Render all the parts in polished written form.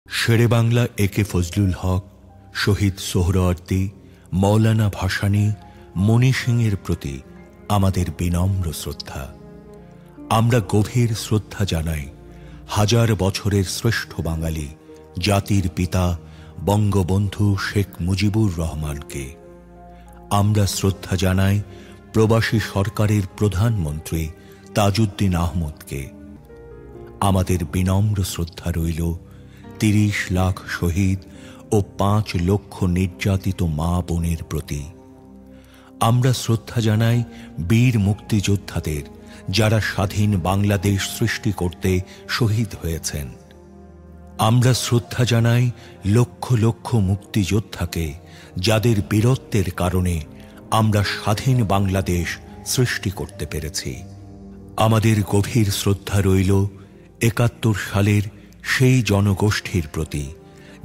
শেরেবাংলা একে ফজলুল হক, শহীদ সোহরাওয়ার্দী, মৌলানা ভাসানী, মণি সিংয়ের প্রতি আমাদের বিনম্র শ্রদ্ধা। আমরা গভীর শ্রদ্ধা জানাই হাজার বছরের শ্রেষ্ঠ বাঙালি জাতির পিতা বঙ্গবন্ধু শেখ মুজিবুর রহমানকে। আমরা শ্রদ্ধা জানাই প্রবাসী সরকারের প্রধানমন্ত্রী তাজউদ্দিন আহমদকে। আমাদের বিনম্র শ্রদ্ধা রইল ৩০ লাখ শহীদ ও ৫ লক্ষ নির্যাতিত মা বোনের প্রতি। আমরা শ্রদ্ধা জানাই বীর মুক্তিযোদ্ধাদের, যারা স্বাধীন বাংলাদেশ সৃষ্টি করতে শহীদ হয়েছেন। আমরা শ্রদ্ধা জানাই লক্ষ লক্ষ মুক্তিযোদ্ধাকে, যাদের বীরত্বের কারণে আমরা স্বাধীন বাংলাদেশ সৃষ্টি করতে পেরেছি। আমাদের গভীর শ্রদ্ধা রইল ৭১ সালের সেই জনগোষ্ঠীর প্রতি,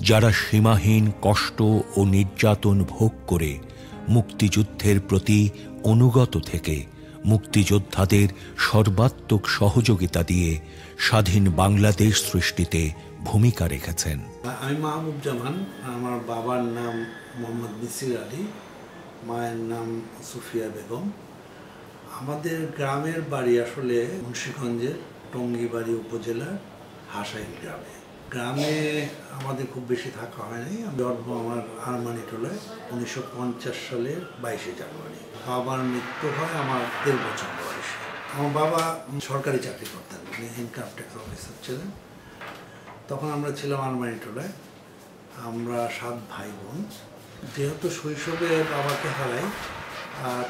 যারা সীমাহীন কষ্ট ও নির্যাতন ভোগ করে মুক্তিযুদ্ধের প্রতি অনুগত থেকে মুক্তিযোদ্ধাদের সর্বাত্মক সহযোগিতা দিয়ে স্বাধীন বাংলাদেশ সৃষ্টিতে ভূমিকা রেখেছেন। আমি মাহবুব জামান। আমার বাবার নাম মোহাম্মদ মিসির আলী, মায়ের নাম সুফিয়া বেগম। আমাদের গ্রামের বাড়ি আসলে মুন্সিগঞ্জের টঙ্গিবাড়ি উপজেলার হাসাইল গ্রামে। গ্রামে আমাদের খুব বেশি থাকা হয়নি। জন্ম আমার আরমানিটোলায় ১৯৫০ সালের ২২শে জানুয়ারি। বাবার মৃত্যু হয় আমার ১৩ বছর বয়সে। আমার বাবা সরকারি চাকরি করতেন, উনি ইনকাম ট্যাক্স অফিসার ছিলেন। তখন আমরা ছিলাম আরমানিটোলায়। আমরা ৭ ভাই বোন। যেহেতু শৈশবে বাবাকে হারাই,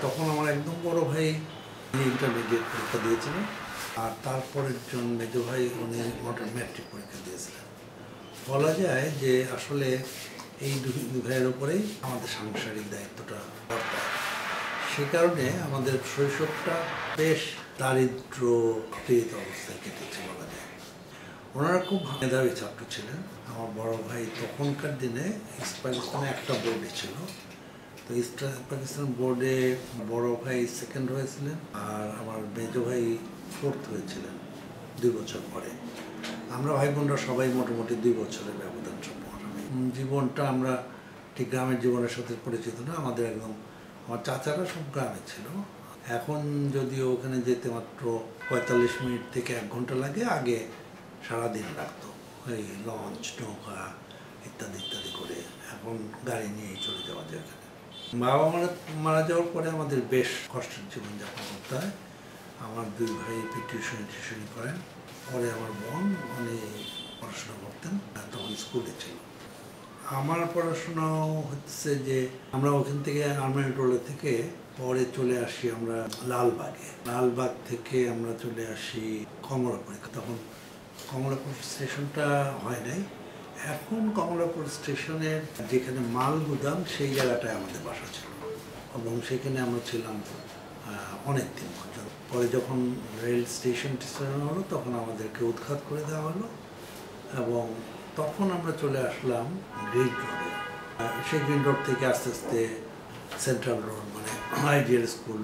তখন আমার একদম বড় ভাই ইন্টারমিডিয়েট পরীক্ষা দিয়েছিলেন, আর তারপরের জন মেজো ভাই উনি ম্যাট্রিক পরীক্ষা দিয়েছিলেন। বলা যায় যে আসলে এই দুই ভাইয়ের উপরেই আমাদের সাংসারিক দায়িত্বটা বর্তায়। সে কারণে আমাদের শৈশবটা বেশ দারিদ্র পীড়িত অবস্থায় কেটেছে বলা যায়। ওনারা খুব মেধাবী ছাত্র ছিলেন। আমার বড় ভাই তখনকার দিনে ইস্ট পাকিস্তানে একটা বোর্ডে ছিল, তো ইস্ট পাকিস্তান বোর্ডে বড় ভাই সেকেন্ড হয়েছিলেন, আর আমার মেজো ভাই ফোর্থ হয়েছিলেন ২ বছর পরে। আমরা ভাই বোনরা সবাই মোটামুটি ২ বছরের ব্যবধান সম্পর্কে জীবনটা আমরা ঠিক গ্রামের জীবনের সাথে পরিচিত না। আমাদের একদম আমার চাচারা সব গ্রামে ছিল। এখন যদিও ওখানে যেতে মাত্র ৪৫ মিনিট থেকে ১ ঘন্টা লাগে, আগে সারাদিন লাগতো ওই লঞ্চ নৌকা ইত্যাদি ইত্যাদি করে। এখন গাড়ি নিয়েই চলে যাওয়া যায় ওখানে। বাবা মারা যাওয়ার পরে আমাদের বেশ কষ্টের জীবনযাপন করতে হয়। আমার ২ ভাই টিউশনি করেন। পরে আমার বোন উনি পড়াশোনা করতেন, তখন স্কুলে ছিল। আমার পড়াশোনাও হচ্ছে যে আমরা ওখান থেকে আরমানিটোলা থেকে পরে চলে আসি আমরা লালবাগে। লালবাগ থেকে আমরা চলে আসি কমলাপুরে। তখন কমলাপুর স্টেশনটা হয় নাই। এখন কমলাপুর স্টেশনের যেখানে মাল গুদাম, সেই জায়গাটায় আমাদের বাসা ছিল, এবং সেখানে আমরা ছিলাম অনেক দিন পর্যন্ত। পরে যখন রেল স্টেশন হলো, তখন আমাদেরকে উৎখাত করে দেওয়া হলো, এবং তখন আমরা চলে আসলাম গ্রিন রোডে। সেই গ্রিন রোড থেকে আস্তে আস্তে সেন্ট্রাল রোড, মানে আইডিয়াল স্কুল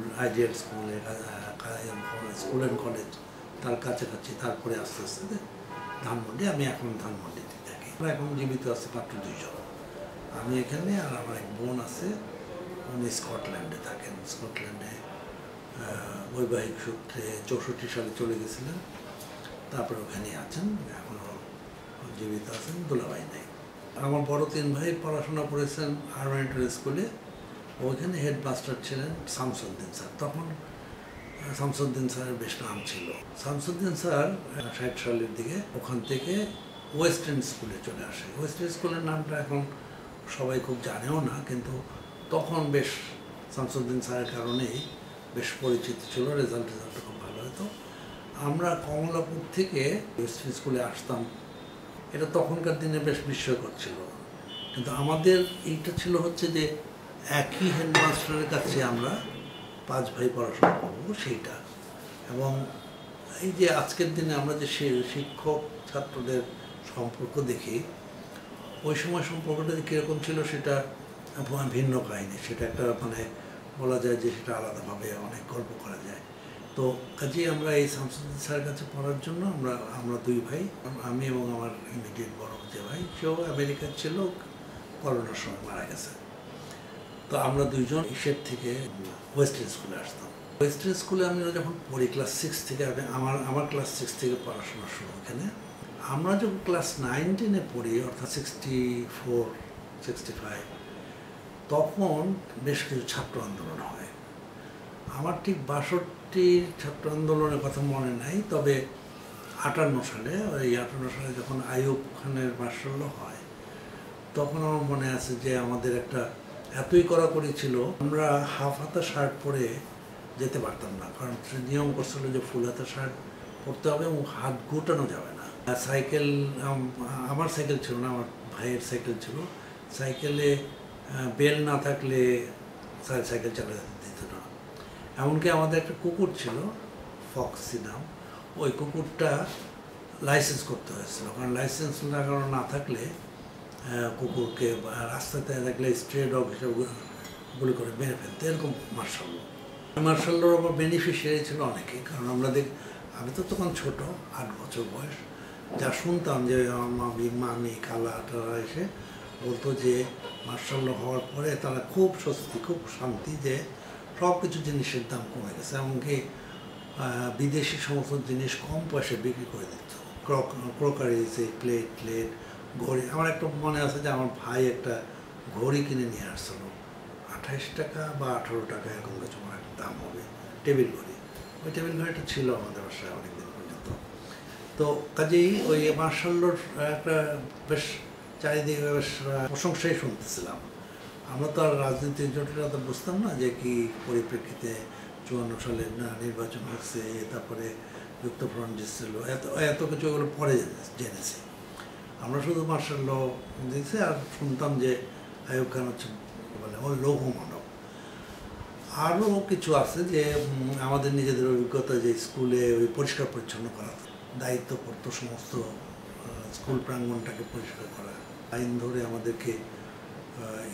অ্যান্ড কলেজ, তার কাছাকাছি। তারপরে আস্তে আস্তে ধানমন্ডি। আমি এখন ধানমন্ডিতে থাকি। আমরা এখন জীবিত আছে মাত্র ২ জন। আমি এখানে, আর আমার এক বোন আছে, উনি স্কটল্যান্ডে থাকেন। স্কটল্যান্ডে বৈবাহিক সূত্রে ৬৪ সালে চলে গেছিলেন, তারপরে ওখানে আছেন, এখনও জীবিত আছেন, দুলাভাই নেই। আমার বড় ৩ ভাই পড়াশোনা করেছেন আরমানিটোলা স্কুলে। ওইখানে হেডমাস্টার ছিলেন শামসুদ্দিন স্যার। তখন শামসুদ্দিন স্যারের বেশ নাম ছিল। শামসুদ্দিন স্যার ৬০ সালের দিকে ওখান থেকে ওয়েস্টার্ন স্কুলে চলে আসে। ওয়েস্টার্ন স্কুলের নামটা এখন সবাই খুব জানেও না, কিন্তু তখন বেশ শামসুদ্দিন স্যারের কারণেই বেশ পরিচিত ছিল। রেজাল্টটা খুব ভালো হতো। আমরা কমলাপুর থেকে ওয়েস্টার্ন স্কুলে আসতাম। এটা তখনকার দিনে বেশ বিস্ময়কর ছিল, কিন্তু আমাদের এইটা ছিল হচ্ছে যে একই হেডমাস্টারের কাছে আমরা ৫ ভাই পড়াশোনা করবো, সেইটা। এবং এই যে আজকের দিনে আমরা যে শিক্ষক ছাত্রদের সম্পর্ক দেখি, ওই সময় সম্পর্কটা কীরকম ছিল সেটা ভিন্ন কাহিনী। সেটা একটা মানে বলা যায় যে সেটা আলাদাভাবে অনেক গল্প করা যায়। তো কাজেই আমরা এই শামসুদ্দিন স্যারের কাছে পড়ার জন্য আমরা দুই ভাই, আমি এবং আমার ইমিডিয়েট বড় যে ভাই, সেও আমেরিকার ছিল, করোনার সময় মারা গেছে। তো আমরা দুইজন ইসের থেকে ওয়েস্টার্ন স্কুলে আসতাম। ওয়েস্টার্ন স্কুলে আমি যখন পড়ি ক্লাস 6 থেকে, আমার ক্লাস 6 থেকে পড়াশোনা শুরু এখানে। আমরা যখন ক্লাস 9-10-এ পড়ি, অর্থাৎ 64, 65, তখন বেশ কিছু ছাত্র আন্দোলন হয়। আমার ঠিক 62 ছাত্র আন্দোলনের কথা মনে নাই, তবে 58 সালে, ওই 58 সালে যখন আইয়ুব খানের মার্শাল ল হয়, তখন আমার মনে আছে যে আমাদের একটা এতই কড়াকড়ি ছিল, আমরা হাফ হাতা শার্ট পরে যেতে পারতাম না, কারণ নিয়ম করছিল যে ফুল হাতা শার্ট পরতে হবে এবং হাত গুটানো যাবে না। সাইকেল, আমার সাইকেল ছিল না, আমার ভাইয়ের সাইকেল ছিল, সাইকেলে বেল না থাকলে সাইকেল চালাতে দিত না। এমনকি আমাদের একটা কুকুর ছিল, ফক্সি নাম, ওই কুকুরটা লাইসেন্স করতে হয়েছিল, কারণ লাইসেন্স লাগানো না থাকলে কুকুরকে রাস্তাতে দেখলে স্ট্রে ডগ হিসেবে গুলি করে মেরে ফেলতে, এরকম মার্শাল্লোর আবার বেনিফিশিয়ারি ছিল অনেকেই, কারণ আমি তো তখন ছোট, 8 বছর বয়স, যা শুনতাম যে মামি খালা টালা এসে বলতো যে মার্শাল হওয়ার পরে তারা খুব স্বস্তি, খুব শান্তি, যে সব কিছু জিনিসের দাম কমে গেছে, এমনকি বিদেশি সমস্ত জিনিস কম পয়সায় বিক্রি করে দিত, ক্রকারিজ, প্লেট, ঘড়ি। আমার একটা মনে আছে যে আমার ভাই একটা ঘড়ি কিনে নিয়ে আসছিল, 28 টাকা বা 18 টাকা এরকম কিছু একটা দাম হবে, টেবিল ঘড়ি। ওই টেবিল ঘড়িটা ছিল আমাদের বাসায় অনেকদিন পর্যন্ত। তো কাজেই ওই মার্শাল্লোর একটা বেশ চারিদিকে বেশ প্রশংসাই শুনতেছিলাম। আমরা তো আর রাজনীতির জটিলতা বুঝতাম না, যে কি পরিপ্রেক্ষিতে 54 সালে নির্বাচন হচ্ছে, তারপরে যুক্তফ্রন্ট জিতছিল, এত কিছু এগুলো পরে জেনেছি। আমরা শুধু মার্শাল ল দিয়েছি আর শুনতাম যে আইয়ুব খান হচ্ছে বলে ওই লৌহ মানব। আরও কিছু আছে যে আমাদের নিজেদের অভিজ্ঞতা, যে স্কুলে ওই পরিষ্কার পরিচ্ছন্ন করা দায়িত্ব পড়তো, সমস্ত স্কুল প্রাঙ্গণটাকে পরিষ্কার করা। আইন ধরে আমাদেরকে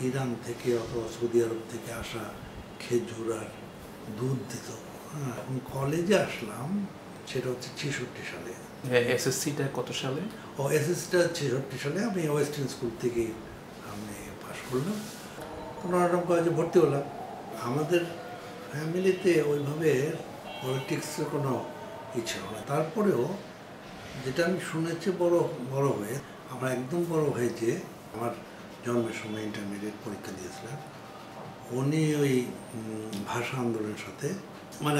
ইরান থেকে অথবা সৌদি আরব থেকে আসা খেজুর আর দুধ দিত। হ্যাঁ, এখন কলেজে আসলাম, সেটা হচ্ছে 66 সালে। এসএসসিটা কত সালে? এসএসসিটা 66 সালে। আমি ওয়েস্টার্ন স্কুল থেকে আমি পাস করলাম, কোনোরকম কলেজে ভর্তি হলাম। আমাদের ফ্যামিলিতে ওইভাবে পলিটিক্সের কোনো ইচ্ছা হয় না। তারপরেও যেটা আমি শুনেছি বড় হয়ে, আমার একদম বড় হয়েছে, আমার জন্মের সময় ইন্টারমিডিয়েট পরীক্ষা দিয়েছিলেন, উনি ওই ভাষা আন্দোলনের সাথে,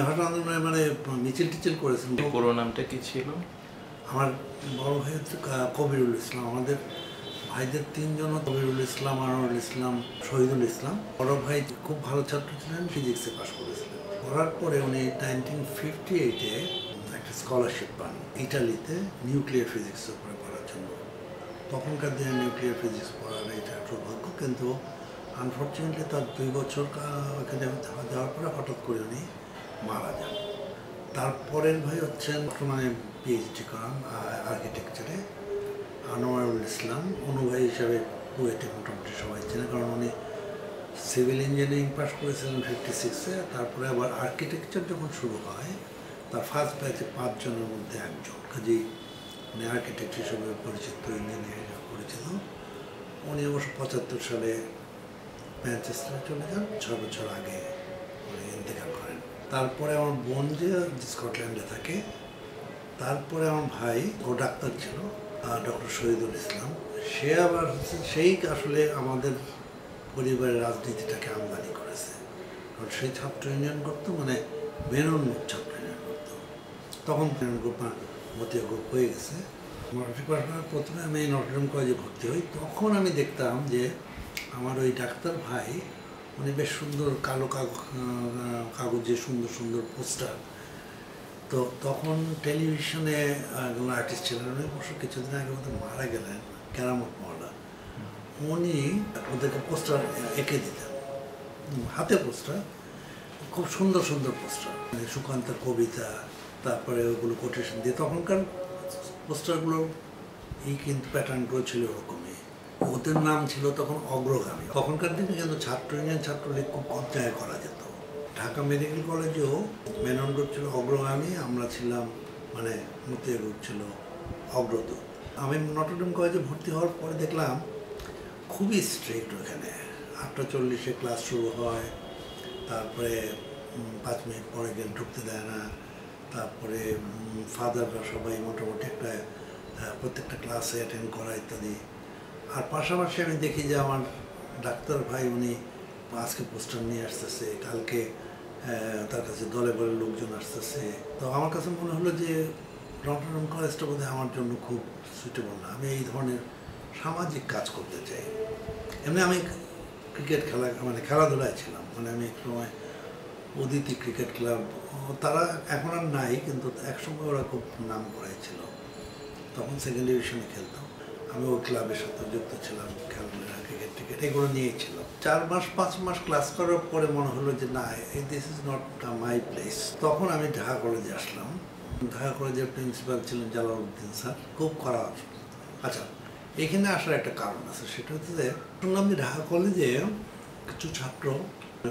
ভাষা আন্দোলনে মিছিল টিছিল করেছেন। পুরো নামটা কি ছিল? আমার বড় ভাই হচ্ছে কবিরুল ইসলাম। আমাদের ভাইদের 3 জন, কবিরুল ইসলাম, আনোয়ারুল ইসলাম, শহীদুল ইসলাম। বড় ভাই খুব ভালো ছাত্র ছিলেন, ফিজিক্সে পাশ করেছিলেন। করার পরে উনি 1958-এ একটা স্কলারশিপ পান ইটালিতে, নিউক্লিয়ার ফিজিক্সের উপরে পড়ার জন্য। তখনকার দিনে নিউক্লিয়ার ফিজিক্স পড়ার এটা সৌভাগ্য, কিন্তু আনফর্চুনেটলি তার 2 বছর ওখানে যাওয়ার পরে হঠাৎ করে উনি মারা যান। তারপরের ভাই হচ্ছেন বর্তমানে পিএইচডি করান আর্কিটেকচারে, আনোয়ারুল ইসলাম। অনুভাই হিসাবে বুয়েটে মোটামুটি সবাই চেনে, কারণ উনি সিভিল ইঞ্জিনিয়ারিং পাস করেছিলেন 56-এ। তারপরে আবার আর্কিটেকচার যখন শুরু হয়, তার ফার্স্ট ব্যাচে 5 জনের মধ্যে একজন। কাজেই উনি আর্কিটেক্ট হিসেবে পরিচিত, ইঞ্জিনিয়ার হিসেবে পরিচিত। উনি অবশ্য 75 সালে ম্যানচেস্টারে চলে যান, 6 বছর আগে উনি ইন্তেকাল করেন। তারপরে আমার বোন যে স্কটল্যান্ডে থাকে, তারপরে আমার ভাই, ও ডাক্তার ছিল, ডক্টর শহীদুল ইসলাম। সে আবার সেই আসলে আমাদের পরিবারের রাজনীতিটাকে আমদানি করেছে, কারণ সেই ছাত্র ইউনিয়ন করতো, বেরোন ছাত্র ইউনিয়ন করতো। তখন গ্রুপ মতীয় গ্রুপ হয়ে গেছে। প্রথমে আমি নটরডেম কলেজে ভর্তি হই। তখন আমি দেখতাম যে আমার ওই ডাক্তার ভাই, উনি বেশ সুন্দর কালো কাগজে সুন্দর সুন্দর পোস্টার। তো তখন টেলিভিশনে একজন আর্টিস্ট ছিলেন, উনি অবশ্য কিছুদিন আগে ওদের মারা গেলেন, কেরামত মহল্লা। উনি ওদেরকে পোস্টার এঁকে দিতেন, হাতে পোস্টার, খুব সুন্দর সুন্দর পোস্টার, সুকান্তের কবিতা, তারপরে ওগুলো কোটেশন দিয়ে। তখনকার পোস্টারগুলো কিন্তু প্যাটার্নগুলো ছিল ওরকমই। ওদের নাম ছিল তখন অগ্রগামী। তখনকার দিনে কিন্তু ছাত্র ইউনিয়ন, ছাত্রলীগ খুব কম জায়গায় করা যেত। ঢাকা মেডিকেল কলেজেও মেনন গ্রুপ ছিল অগ্রগামী, আমরা ছিলাম মানে মতিয়া গ্রুপ ছিল অগ্রদূত। আমি নটরডেম কলেজে ভর্তি হওয়ার পরে দেখলাম খুবই স্ট্রিক্ট ওখানে। 8:40 ক্লাস শুরু হয়, তারপরে 5 মিনিট পরে গেলে ঢুকতে দেয় না, তারপরে ফাদাররা সবাই মোটামুটি একটা প্রত্যেকটা ক্লাসে অ্যাটেন্ড করা ইত্যাদি। আর পাশাপাশি আমি দেখি যে আমার ডাক্তার ভাই উনি আজকে পোস্টার নিয়ে আসতেছে, কালকে তার কাছে দলে বলে লোকজন আসতেছে। তো আমার কাছে মনে হলো যে নটরডেম কলেজটা বোধহয় আমার জন্য খুব সুইটেবল না, আমি এই ধরনের সামাজিক কাজ করতে চাই। এমনি আমি ক্রিকেট মানে খেলাধুলায় ছিলাম, মানে আমি এক সময় অদিতি ক্রিকেট ক্লাব, তারা এখন আর নাই, কিন্তু একসময় ওরা খুব নাম করাইছিল, তখন সেকেন্ড ডিভিশনে খেলতাম। আমি ওই ক্লাবের সাথে যুক্ত ছিলাম, খেলাধুলা ক্রিকেট এগুলো নিয়েই ছিলাম। 4 মাস 5 মাস ক্লাস করার পরে মনে হলো যে না, this is not my place. তখন আমি ঢাকা কলেজে আসলাম। ঢাকা কলেজের প্রিন্সিপাল ছিলেন জালালউদ্দিন স্যার, খুব কড়া। আচ্ছা, এখানে আসার একটা কারণ আছে, সেটা হচ্ছে যে শুনলাম যে ঢাকা কলেজে কিছু ছাত্র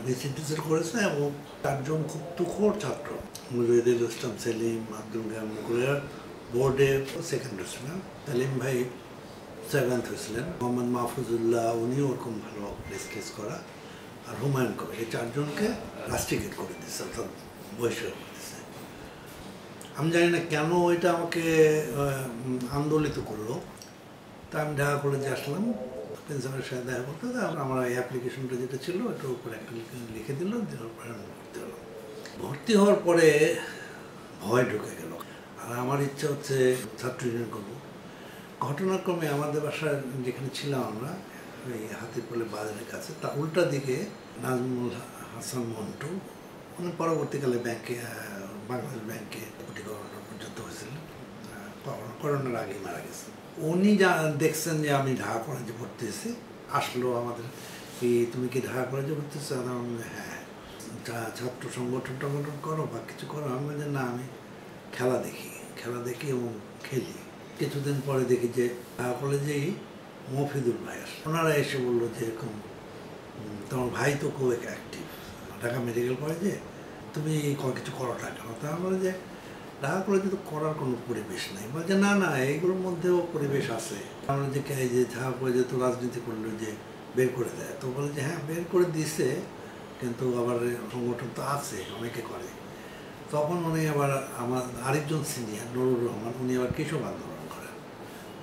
রিসেন্টেন্সের করেছে এবং 4 জন খুব তুখোড় ছাত্র, মুজাহিদুল ইসলাম সেলিম, আব্দুল গাম মুকুলের বোর্ডে সেকেন্ড হয়েছিলেন, সেলিম ভাই 7th হয়েছিলেন, মোহাম্মদ মাহফুজুল্লাহ উনিও ওরকম ভালো রেসকেস করা, আর হুমায়ুন কবির, এই 4 জনকে রাস্ট্রিকেট করে দিচ্ছে, অর্থাৎ বহিষ্কার করে দিচ্ছে। আমি জানি না কেন এটা আমাকে আন্দোলিত করলো। তা আমি ঢাকা কলেজে আসলাম, প্রিন্সিপালের সাথে দেখা করতে, আমার এই অ্যাপ্লিকেশনটা যেটা ছিল ওটার উপরে একটা লিখে দিল, দেওয়ার পরে আমি ভর্তি হলাম। ভর্তি হওয়ার পরে ভয় ঢুকে গেল, আর আমার ইচ্ছা হচ্ছে ছাত্র ইউনিয়ন করবো। ঘটনাক্রমে আমাদের বাসায় যেখানে ছিলাম আমরা, ওই হাতিরপলে বাজারের কাছে, তার উল্টা দিকে নাজমুল হাসান মন্টু, উনি পরবর্তীকালে ব্যাংকে, বাংলাদেশ ব্যাংকে কোটি গভর্নর পর্যন্ত হয়েছিলেন, করোনার আগেই মারা গেছে। উনি দেখছেন যে আমি ঢাকা কলেজে ভর্তি হয়েছি, আসলো আমাদের, তুমি কি ঢাকা কলেজে ভর্তি হচ্ছে? হ্যাঁ, ছাত্র সংগঠন টংগঠন করো বা কিছু করো? আমি বলছি না, আমি খেলা দেখি এবং খেলি। কিছুদিন পরে দেখি যে ঢাকা কলেজেই মফিদুল ভাই আসে, ওনারা এসে বললো যে এরকম তোমার ভাই তো খুব অ্যাক্টিভ ঢাকা মেডিকেল কলেজে, তুমি কিছু করো না কেন? তা বলে যে ঢাকা কলেজে তো করার কোনো পরিবেশ নেই। বলছে না না, এইগুলোর মধ্যেও পরিবেশ আছে। আমরা যে ঢাকা কলেজে তো রাজনীতি করলো যে বের করে দেয়, তো বলে যে হ্যাঁ বের করে দিছে, কিন্তু আবার সংগঠন তো আছে, অনেকে করে। তখন উনি আবার আমার আরেকজন সিনিয়র নুরুর রহমান, উনি আবার কৃষক আন্দোলন করেন,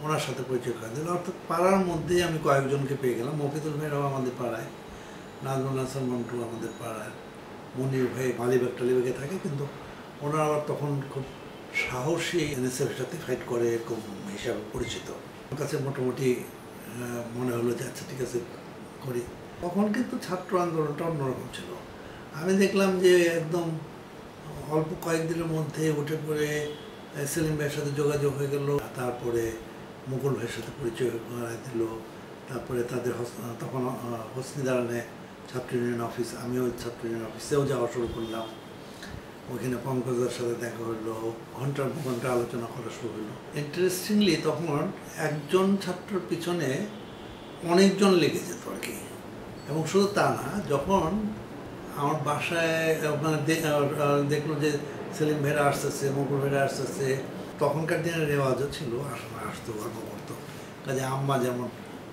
ওনার সাথে পরিচয় করে দিল। অর্থাৎ পাড়ার মধ্যেই আমি কয়েকজনকে পেয়ে গেলাম। মফিদুল ভাইরাও আমাদের পাড়ায়, নাজমুল হাসান মন্টু আমাদের পাড়ায়, মনির ভাই মালিবাগ টালিবাগে থাকে, কিন্তু ওনারা আবার তখন খুব সাহসী এনএসএফের সাথে ফাইট করে এরকম হিসাবে পরিচিত। আমার কাছে মোটামুটি মনে হলো যে আচ্ছা ঠিক আছে করি। তখন কিন্তু ছাত্র আন্দোলনটা অন্যরকম ছিল। আমি দেখলাম যে একদম অল্প কয়েকদিনের মধ্যে উঠে পড়ে সেলিম ভাইয়ের সাথে যোগাযোগ হয়ে গেল, তারপরে মুকুল ভাইয়ের সাথে পরিচয় দিল, তারপরে তাদের তখন হোসনি দাঁড়ানে ছাত্র ইউনিয়ন অফিস, আমিও ছাত্র ইউনিয়ন অফিসেও যাওয়া শুরু করলাম। ওইখানে পঙ্কজের সাথে দেখা হলো, ঘন্টার পর ঘন্টা আলোচনা করা শুরু হলো। ইন্টারেস্টিংলি তখন একজন ছাত্রের পিছনে অনেকজন লেগে যেত আর কি। এবং শুধু তা না, যখন আমার বাসায় মানে দেখলো যে সেলিম ভাইরা আসতেছে, মুকুল ভাইরা আসতেছে, তখনকার দিনের রেওয়াজও ছিল, আসতো গল্প করতো। কাজে আম্মা যেমন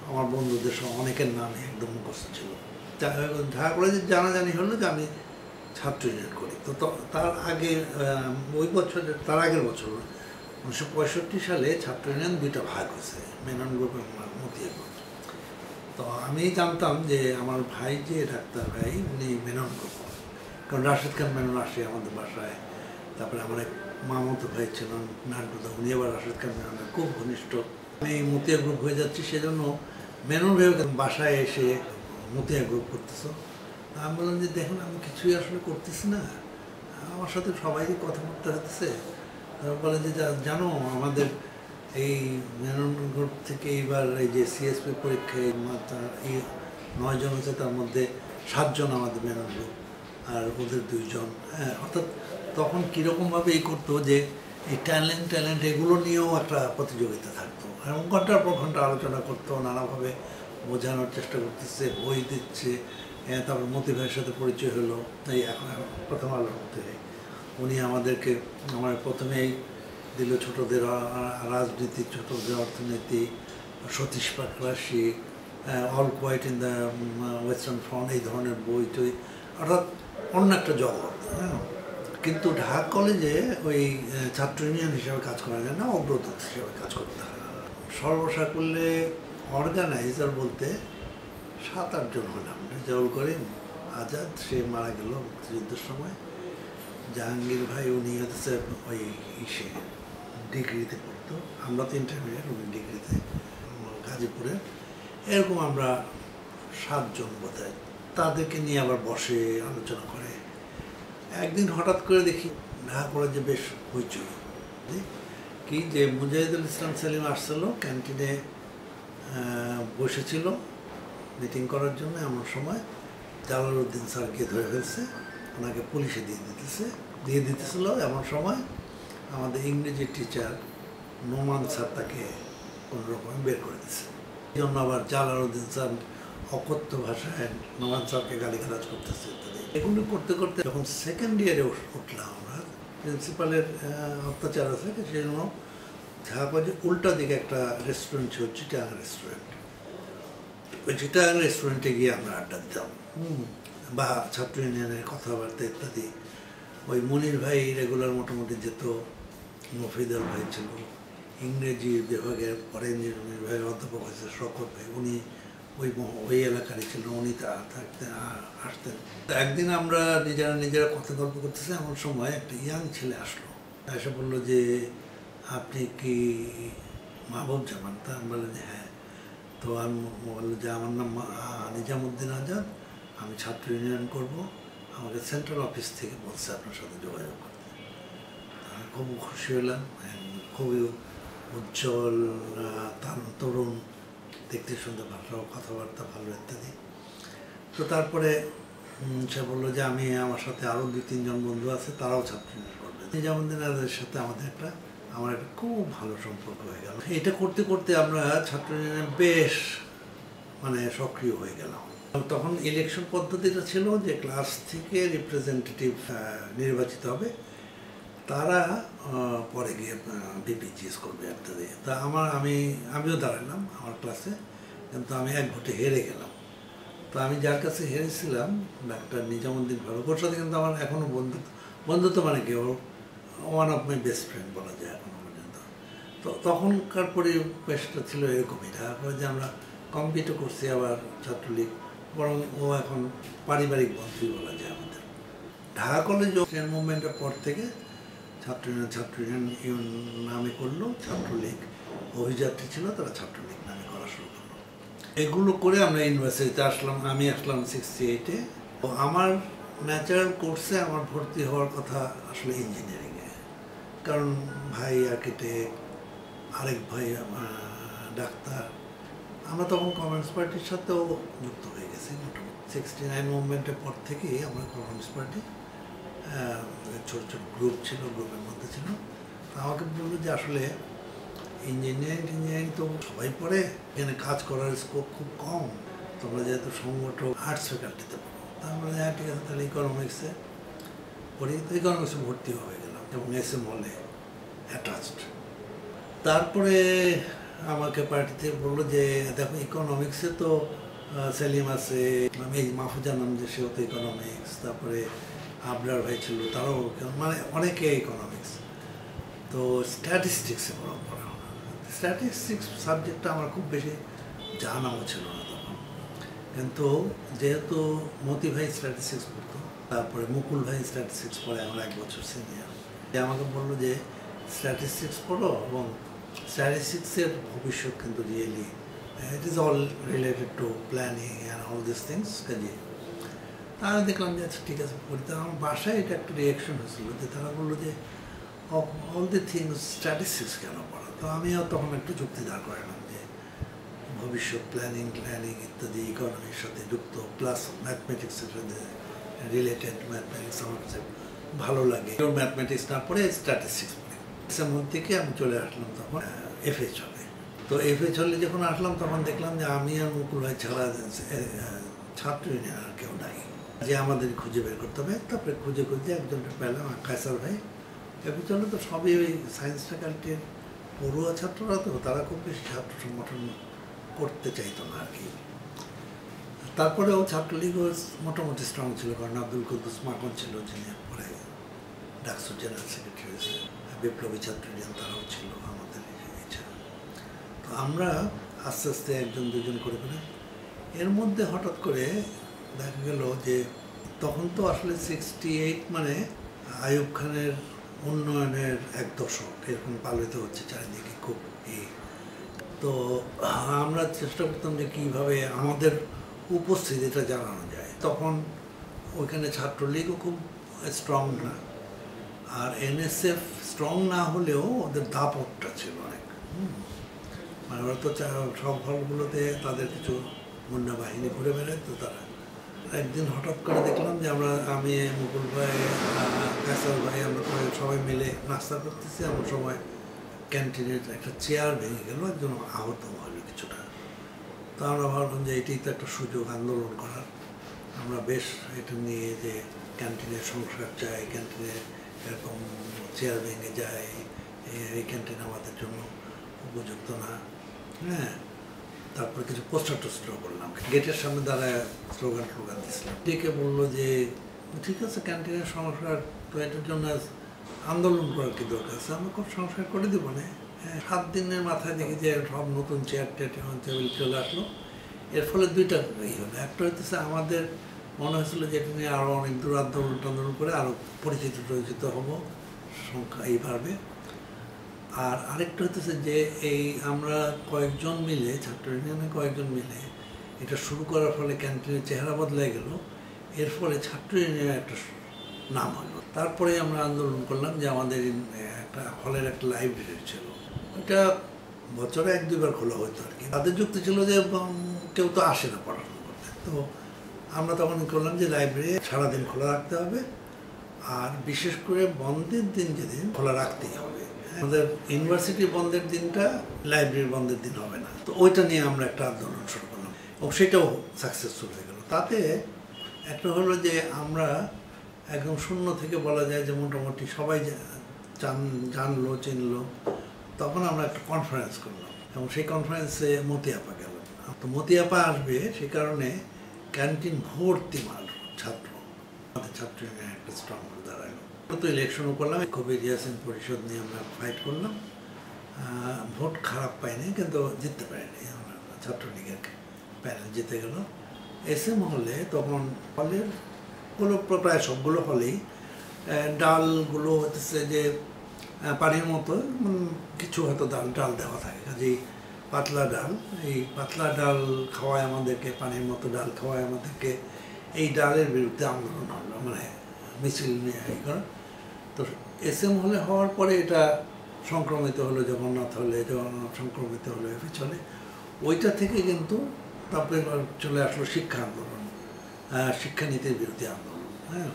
আমার বন্ধুদের সব অনেকের নামে একদম মুখস্থ ছিল। ঢাকা কলেজে জানাজানি হলো যে আমি ছাত্র ইউনিয়ন করি। তো তার আগে ওই বছর, তার আগের বছর 1965 সালে ছাত্র ইউনিয়ন 2টা ভাগ হয়েছে, মেনন গ্রুপ এবং মতিয়া গ্রুপ। তো আমি জানতাম যে আমার ভাই যে ডাক্তার ভাই, উনি মেনন গ্রুপ, কারণ রাশেদ খান মেনন আসে আমাদের বাসায়। তারপরে আমার এক মামাতো ভাই ছিলেন নান্টুদা, উনি আবার রাশেদ খান মেননের খুব ঘনিষ্ঠ। আমি মতিয়া গ্রুপ হয়ে যাচ্ছি, সেজন্য মেনন ভাই বাসায় এসে মতিয়া গ্রুপ করতেছো। আমি বললাম যে দেখুন, আমি কিছুই আসলে করতেছি না, আমার সাথে সবাইকে কথা বলতে হতেছে। তারপর বলে যে জানো, আমাদের এই মেনন গ্রুপ থেকে এইবার এই যে সিএসপি পরীক্ষায় এই 9 জন হচ্ছে, তার মধ্যে 7 জন আমাদের মেনন গ্রুপ, আর ওদের 2 জন। হ্যাঁ, অর্থাৎ তখন কীরকমভাবে এই করতো যে এই ট্যালেন্ট এগুলো নিয়েও একটা প্রতিযোগিতা থাকতো, এবং ঘন্টার পর ঘন্টা আলোচনা করতো, নানাভাবে বোঝানোর চেষ্টা করতেছে, বই দিচ্ছে, তারপর মতি ভাইয়ের সাথে পরিচয় হলো, এই এখন প্রথম আলো থেকে উনি আমাদেরকে আমার প্রথমেই দিল ছোটদের রাজনীতি, ছোটদের অর্থনীতি, Satish Patrashi, All Quiet in the Western Front, এই ধরনের বই টই, অর্থাৎ অন্য একটা জগৎ। হ্যাঁ, কিন্তু ঢাকা কলেজে ওই ছাত্র ইউনিয়ন হিসাবে কাজ করা যায় না, অগ্রদূত হিসাবে কাজ করতে হয়। সর্বসাকুল্যে অর্গানাইজার বলতে 7-8 জন হলাম। রেজাউল করিম আজাদ, সে মারা গেল মুক্তিযুদ্ধের সময়। জাহাঙ্গীর ভাই, উনি হচ্ছে ওই ইসে ডিগ্রিতে পড়তো, আমরা তো ইন্টারমিডিয়েট, উনি ডিগ্রিতে গাজীপুরে। এরকম আমরা 7 জন বোধহয়, তাদেরকে নিয়ে আবার বসে আলোচনা করে। একদিন হঠাৎ করে দেখি ঢাকা কলেজে বেশ হইচই, কি যে মুজাহিদুল ইসলাম সেলিম আসছিল, ক্যান্টিনে বসেছিল মিটিং করার জন্য। এমন সময় জালালউদ্দিন স্যার গিয়ে ধরে ফেলছে, ওনাকে পুলিশে দিয়ে দিতেছিল। এমন সময় আমাদের ইংরেজি টিচার নোমান স্যার তাকে কোনোরকমে বের করে দিচ্ছে। এই জন্য আবার জালালউদ্দিন স্যার অকথ্য ভাষায় নোমান স্যারকে গালিগালাজ করতেছে ইত্যাদি। এগুলো করতে করতে যখন সেকেন্ড ইয়ারে উঠলাম আমরা, প্রিন্সিপালের অত্যাচার আছে, সেই জন্য ঢাকা কলেজে উল্টা দিকে একটা রেস্টুরেন্ট ছিল, চিটাগাং রেস্টুরেন্ট। ওই চিটাগাং রেস্টুরেন্টে গিয়ে আমরা আড্ডা দিতাম, বা ছাত্র ইউনিয়নের কথাবার্তা ইত্যাদি। ওই মনির ভাই রেগুলার মোটামুটি যেত, মফিদুল ভাই ছিল ইংরেজি বিভাগের, পরে ইঞ্জিনিয়ারিং বিভাগের অধ্যাপক হয়েছে শকত ভাই, উনি ওই এলাকারই ছিলেন, উনি থাকতেন আসতেন। একদিন আমরা নিজেরা কথা গল্প করতেছি, এমন সময় একটা ইয়াং ছেলে আসলো, এসে বললো যে আপনি কি মাহবুব জামান? তা আমি বললাম যে হ্যাঁ। তো আমি বললো যে আমার নাম নিজামুদ্দিন আজাদ, আমি ছাত্র ইউনিয়ন করবো, আমাকে সেন্ট্রাল অফিস থেকে বলছে আপনার সাথে যোগাযোগ করতে। আমি খুব খুশি হলাম, খুবই উজ্জ্বল, তরুণ, দেখতে শুনতে ভালো, কথাবার্তা ভালো ইত্যাদি। তো তারপরে সে বললো যে আমার সাথে আরও 2-3 জন বন্ধু আছে, তারাও ছাত্র ইউনিয়ন করবে। নিজামুদ্দিন আজাদের সাথে আমার একটা খুব ভালো সম্পর্ক হয়ে গেল। এটা করতে করতে আমরা ছাত্র ইউনিয়নে বেশ সক্রিয় হয়ে গেলাম। তখন ইলেকশন পদ্ধতিটা ছিল যে ক্লাস থেকে রিপ্রেজেন্টেটিভ নির্বাচিত হবে, তারা পরে গিয়ে বিপিজিএস করবে ইত্যাদি। তা আমিও দাঁড়ালাম আমার ক্লাসে, কিন্তু আমি 1 ভোটে হেরে গেলাম। তো আমি যার কাছে হেরেছিলাম, ডাক্তার নিজামুদ্দিন ফারুক, ওর সাথে কিন্তু আমার এখনও বন্ধুত্ব কি ওর one of my best friend বলা যায় এখনো পর্যন্ত। তো তখনকার পরিবেশটা ছিল এরকমই। তারপরে যে আমরা কম্পিটও করছি আবার ছাত্রলীগ, বরং ও এখন পারিবারিক বন্ধুই বলা যায় আমাদের। ঢাকা কলেজ মুভমেন্টের পর থেকে ছাত্র ইউনিয়ন নামে করলো, ছাত্রলীগ অভিযাত্রী ছিল, তারা ছাত্রলীগ নামে করা শুরু করলো। এগুলো করে আমরা ইউনিভার্সিটিতে আসলাম। আমি আসলাম 68-এ। তো আমার ন্যাচারাল কোর্সে আমার ভর্তি হওয়ার কথা আসলে ইঞ্জিনিয়ারিংয়ে, কারণ ভাই আর্কিটেক্ট, আরেক ভাই ডাক্তার। আমরা তখন কমিউনিস্ট পার্টির সাথেও যুক্ত হয়ে গেছি মোটামুটি। 69 মুভমেন্টের পর থেকেই আমরা কমিউনিস্ট পার্টি, ছোট ছোট গ্রুপ ছিল, গ্রুপের মধ্যে ছিল। আমাকে বললো যে আসলে ইঞ্জিনিয়ারিং তো সবাই পড়ে, এখানে কাজ করার স্কোপ খুব কম, তোমরা যেহেতু সংগঠক আর্টস ফ্যাকাল্টিতে পড়ো। তা আমরা হ্যাঁ ঠিক আছে, তাহলে ইকোনমিক্সে পড়ি। তো ইকোনমিক্সে ভর্তি হয়ে গেলাম এবং SM হলে অ্যাটাচড। তারপরে আমাকে পার্টিতে বললো যে দেখো ইকোনমিক্সে তো সেলিম আছে, আমি মাহফুজা নাম যে, সেও তো ইকোনমিক্স, তারপরে আবরার ভাই ছিল, তারাও অনেকে ইকোনমিক্স। তো স্ট্যাটিস্টিক্সে পড়া, স্ট্যাটিস্টিক্স সাবজেক্টটা আমার খুব বেশি জানাও ছিল না তখন। কিন্তু যেহেতু মতি ভাই স্ট্যাটিস্টিক্স পড়তো, তারপরে মুকুল ভাই স্ট্যাটিস্টিক্স পড়ে, আমার 1 বছর সিনিয়র, আমাকে বললো যে স্ট্যাটিস্টিক্স পড়ো, এবং স্ট্যাটিস্টিক্সের ভবিষ্যৎ কিন্তু really it is all related to planning and all this things. কাজে আমি দেখলাম যে আচ্ছা ঠিক আছে পড়ি। আমার বাসায় এটা একটা রিয়াকশন হয়েছিল যে তারা বললো যে অল দি থিংস স্ট্যাটিস্টিক্স কেন পড়া। তো আমিও তখন একটু যুক্তি দাঁড় করালাম যে ভবিষ্যৎ প্ল্যানিং ইত্যাদি ইকোনমির সাথে যুক্ত, প্লাস ম্যাথমেটিক্সের সাথে রিলেটেড। ম্যাথমেটিক্স আমার কাছে ভালো লাগে। ম্যাথমেটিক্স না পড়ে স্ট্যাটিস্টিক্স পড়ে, সেমন থেকে আমি চলে আসলাম তখন FH হলে। তো FH হলে যখন আসলাম তখন দেখলাম যে আমি আর মুকুল ভাই ছাড়া ছাত্র ইউনিয়ন আর কেউ নাই, যে আমাদের খুঁজে বের করতে হবে। তারপরে খুঁজে একজনকে পেলাম, কায়সার ভাই। এর পিছনে তো সবই ওই সায়েন্স ফ্যাকাল্টির পড়ুয়া ছাত্ররা, তো তারা খুব বেশি ছাত্র সংগঠন করতে চাইতো না আর কি। তারপরেও ছাত্রলীগও মোটামুটি স্ট্রং ছিল, কারণ আব্দুল কুদ্দুস মাখন ছিল, যিনি পরে ডাকসু জেনারেল সেক্রেটারি হয়েছে, বিপ্লবী ছাত্র ইউনিয়ন তারাও ছিল আমাদের এছাড়া। তো আমরা আস্তে আস্তে একজন দুজন করে এর মধ্যে হঠাৎ করে দেখা গেল যে তখন তো আসলে 68 মানে আইয়ুব খানের উন্নয়নের এক দশক এরকম পালিত হচ্ছে চারিদিকে খুব। তো আমরা চেষ্টা করতাম যে কীভাবে আমাদের উপস্থিতিটা জানানো যায়। তখন ওইখানে ছাত্রলীগও খুব স্ট্রং না, আর এনএসএফ স্ট্রং না হলেও ওদের দাপটটা ছিল অনেক। মানে ওরা তো সব হলগুলোতে তাদের কিছু মুন্না বাহিনী ঘুরে বেড়ায়। তো তারা একদিন হঠাৎ করে দেখলাম যে আমি মুকুল ভাই, কায়সার ভাই, আমরা সবাই মিলে নাস্তা করতেছি, এমন সময় ক্যান্টিনের একটা চেয়ার ভেঙে গেল, একজন আহত হলো কিছুটা। তো আমরা ভাবলাম যে এটাই তো একটা সুযোগ আন্দোলন করার। আমরা বেশ এটা নিয়ে যে ক্যান্টিনের সংস্কার চাই, ক্যান্টিনে এরকম চেয়ার ভেঙে যায়, এই ক্যান্টিন আমাদের জন্য উপযুক্ত না। হ্যাঁ, তারপরে কিছু পোস্টার টোস্টার করলাম, গেটের সামনে দাঁড়ায় স্লোগান দিচ্ছিলাম। ডেকে বললো যে ঠিক আছে, ক্যান্টিনের সংস্কার তো এটার জন্য আন্দোলন করার কি দরকার আছে, আমরা খুব সংস্কার করে দেবো না। হ্যাঁ, 7 দিনের মাথায় দেখি যে সব নতুন চেয়ার টেবিল চলে আসলো। এর ফলে দুইটা হলো, একটা হইতেছে আমাদের মনে হয়েছিল যে এটা নিয়ে আরও অনেক দূর আন্দোলন করে আরও পরিচিত হবো, সংখ্যা এই বাড়বে। আর আরেকটা হতেছে যে এই আমরা কয়েকজন মিলে, ছাত্র ইউনিয়নে কয়েকজন মিলে এটা শুরু করার ফলে ক্যান্টিনের চেহারা বদলে গেল। এর ফলে ছাত্র ইউনিয়নের একটা নাম হলো। তারপরে আমরা আন্দোলন করলাম যে আমাদের একটা হলের একটা লাইব্রেরি ছিল, ওইটা বছরে 1-2 বার খোলা হতো আর কি। তাদের যুক্তি ছিল যে কেউ তো আসে না পড়াশোনা করতে। তো আমরা তখন করলাম যে লাইব্রেরি সারাদিন খোলা রাখতে হবে, আর বিশেষ করে বন্ধের দিন যেদিন খোলা রাখতেই হবে। আমাদের ইউনিভার্সিটি বন্ধের দিনটা লাইব্রেরি বন্ধের দিন হবে না। তো ওইটা নিয়ে আমরা একটা আন্দোলন শুরু করলাম, এবং সেটাও সাকসেসফুল হয়ে গেল। তাতে একটা হলো যে আমরা একদম শূন্য থেকে বলা যায় যে মোটামুটি সবাই জানলো চিনলো। তখন আমরা একটা কনফারেন্স করলাম, এবং সেই কনফারেন্সে মতিয়াপা গেল। তো মতিয়াপা আসবে সে কারণে ক্যান্টিন ভর্তি ছাত্র, আমাদের ছাত্র একটা স্ট্রং দাঁড়ালো। তো ইলেকশনও করলাম, কবির ইয়াসিন পরিষদ নিয়ে আমরা ফাইট করলাম। ভোট খারাপ পাইনি, কিন্তু জিততে পারিনি। আমরা ছাত্রলীগের প্যানেল জিতে গেল। এসএম হলে তখন হলের প্রায় সবগুলো হলেই ডালগুলো হচ্ছে যে পানির মতো, কিছু হয়তো ডাল দেওয়া থাকে, কাজেই পাতলা ডাল। এই পাতলা ডাল খাওয়ায় আমাদেরকে, পানির মতো ডাল খাওয়ায় আমাদেরকে। এই ডালের বিরুদ্ধে আন্দোলন হলো, মানে মিছিল নিয়ে করা। তো এসএম হলে হওয়ার পরে এটা সংক্রমিত হলো জগন্নাথ হলে, জগন্নাথ সংক্রমিত হলো এফি চলে। ওইটা থেকে কিন্তু তারপরে চলে আসলো শিক্ষা আন্দোলন, শিক্ষানীতির বিরুদ্ধে আন্দোলন। হ্যাঁ,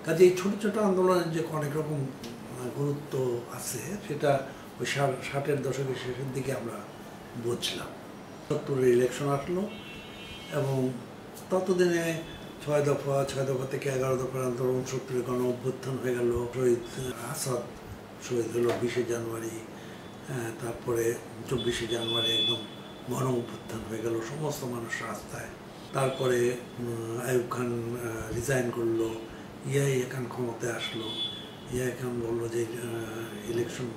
কাজে এই ছোটো ছোটো আন্দোলনের যে অনেক রকম গুরুত্ব আছে, সেটা ওই 60-এর দশকের শেষের দিকে আমরা বুঝলাম। 70-এর ইলেকশন আসলো, এবং ততদিনে 6 দফা থেকে 11 দফার আন্দোলন, 70-এর গণ অভ্যুত্থান হয়ে গেল। শহীদ আসাদ শহীদ হলো 20শে জানুয়ারি। তারপরে 24শে জানুয়ারি একদম গণ অভ্যুত্থান হয়ে গেল, সমস্ত মানুষ রাস্তায়। তারপরে আইয়ুব খান রিজাইন করলো, ইয়াই খান ক্ষমতায় আসলো। ইয়াই খান বললো যে ইলেকশন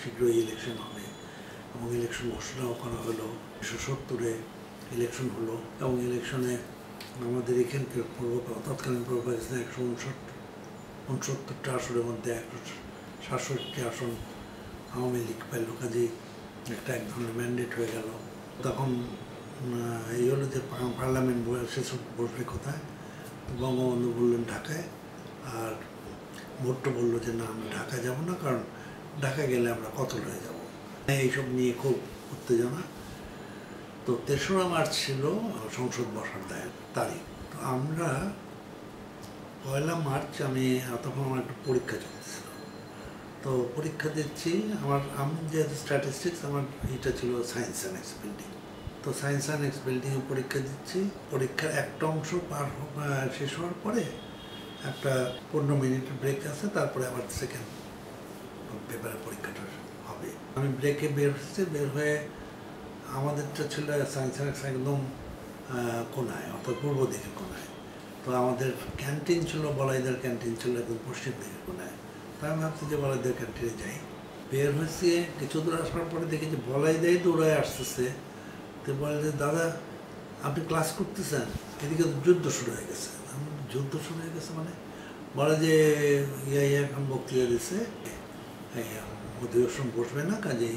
শীঘ্রই ইলেকশন হবে, এবং ইলেকশন ঘোষণাও করা হলো। 1970-এ ইলেকশন হলো, এবং ইলেকশনে আমাদের এখানকার তৎকালীন পূর্ব পাকিস্তানে 169টা আসনের মধ্যে 167 আসন আওয়ামী লীগ পাইল। কাজেই একটা এক ধরনের ম্যান্ডেট হয়ে গেল। তখন এই হলো যে পার্লামেন্ট বসবে কোথায়, বঙ্গবন্ধু বললেন ঢাকায়, আর ভুট্টো বললো যে না, আমরা ঢাকায় যাবো না, কারণ ঢাকায় গেলে আমরা কতল হয়ে যাবো। এইসব নিয়ে খুব উত্তেজনা। তো 3রা মার্চ ছিল সংসদ বসার তারিখ। তো আমরা 1 মার্চ আমি তখন আমার একটা পরীক্ষা চলতেছিল। তো পরীক্ষা দিচ্ছি, আমি যেহেতু স্ট্যাটিস্টিক্স, আমার এটা ছিল সায়েন্স অ্যান্ড এক্সপেন্ডিং। তো সায়েন্স অ্যানেক্স বিল্ডিংয়ে পরীক্ষা দিচ্ছি। পরীক্ষার একটা অংশ শেষ হওয়ার পরে একটা 15 মিনিটের ব্রেক আছে, তারপরে আবার সেকেন্ড পেপারের পরীক্ষাটা হবে। আমি ব্রেকে বের হচ্ছে, বের হয়ে আমাদেরটা ছিল সায়েন্স অ্যানেক্স একদম কোনায়, অর্থাৎ পূর্ব দিকের কোনায়। তো আমাদের ক্যান্টিন ছিল, বলাইদার ক্যান্টিন ছিল একদম পশ্চিম দিকের কোনায়। তাই আমি ভাবছি যে বলাইদার ক্যান্টিনে যাই। বের হয়েছে, কিছু দূর আসার পরে দেখি যে বলাইদাই দৌড়ায় আসতেছে। তো বলে যে দাদা আপনি ক্লাস করতেছেন, এদিকে তো যুদ্ধ শুরু হয়ে গেছে। যুদ্ধ শুরু হয়ে গেছে মানে বলে যে এখন বক্তৃতা দিচ্ছে, অধিবেশন বসবে না, কাজেই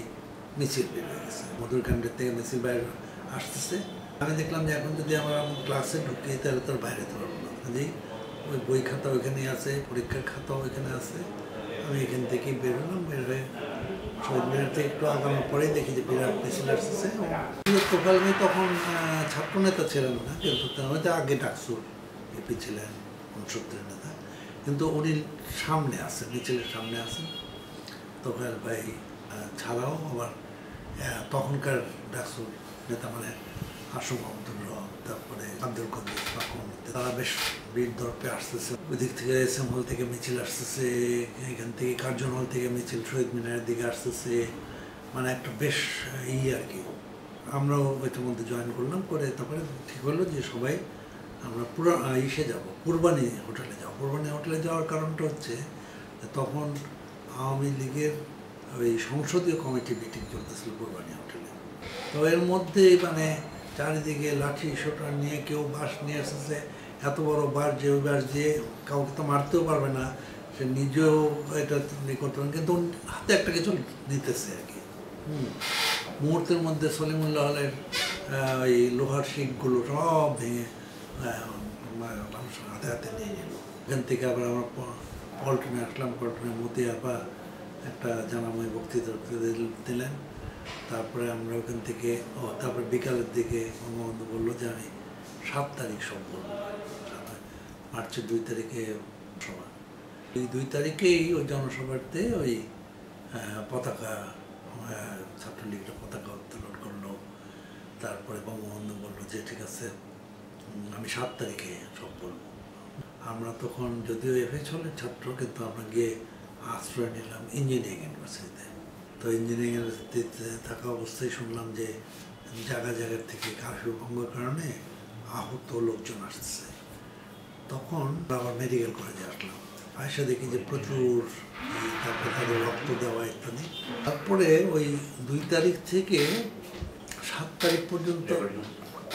মিছিল বের হয়ে গেছে। মধুর ক্যান্ডের থেকে মিছিল বাইরে আসতেছে। আমি দেখলাম যে এখন যদি আমরা ক্লাসে ঢুকি তাহলে তার বাইরে তো পারবো না। কাজেই ওই বই খাতা ওইখানে আছে, পরীক্ষার খাতাও ওইখানে আছে। আমি এখান থেকেই বের হলাম। বের হয়ে শহীদ মিনার থেকে একটু আগানোর পরেই দেখি যে বিরাট মিছিল আসতেছে। তোফায়েল ভাই তখন ছাত্র নেতা ছিলেন না, কিন্তু হয়তো আগে ডাকসুর এপি ছিলেন, 69 নেতা, কিন্তু উনি সামনে আছেন, মিছিলের সামনে আছেন। তোফায়েল ভাই ছাড়াও আবার তখনকার ডাকসুর নেতা মানে আসম আব্দুর রব, তারপরে আব্দুল কবির, তারা বেশ বীর দর্পে আসতেছে। ওই দিক থেকে এসএম হল থেকে মিছিল আসতেছে, এখান থেকে কার্জন হল থেকে মিছিল শহীদ মিনারের দিকে আসতেছে, মানে একটা বেশ আর কি। আমরাও এটার মধ্যে জয়েন করলাম, করে তারপরে ঠিক হলো যে সবাই আমরা পুরো যাবো, কুরবানি হোটেলে যাবো। কুরবানি হোটেলে যাওয়ার কারণটা হচ্ছে তখন আওয়ামী লীগের ওই সংসদীয় কমিটি মিটিং চলতেছিল কুরবানি হোটেলে। তো এর মধ্যে মানে চারিদিকে লাঠি সোটা নিয়ে কেউ বাঁশ নিয়ে এসেছে, এত বড় বাঁশ যে ওই বাঁশ দিয়ে কাউকে তো মারতেও পারবে না, সে নিজেও এটা করতে পারে, কিন্তু হাতে একটা কিছু নিতেছে আর কি। মুহূর্তের মধ্যে সলিমুল্লাহ হলের ওই লোহার শিকগুলো সব ভেঙে মানুষ হাতে হাতে নিয়ে নিল। এখান থেকে আবার আমরা পল্টনে আসলাম। পল্টনে মতি আপা একটা জানাময় বক্তৃতা দিলেন। তারপরে আমরা ওখান থেকে তারপরে বিকালের দিকে বঙ্গবন্ধু বললো যে আমি 7 তারিখ সব বলবো, মার্চের 2 তারিখে সভা। এই 2 তারিখেই ওই জনসভাতে ওই পতাকা, ছাত্রলীগের পতাকা উত্তোলন করলো। তারপরে বঙ্গবন্ধু বললো যে ঠিক আছে আমি 7 তারিখে সব বলবো। আমরা তখন যদিও এফএইচ হলের ছাত্র, কিন্তু আমরা গিয়ে আশ্রয় নিলাম ইঞ্জিনিয়ারিং ইউনিভার্সিটিতে। তো ইঞ্জিনিয়ারিং ইউনিভার্সিটিতে থাকা অবস্থায় শুনলাম যে জায়গার থেকে কারফিউ ভঙ্গের কারণে আহত লোকজন আসছে। তখন আবার মেডিকেল কলেজে আসলাম, আয়সা দেখি যে প্রচুর, তারপরে তাদের রক্ত দেওয়া ইত্যাদি। তারপরে ওই 2 তারিখ থেকে 7 তারিখ পর্যন্ত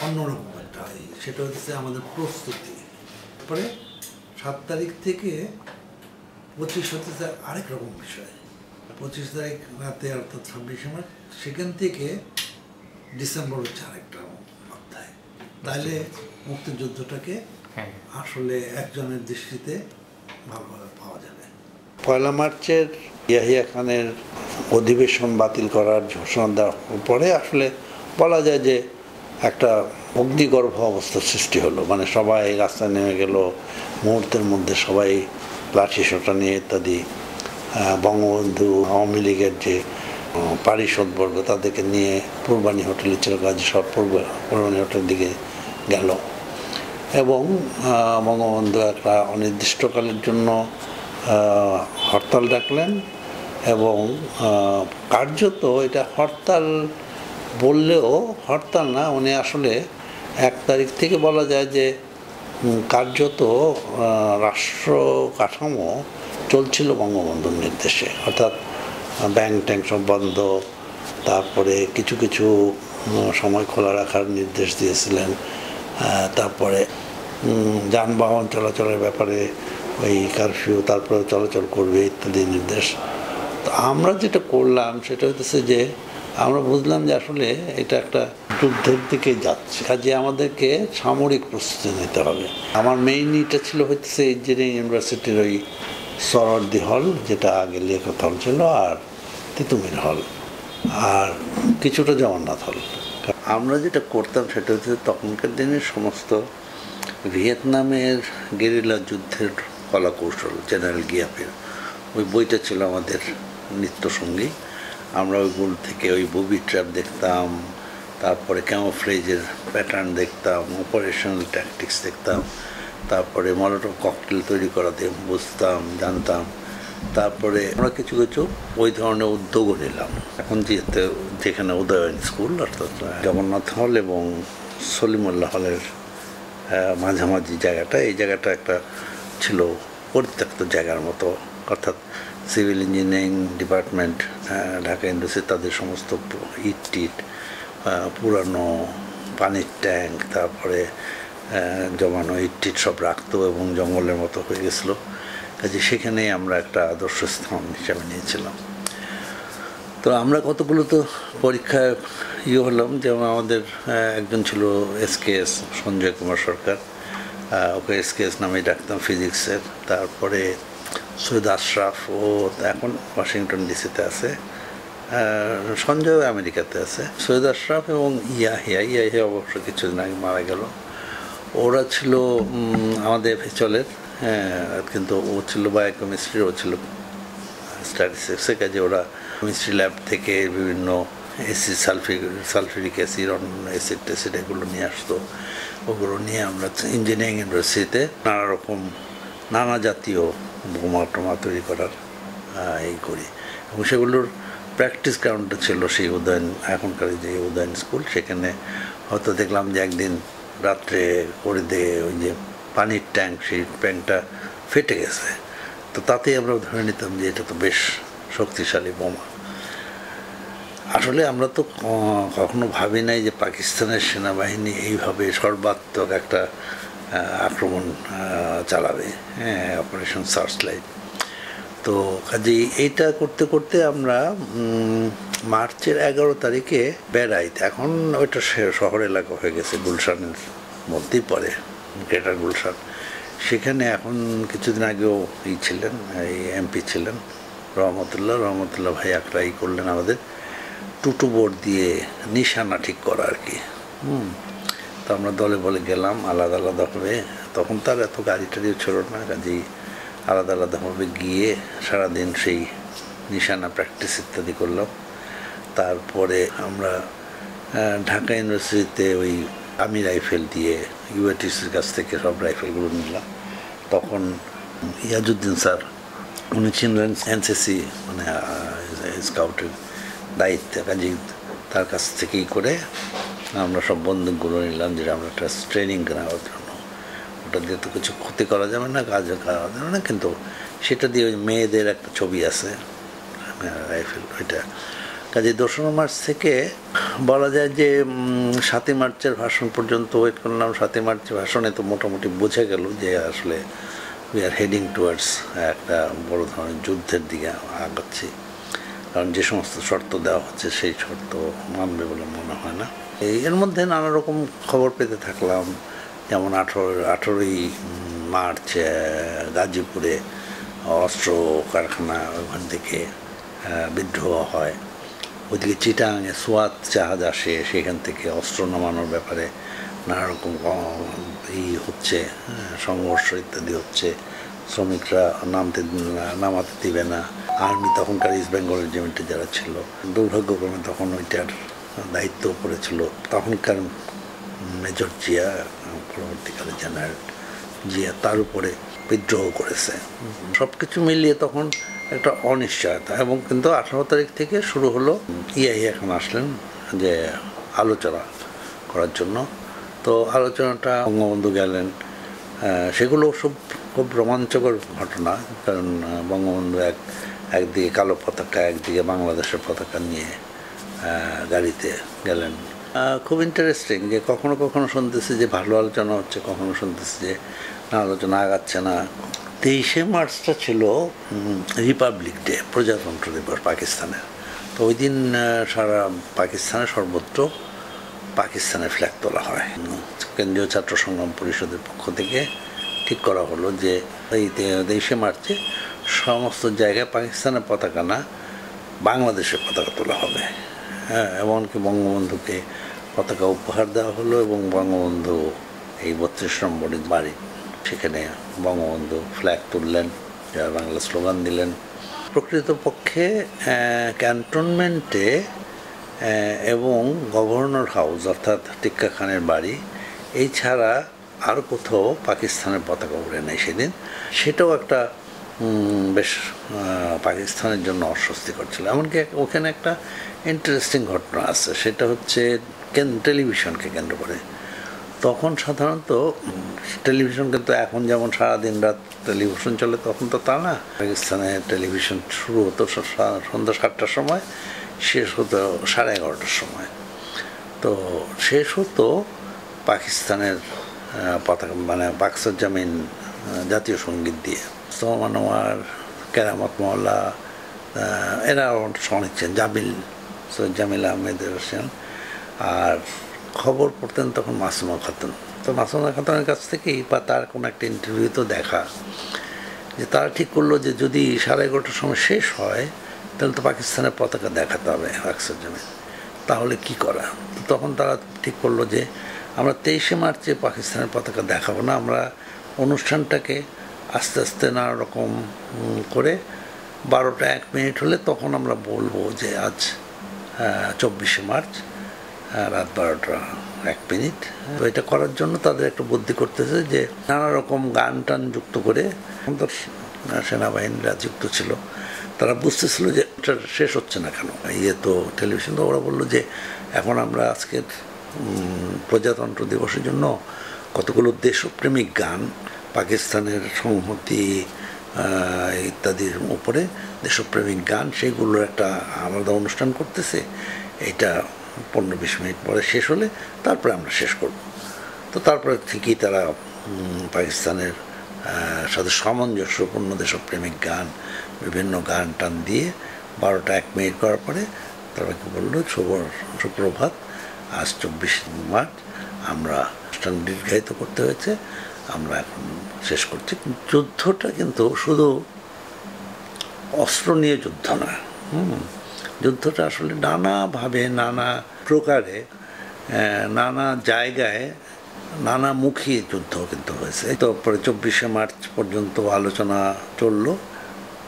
অন্যরকম একটা হয়, সেটা হচ্ছে আমাদের প্রস্তুতি। তারপরে 7 তারিখ থেকে 25 হচ্ছে আরেক রকম বিষয়। 25 তারিখ রাতে অর্থাৎ 26 মার্চ, সেখান থেকে ডিসেম্বর হচ্ছে আরেকটা অধ্যায়। তাহলে মুক্তিযুদ্ধটাকে আসলে একজনের দৃষ্টিতে ভালোভাবে পাওয়া যাবে। 1 মার্চের ইয়াহিয়া খানের অধিবেশন বাতিল করার ঘোষণা দেওয়ার পরে আসলে বলা যায় যে একটা অগ্নিগর্ভ অবস্থার সৃষ্টি হলো। মানে সবাই রাস্তায় নেমে গেল, মুহূর্তের মধ্যে সবাই লাঠি সোটা নিয়ে ইত্যাদি। বঙ্গবন্ধু আওয়ামী লীগের যে পারিষদবর্গ তাদেরকে নিয়ে পূর্বানী হোটেলে ছিল, কাজে সব পূর্বানী হোটেলের দিকে গেল এবং বঙ্গবন্ধু একটা অনির্দিষ্টকালের জন্য হরতাল ডাকলেন। এবং কার্যত এটা হরতাল বললেও হরতাল না, উনি আসলে 1 তারিখ থেকে বলা যায় যে কার্যত রাষ্ট্র কাঠামো চলছিল বঙ্গবন্ধুর নির্দেশে, অর্থাৎ ব্যাংক ট্যাঙ্ক সব বন্ধ, তারপরে কিছু কিছু সময় খোলা রাখার নির্দেশ দিয়েছিলেন, তারপরে যানবাহন চলাচলের ব্যাপারে ওই কারফিউ, তারপরে চলাচল করবে ইত্যাদি নির্দেশ। তো আমরা যেটা করলাম সেটা হচ্ছে যে আমরা বুঝলাম যে আসলে এটা একটা যুদ্ধের দিকে যাচ্ছে, কাজে আমাদেরকে সামরিক প্রস্তুতি নিতে হবে। আমার মেইন এটা ছিল হচ্ছে ইঞ্জিনিয়ারিং ইউনিভার্সিটির ওই সরওয়ার্দী হল, যেটা আগে লিয়াকত হল ছিল, আর তিতুমির হল, আর কিছুটা জগন্নাথ হল। আমরা যেটা করতাম সেটা হচ্ছে তখনকার দিনের সমস্ত ভিয়েতনামের গেরিলা যুদ্ধের কলাকৌশল, জেনারেল গিয়াফের ওই বইটা ছিল আমাদের নিত্যসঙ্গী। আমরা ওই বই থেকে ওই বুবি ট্র্যাপ দেখতাম, তারপরে ক্যামোফ্লেজের প্যাটার্ন দেখতাম, অপারেশনাল ট্যাকটিক্স দেখতাম, তারপরে মলোটভ ককটেল তৈরি করাতে বুঝতাম, জানতাম। তারপরে আমরা কিছু কিছু ওই ধরনের উদ্যোগও নিলাম। এখন যেখানে উদয়ন স্কুল অর্থাৎ জগন্নাথ হল এবং সলিমুল্লাহ হলের মাঝামাঝি জায়গাটা, এই জায়গাটা একটা ছিল পরিত্যক্ত জায়গার মতো, অর্থাৎ civil engineering department, Dhaka university তাদের সমস্ত ইট টিট, পুরানো পানির ট্যাঙ্ক, তারপরে জমানো ইট টিট সব রাখতো এবং জঙ্গলের মতো হয়ে গেছিলো। কাজে সেখানে আমরা একটা আদর্শ স্থান হিসাবে নিয়েছিলাম। তো আমরা কতগুলো তো পরীক্ষায় হলাম, যেমন আমাদের একজন ছিল SKS সঞ্জয় কুমার সরকার, ওকে SKS নামে ডাকতাম ফিজিক্সের। তারপরে সৈয়দ আশরাফ, ও এখন ওয়াশিংটন ডিসিতে আছে, সঞ্জয় আমেরিকাতে আছে। সৈয়দ আশরাফ এবং ইয়াহিয়া অবশ্য কিছুদিন আগে মারা গেল। ওরা ছিল আমাদের ফেচলের, কিন্তু ও ছিল বায়োকেমিস্ট্রি, ও ছিল স্ট্যাটিস্টিক্সের। কাজে ওরা কেমিস্ট্রি ল্যাব থেকে বিভিন্ন অ্যাসিড, সালফিউরিক অ্যাসিড, অন্য অ্যাসিড ট্যাসিড এগুলো নিয়ে আসতো। ওগুলো নিয়ে আমরা ইঞ্জিনিয়ারিং ইউনিভার্সিটিতে নানা জাতীয় বোমা টোমা তৈরি করার এই করি, এবং সেগুলোর প্র্যাকটিস গ্রাউন্ডটা ছিল সেই উদয়ন, এখনকার যে উদয়ন স্কুল। সেখানে হয়তো দেখলাম যে একদিন রাত্রে করে দিয়ে ওই যে পানির ট্যাঙ্ক, সেই ট্যাঙ্কটা ফেটে গেছে। তো তাতেই আমরা ধরে নিতাম যে এটা তো বেশ শক্তিশালী বোমা। আসলে আমরা তো কখনো ভাবি নাই যে পাকিস্তানের সেনাবাহিনী এইভাবে সর্বাত্মক একটা আক্রমণ চালাবে, অপারেশন সার্চলাইট। তো কাজেই এইটা করতে করতে আমরা মার্চের 11 তারিখে বেড়াইতে, এখন ওইটা শহর এলাকা হয়ে গেছে, গুলশানের মধ্যেই পড়ে, গ্রেটার গুলশান। সেখানে এখন কিছুদিন আগেও ছিলেন, এই MP ছিলেন রহমতুল্লাহ ভাই একটা করলেন আমাদের টুটু বোর্ড দিয়ে নিশানা ঠিক করা আর কি। তো আমরা দলে বলে গেলাম আলাদা আলাদাভাবে, তখন তার এত গাড়ি টাড়িও ছিল না, কাজেই আলাদা আলাদাভাবে গিয়ে সারাদিন সেই নিশানা প্র্যাকটিস ইত্যাদি করলাম। তারপরে আমরা ঢাকা ইউনিভার্সিটিতে ওই আমি রাইফেল দিয়ে UATCর কাছ থেকে সব রাইফেলগুলো নিলাম। তখন ইয়াজউদ্দিন স্যার, উনি ছিলেন NCC মানে স্কাউটের দায়িত্বে, কাজেই তার কাছ থেকেই করে আমরা সব বন্দুকগুলো নিলাম, যেটা আমরা একটা ট্রেনিং নেওয়ার জন্য। ওটা দিয়ে তো কিছু ক্ষতি করা যাবে না, কাজও করা যাবে না, কিন্তু সেটা দিয়ে ওই মেয়েদের একটা ছবি আছে রাইফেল, ওইটা। কাজে 2 মার্চ থেকে বলা যায় যে 7 মার্চের ভাষণ পর্যন্ত ওয়েট করলাম। 7 মার্চের ভাষণে তো মোটামুটি বোঝা গেল যে আসলে উই আর হেডিং টুয়ার্ডস একটা বড় ধরনের যুদ্ধের দিকে আগাচ্ছি, কারণ যে সমস্ত শর্ত দেওয়া হচ্ছে সেই শর্ত মানবে বলে মনে হয় না। এর মধ্যে নানা রকম খবর পেতে থাকলাম, যেমন 18ই মার্চ গাজীপুরে অস্ত্র কারখানা, ওখান থেকে বিদ্রোহ হয়। ওইদিকে চিটাঙে সোয়াত জাহাজ আসে, সেখান থেকে অস্ত্র নামানোর ব্যাপারে নানা রকম হচ্ছে, সংঘর্ষ ইত্যাদি হচ্ছে। শ্রমিকরা নামাতে দিবে না। আর্মি তখনকার ইস্ট বেঙ্গল রেজিমেন্টে যারা ছিল, দুর্ভাগ্যক্রমে তখন ওইটার দায়িত্ব পড়েছিল তখনকার মেজর জিয়া, পরবর্তীকালে জেনারেল জিয়া, তার উপরে বিদ্রোহ করেছে। সব কিছু মিলিয়ে তখন একটা অনিশ্চয়তা, এবং কিন্তু 18 তারিখ থেকে শুরু হলো। ইয়াহিয়া এখন আসলেন যে আলোচনা করার জন্য। তো আলোচনাটা বঙ্গবন্ধু গেলেন, সেগুলো সব খুব রোমাঞ্চকর ঘটনা, কারণ বঙ্গবন্ধু একদিকে কালো পতাকা, একদিকে বাংলাদেশের পতাকা নিয়ে গাড়িতে গেলেন। খুব ইন্টারেস্টিং যে কখনো কখনো শুনতেছি যে ভালো আলোচনা হচ্ছে, কখনো শুনতেছি যে না, আলোচনা আগাচ্ছে না। 23শে মার্চটা ছিল রিপাবলিক ডে, প্রজাতন্ত্র দিবস পাকিস্তানের। তো ওই দিন সারা পাকিস্তানের সর্বত্র পাকিস্তানের ফ্ল্যাগ তোলা হয়। কেন্দ্রীয় ছাত্র সংগ্রাম পরিষদের পক্ষ থেকে ঠিক করা হলো যে এই 23শে মার্চে সমস্ত জায়গায় পাকিস্তানের পতাকা না, বাংলাদেশের পতাকা তোলা হবে। এমনকি বঙ্গবন্ধুকে পতাকা উপহার দেওয়া হলো, এবং বঙ্গবন্ধু এই 32 নম্বরের বাড়ি, সেখানে বঙ্গবন্ধু ফ্ল্যাগ তুললেন, জয় বাংলা স্লোগান দিলেন। প্রকৃতপক্ষে ক্যান্টনমেন্টে এবং গভর্নর হাউস অর্থাৎ টিক্কা খানের বাড়ি, এই ছাড়া আর কোথাও পাকিস্তানের পতাকা উড়ে নেই সেদিন। সেটাও একটা বেশ পাকিস্তানের জন্য অস্বস্তিকর ছিল। এমনকি ওখানে একটা ইন্টারেস্টিং ঘটনা আছে, সেটা হচ্ছে টেলিভিশনকে কেন্দ্র করে। তখন সাধারণত টেলিভিশন, কিন্তু এখন যেমন সারাদিন রাত টেলিভিশন চলে, তখন তো তা না। পাকিস্তানে টেলিভিশন শুরু হতো সন্ধ্যা 7টার সময়, শেষ হতো 11:30টার সময়। তো শেষ হতো পাকিস্তানের পতাকা মানে বাক্সর জামিন জাতীয় সঙ্গীত দিয়ে। সোমান ওয়ার, কেরামত মওলা, এরা অনেক সৈয়দ জামিল আহমেদ হোসেন। আর খবর পড়তেন তখন মাসুমা খাতুন। তো মাসুমা খাতুনের কাছ থেকেই বা তার কোনো একটা ইন্টারভিউতে দেখা যে তারা ঠিক করলো যে যদি 11:30টার সময় শেষ হয় তাহলে তো পাকিস্তানের পতাকা দেখাতে হবে বাক্সর জামিন, তাহলে কি করা। তো তখন তারা ঠিক করলো যে আমরা 23শে মার্চে পাকিস্তানের পতাকা দেখাবো না, আমরা অনুষ্ঠানটাকে আস্তে আস্তে নানা রকম করে 12টা 1 মিনিট হলে তখন আমরা বলবো যে আজ 24শে মার্চ রাত 12টা 1 মিনিট। তো এটা করার জন্য তাদের একটা বুদ্ধি করতেছে যে নানা রকম গান টান যুক্ত করে, আমাদের সেনাবাহিনীরা যুক্ত ছিল, তারা বুঝতেছিল যে এটা শেষ হচ্ছে না কেন তো টেলিভিশন। তো ওরা বললো যে এখন আমরা আজকের প্রজাতন্ত্র দিবসের জন্য কতগুলো দেশপ্রেমিক গান, পাকিস্তানের সংহতি ইত্যাদির উপরে দেশপ্রেমিক গান, সেইগুলোর একটা আলাদা অনুষ্ঠান করতেছে। এটা 15-20 মিনিট পরে শেষ হলে তারপরে আমরা শেষ করব। তো তারপরে ঠিকই তারা পাকিস্তানের সাথে সামঞ্জস্যপূর্ণ দেশপ্রেমিক গান, বিভিন্ন গান টান দিয়ে 12টা 1 মিনিট করার পরে তারা কি বললো, সুপ্রভাত, আজ 24 মার্চ, আমরা অনুষ্ঠান দীর্ঘায়িত করতে হয়েছে, আমরা এখন শেষ করছি। যুদ্ধটা কিন্তু শুধু অস্ত্র নিয়ে যুদ্ধ না, যুদ্ধটা আসলে নানাভাবে, নানা প্রকারে, নানা জায়গায়, নানামুখী যুদ্ধ কিন্তু হয়েছে। তো পরে 24শে মার্চ পর্যন্ত আলোচনা চললো।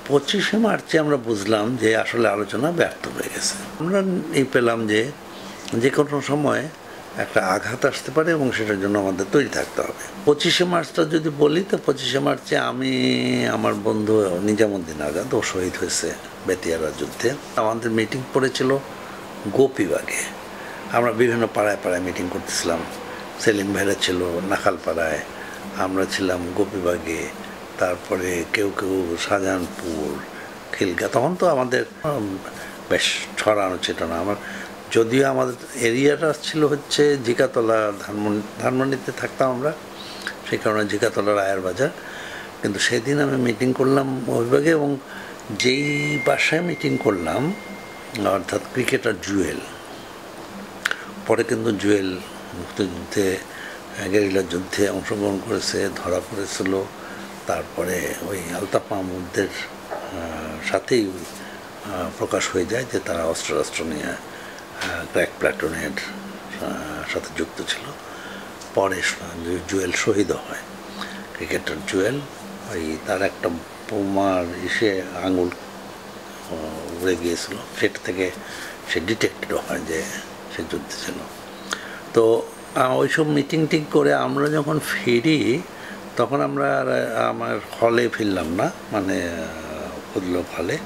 25শে মার্চে আমরা বুঝলাম যে আসলে আলোচনা ব্যর্থ হয়ে গেছে। আমরা পেলাম যে কোনো সময় একটা আঘাত আসতে পারে এবং সেটার জন্য আমাদের তৈরি থাকতে হবে। 25শে মার্চটা যদি বলি, তো 25শে মার্চে আমি, আমার বন্ধু নিজামুদ্দিন আজাদ, ও শহীদ হয়েছে বেতিয়ারা যুদ্ধে। আমাদের মিটিং পড়েছিল গোপীবাগে। আমরা বিভিন্ন পাড়ায় পাড়ায় মিটিং করতেছিলাম। সেলিম ভাইরা ছিল নাখালপাড়ায়, আমরা ছিলাম গোপীবাগে, তারপরে কেউ কেউ শাহজাহানপুর, খিলগা। তখন তো আমাদের বেশ ছড়ানো ছিটানো। আমার যদিও আমাদের এরিয়াটা ছিল হচ্ছে জিকাতলা, ধানমন্ডিতে থাকতাম আমরা, সেই কারণে জিকাতলা রায়ের বাজার। কিন্তু সেদিন আমি মিটিং করলাম ওইভাগে, এবং যেই বাসায় মিটিং করলাম, অর্থাৎ ক্রিকেটার জুয়েল, পরে কিন্তু জুয়েল মুক্তিযুদ্ধে, গেরিলা যুদ্ধে অংশগ্রহণ করেছে, ধরা পড়েছিল। তারপরে ওই আলতাফ মাহমুদের সাথেই প্রকাশ হয়ে যায় যে তারা অস্ত্র নিয়ে ক্র্যাক প্ল্যাটুনের সাথে যুক্ত ছিল। পরে জুয়েল শহীদ হয়, ক্রিকেটার জুয়েল। ওই তার একটা বোমার আঙুল উড়ে গিয়েছিল, সেটা থেকে সে ডিটেক্টেড হয় যে সে যুদ্ধে ছিল। তো ওইসব মিটিং টিং করে আমরা যখন ফিরি, তখন আমরা আমার হলে ফিরলাম না, মানে ফজলক হলে।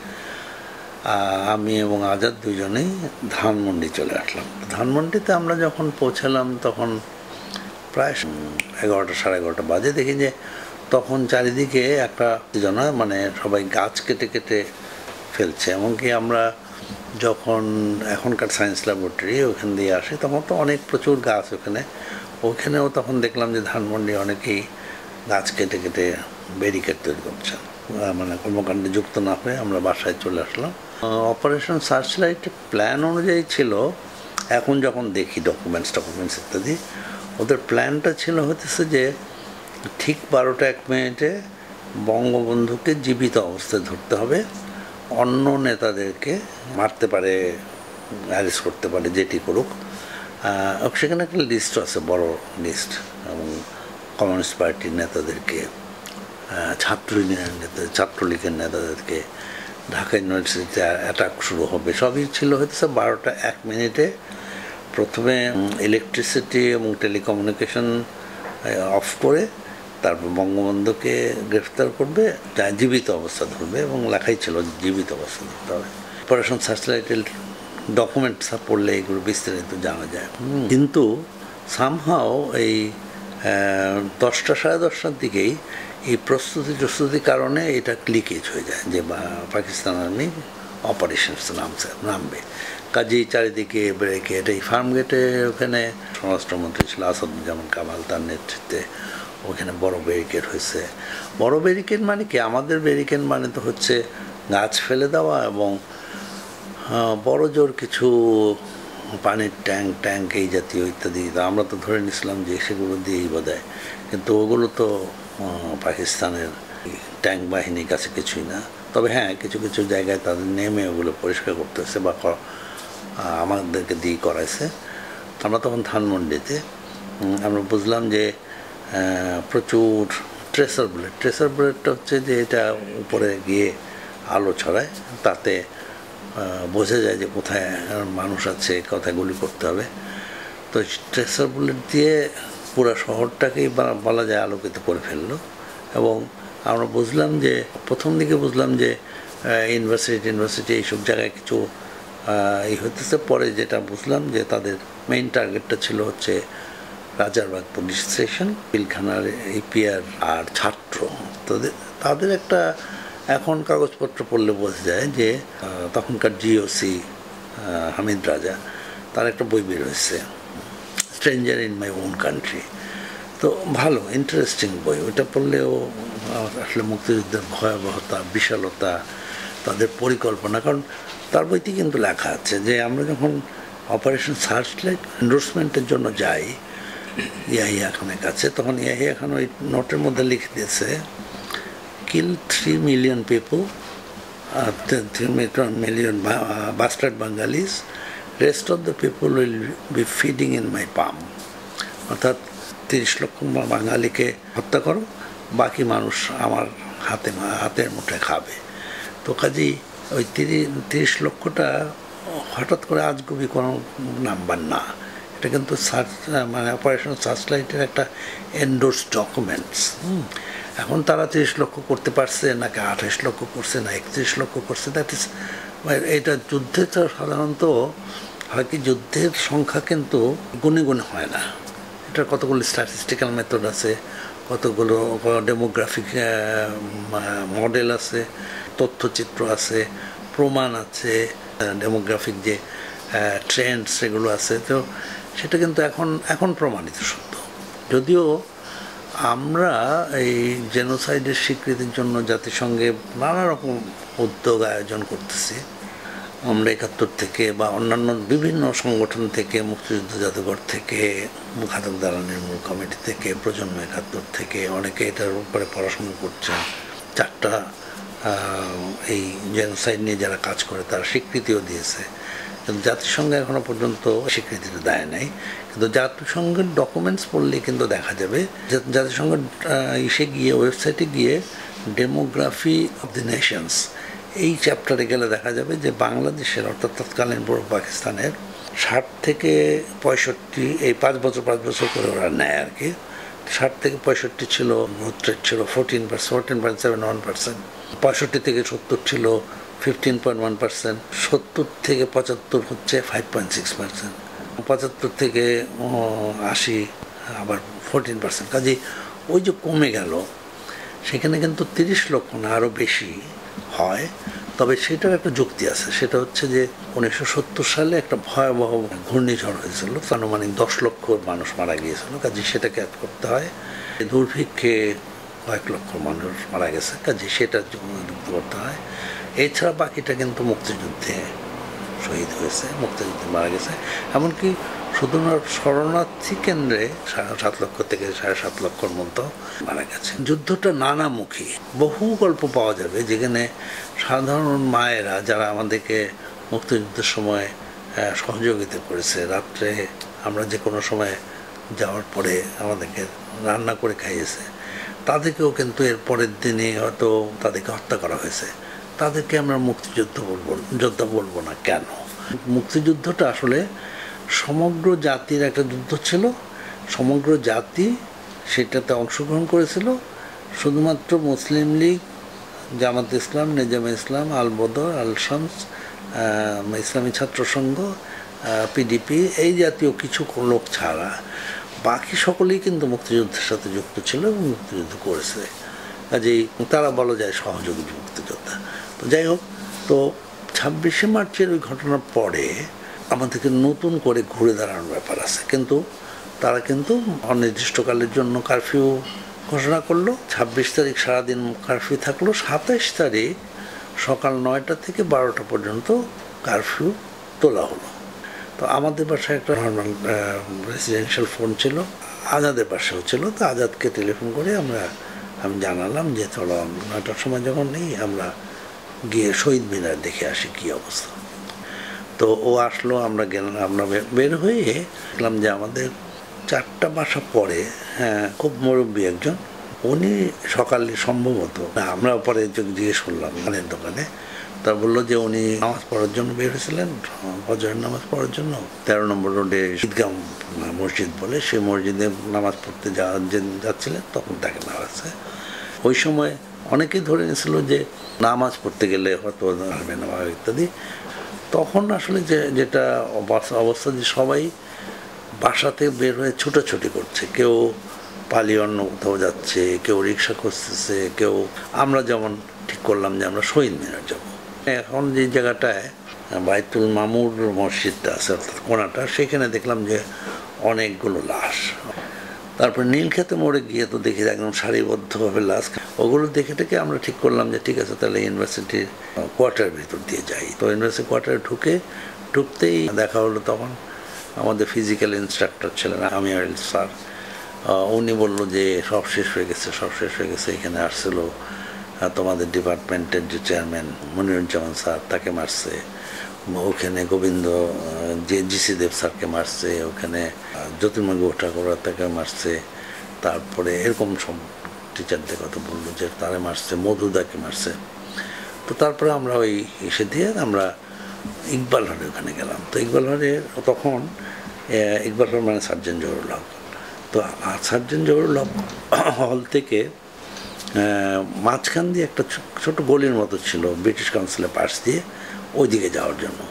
আমি এবং আজাদ দুজনেই ধানমন্ডি চলে আসলাম। ধানমন্ডিতে আমরা যখন পৌঁছালাম তখন প্রায় 11টা 11:30 বাজে। দেখি যে তখন চারিদিকে একটা উত্তেজনা, মানে সবাই গাছ কেটে কেটে ফেলছে। এমনকি আমরা যখন এখনকার সায়েন্স ল্যাবরেটরি ওখান দিয়ে আসি, তখন তো প্রচুর গাছ ওখানেও তখন দেখলাম যে ধানমন্ডি অনেকেই গাছ কেটে কেটে ব্যারিকেড তৈরি করছেন। মানে কর্মকাণ্ডে যুক্ত না হয়ে আমরা বাসায় চলে আসলাম। অপারেশন সার্চলাইট প্ল্যান অনুযায়ী ছিল, এখন যখন দেখি ডকুমেন্টস ইত্যাদি, ওদের প্ল্যানটা ছিল হতেছে যে ঠিক 12টা 1 মিনিটে বঙ্গবন্ধুকে জীবিত অবস্থায় ধরতে হবে, অন্য নেতাদেরকে মারতে পারে, অ্যারেস্ট করতে পারে, যেটি করুক। সেখানে একটা লিস্ট আছে, বড় লিস্ট, এবং কমিউনিস্ট পার্টির নেতাদেরকে, ছাত্রলীগের নেতাদেরকে, ঢাকা ইউনিভার্সিটিতে অ্যাটাক শুরু হবে। সবই ছিল হচ্ছে 12টা 1 মিনিটে। প্রথমে ইলেকট্রিসিটি এবং টেলিকমিউনিকেশন অফ করে তারপর বঙ্গবন্ধুকে গ্রেফতার করবে, যা জীবিত অবস্থা ধরবে, এবং লেখাই ছিল জীবিত অবস্থা ধরতে হবে। অপারেশন সার্চলাইটের ডকুমেন্টস পড়লে এগুলো বিস্তারিত জানা যায়। কিন্তু সামহাও এই 10টা 10:30টার দিকেই এই প্রস্তুতির কারণে এটা ক্লিকেজ হয়ে যায় যে পাকিস্তান আর্মি অপারেশনস নামবে। কাজেই চারিদিকে ব্যারিকেড, এই ফার্মগেটে ওখানে স্বরাষ্ট্রমন্ত্রী ছিল আসাদুজ্জামান কামাল, তার নেতৃত্বে ওখানে বড় ব্যারিকেড হয়েছে। বড় ব্যারিকেড মানে কি, আমাদের ব্যারিকেড মানে তো হচ্ছে গাছ ফেলে দেওয়া এবং বড় জোর কিছু পানির ট্যাঙ্ক এই জাতীয় ইত্যাদি। আমরা তো ধরে নিয়েছিলাম যে সেগুলো দিয়েই বোধহয়, কিন্তু ওগুলো তো পাকিস্তানের ট্যাঙ্ক বাহিনীর কাছে কিছুই না। তবে হ্যাঁ, কিছু কিছু জায়গায় তাদের নেমে ওগুলো পরিষ্কার করতেছে বা আমাদেরকে দিয়ে করাইছে। আমরা তখন ধানমন্ডিতে, আমরা বুঝলাম যে প্রচুর ট্রেসার বুলেটটা হচ্ছে যে এটা উপরে গিয়ে আলো ছড়ায়, তাতে বোঝা যায় যে কোথায় মানুষ আছে, কোথায় গুলি করতে হবে। তো ট্রেসার বুলেট দিয়ে পুরো শহরটাকেই বলা যায় আলোকিত করে ফেললো। এবং আমরা বুঝলাম যে প্রথম দিকে বুঝলাম যে ইউনিভার্সিটি এইসব জায়গায় কিছু এই হতেছে। পরে যেটা বুঝলাম যে তাদের মেইন টার্গেটটা ছিল হচ্ছে রাজারবাগ পুলিশ স্টেশন, পিলখানার ইপিআর আর ছাত্র। তাদের একটা এখন কাগজপত্র পড়লে বোঝা যায় যে তখনকার জিওসি হামিদ রাজা, তার একটা বই বের হয়েছে, stranger in my own country. তো ভালো ইন্টারেস্টিং বই, ওটা পড়লেও আসলে মুক্তিযুদ্ধের ভয়াবহতা, বিশালতা, তাদের পরিকল্পনা। কারণ তার বইতে কিন্তু লেখা আছে যে আমরা যখন অপারেশন সার্চলাইট এন্ডোর্সমেন্টের জন্য যাই ইয়াহিয়া খানের কাছে, তখন ইয়াহিয়া খান ওই নোটের মধ্যে লিখে দিয়েছে kill 3 million people, 3 million bastard Bengalis, rest of the people will be feeding in my palm. অর্থাৎ 30 লক্ষ বাঙালিকে হত্যা করো, বাকি মানুষ আমার হাতের মুঠে খাবে। তো কাজেই ওই 30 লক্ষটা হঠাৎ করে আজগুবি কোনো নাম্বার না, এটা কিন্তু মানে অপারেশন সার্চলাইটের একটা এন্ডোর্স ডকুমেন্টস। এখন তারা 30 লক্ষ করতে পারছে নাকি 28 লক্ষ করছে না 31 লক্ষ করছে, দ্যাট ইজ এটা যুদ্ধে তো সাধারণত হয় কি, যুদ্ধের সংখ্যা কিন্তু গুণে হয় না। এটার কতগুলো স্ট্যাটিস্টিক্যাল মেথড আছে, কতগুলো ডেমোগ্রাফিক মডেল আছে, তথ্যচিত্র আছে, প্রমাণ আছে, ডেমোগ্রাফিক যে ট্রেন্ড সেগুলো আছে। তো সেটা কিন্তু এখন প্রমাণিত সত্য। যদিও আমরা এই জেনোসাইডের স্বীকৃতির জন্য জাতিসংঘে নানা রকম উদ্যোগ আয়োজন করতেছি। আমরা 71 থেকে বা অন্যান্য বিভিন্ন সংগঠন থেকে, মুক্তিযুদ্ধ জাদুঘর থেকে, ঘাতক দালাল নির্মূল কমিটি থেকে, প্রজন্ম 71 থেকে অনেকে এটার উপরে পড়াশোনা করছেন। 4টা এই জেনোসাইড নিয়ে যারা কাজ করে তারা স্বীকৃতিও দিয়েছে, কিন্তু জাতিসংঘ এখনো পর্যন্ত স্বীকৃতিটা দেয় নাই। কিন্তু জাতিসংঘের ডকুমেন্টস পড়লে কিন্তু দেখা যাবে, জাতিসংঘের ওয়েবসাইটে গিয়ে ডেমোগ্রাফি অফ দি নেশনস এই চ্যাপ্টারে গেলে দেখা যাবে যে বাংলাদেশের, অর্থাৎ তৎকালীন পূর্ব পাকিস্তানের 60 থেকে 65, এই 5 বছর করে ওরা নেয় আর কি, 60 থেকে 65 ছিল গ্রোথ রেট ছিল 14.71%, 65 থেকে 70 ছিল 15.1%, 70 থেকে 75 হচ্ছে 5.6%, 75 থেকে 80 আবার 14%। কাজে ওই যে কমে গেল, সেখানে কিন্তু 30 লক্ষ না আরও বেশি হয়। তবে সেটার একটা যুক্তি আছে, সেটা হচ্ছে যে 1970 সালে একটা ভয়াবহ ঘূর্ণিঝড় হয়েছিল, আনুমানিক 10 লক্ষ মানুষ মারা গিয়েছিল। কাজে সেটাকে অ্যাড করতে হয়। দুর্ভিক্ষে কয়েক লক্ষ মানুষ মারা গেছে, কাজে সেটা যুক্ত করতে হয়। এছাড়া বাকিটা কিন্তু মুক্তিযুদ্ধে শহীদ হয়েছে, মুক্তিযুদ্ধে মারা গেছে। এমনকি শুধু শরণার্থী কেন্দ্রে 7 লক্ষ থেকে 7.5 লক্ষর মতো মারা গেছে। যুদ্ধটা নানামুখী, বহু গল্প পাওয়া যাবে যেখানে সাধারণ মায়েরা যারা আমাদেরকে মুক্তিযুদ্ধের সময় সহযোগিতা করেছে, রাত্রে আমরা যে কোনো সময় যাওয়ার পরে আমাদেরকে রান্না করে খাইয়েছে, তাদেরকেও কিন্তু এর পরের দিনে হয়তো তাদেরকে হত্যা করা হয়েছে। তাদেরকে আমরা যোদ্ধা বলবো না কেন? মুক্তিযুদ্ধটা আসলে সমগ্র জাতির একটা যুদ্ধ ছিল, সমগ্র জাতি সেটাতে অংশগ্রহণ করেছিল। শুধুমাত্র মুসলিম লীগ, জামাত ইসলাম, নিজামে ইসলাম, আল বদর, আল শামস, ইসলামী ছাত্র সংঘ, পিডিপি এই জাতীয় কিছু লোক ছাড়া বাকি সকলেই কিন্তু মুক্তিযুদ্ধের সাথে যুক্ত ছিল এবং মুক্তিযুদ্ধ করেছে। কাজেই তারা বলা যায় সহযোগী মুক্তিযোদ্ধা। তো যাই হোক, তো 26শে মার্চের ওই ঘটনার পরে আমাদেরকে নতুন করে ঘুরে দাঁড়ানোর ব্যাপার আছে, কিন্তু তারা কিন্তু অনির্দিষ্টকালের জন্য কারফিউ ঘোষণা করলো। 26 তারিখ সারাদিন কারফিউ থাকলো, 27 তারিখ সকাল 9টা থেকে 12টা পর্যন্ত কারফিউ তোলা হলো। তো আমাদের বাসায় একটা নর্মাল রেসিডেন্সিয়াল ফোন ছিল, আজাদের বাসাও ছিল। তো আজাদকে টেলিফোন করে আমি জানালাম যে চলো 9টার সময় যখন নেই আমরা গিয়ে শহীদ মিনার দেখে আসি কী অবস্থা। তো ও আসলো, আমরা গেলাম। আমরা বের হয়ে দেখলাম যে আমাদের 4টা বাসা পরে, হ্যাঁ, খুব মুরব্বী একজন, উনি সকালে সম্ভবত, আমরা পরে জিজ্ঞেস করলাম গানের দোকানে, তা বললো যে উনি নামাজ পড়ার জন্য বের হয়েছিলেন, ফজরের নামাজ পড়ার জন্য 13 নম্বর রোডে ঈদগাহ মসজিদ বলে, সেই মসজিদে নামাজ পড়তে যাচ্ছিলেন, তখন তাকে নেওয়া আছে। ওই সময় অনেকেই ধরে নিয়েছিল যে নামাজ পড়তে গেলে হয়তো হবে না ইত্যাদি। তখন আসলে যেটা অবস্থা যে সবাই বাসাতে বের হয়ে ছুটাছুটি করছে, কেউ পালিয়ে অন্য কোথাও যাচ্ছে, কেউ রিক্সা করতেছে, কেউ, আমরা যেমন ঠিক করলাম যে আমরা শহীদ মিনার যাব। এখন যে জায়গাটায় বাইতুল মামুর মসজিদটা আছে অর্থাৎ কোনাটা, সেখানে দেখলাম যে অনেকগুলো লাশ। তারপর নীলক্ষেতে মোড়ে গিয়ে তো দেখি একদম সারিবদ্ধভাবে লাশ। ওগুলো দেখে টেকে আমরা ঠিক করলাম যে ঠিক আছে, তাহলে ইউনিভার্সিটির কোয়ার্টার ভিতর দিয়ে যাই। তো ইউনিভার্সিটি কোয়ার্টারে ঢুকতেই দেখা হলো, তখন আমাদের ফিজিক্যাল ইনস্ট্রাক্টর ছিলেন আমির স্যার। উনি বললো যে সব শেষ হয়ে গেছে, এখানে আসছিল তোমাদের ডিপার্টমেন্টের যে চেয়ারম্যান মনিরুজ্জামান স্যার, তাকে মারছে, ওখানে গোবিন্দ যে জিসি দেব স্যারকে মারছে, ওখানে জ্যোতির্ময় ঠাকুর তাকে মারছে, তারপরে এরকম সব টিচারদের কথা বললো যে তারা মারছে, মধুদাকে মারছে। তো তারপরে আমরা ওই এসে দিয়ে আমরা ইকবাল হলের ওখানে গেলাম। তো ইকবাল হলে তখন ইকবাল হল মানে সার্জেন্ট জহুরুল হক। তো সার্জেন্ট জহুরুল হক হল থেকে মাঝখান দিয়ে একটা ছোট গলির মতো ছিল ব্রিটিশ কাউন্সিলের পাশ দিয়ে, ওই দিকে যাওয়ার জন্য।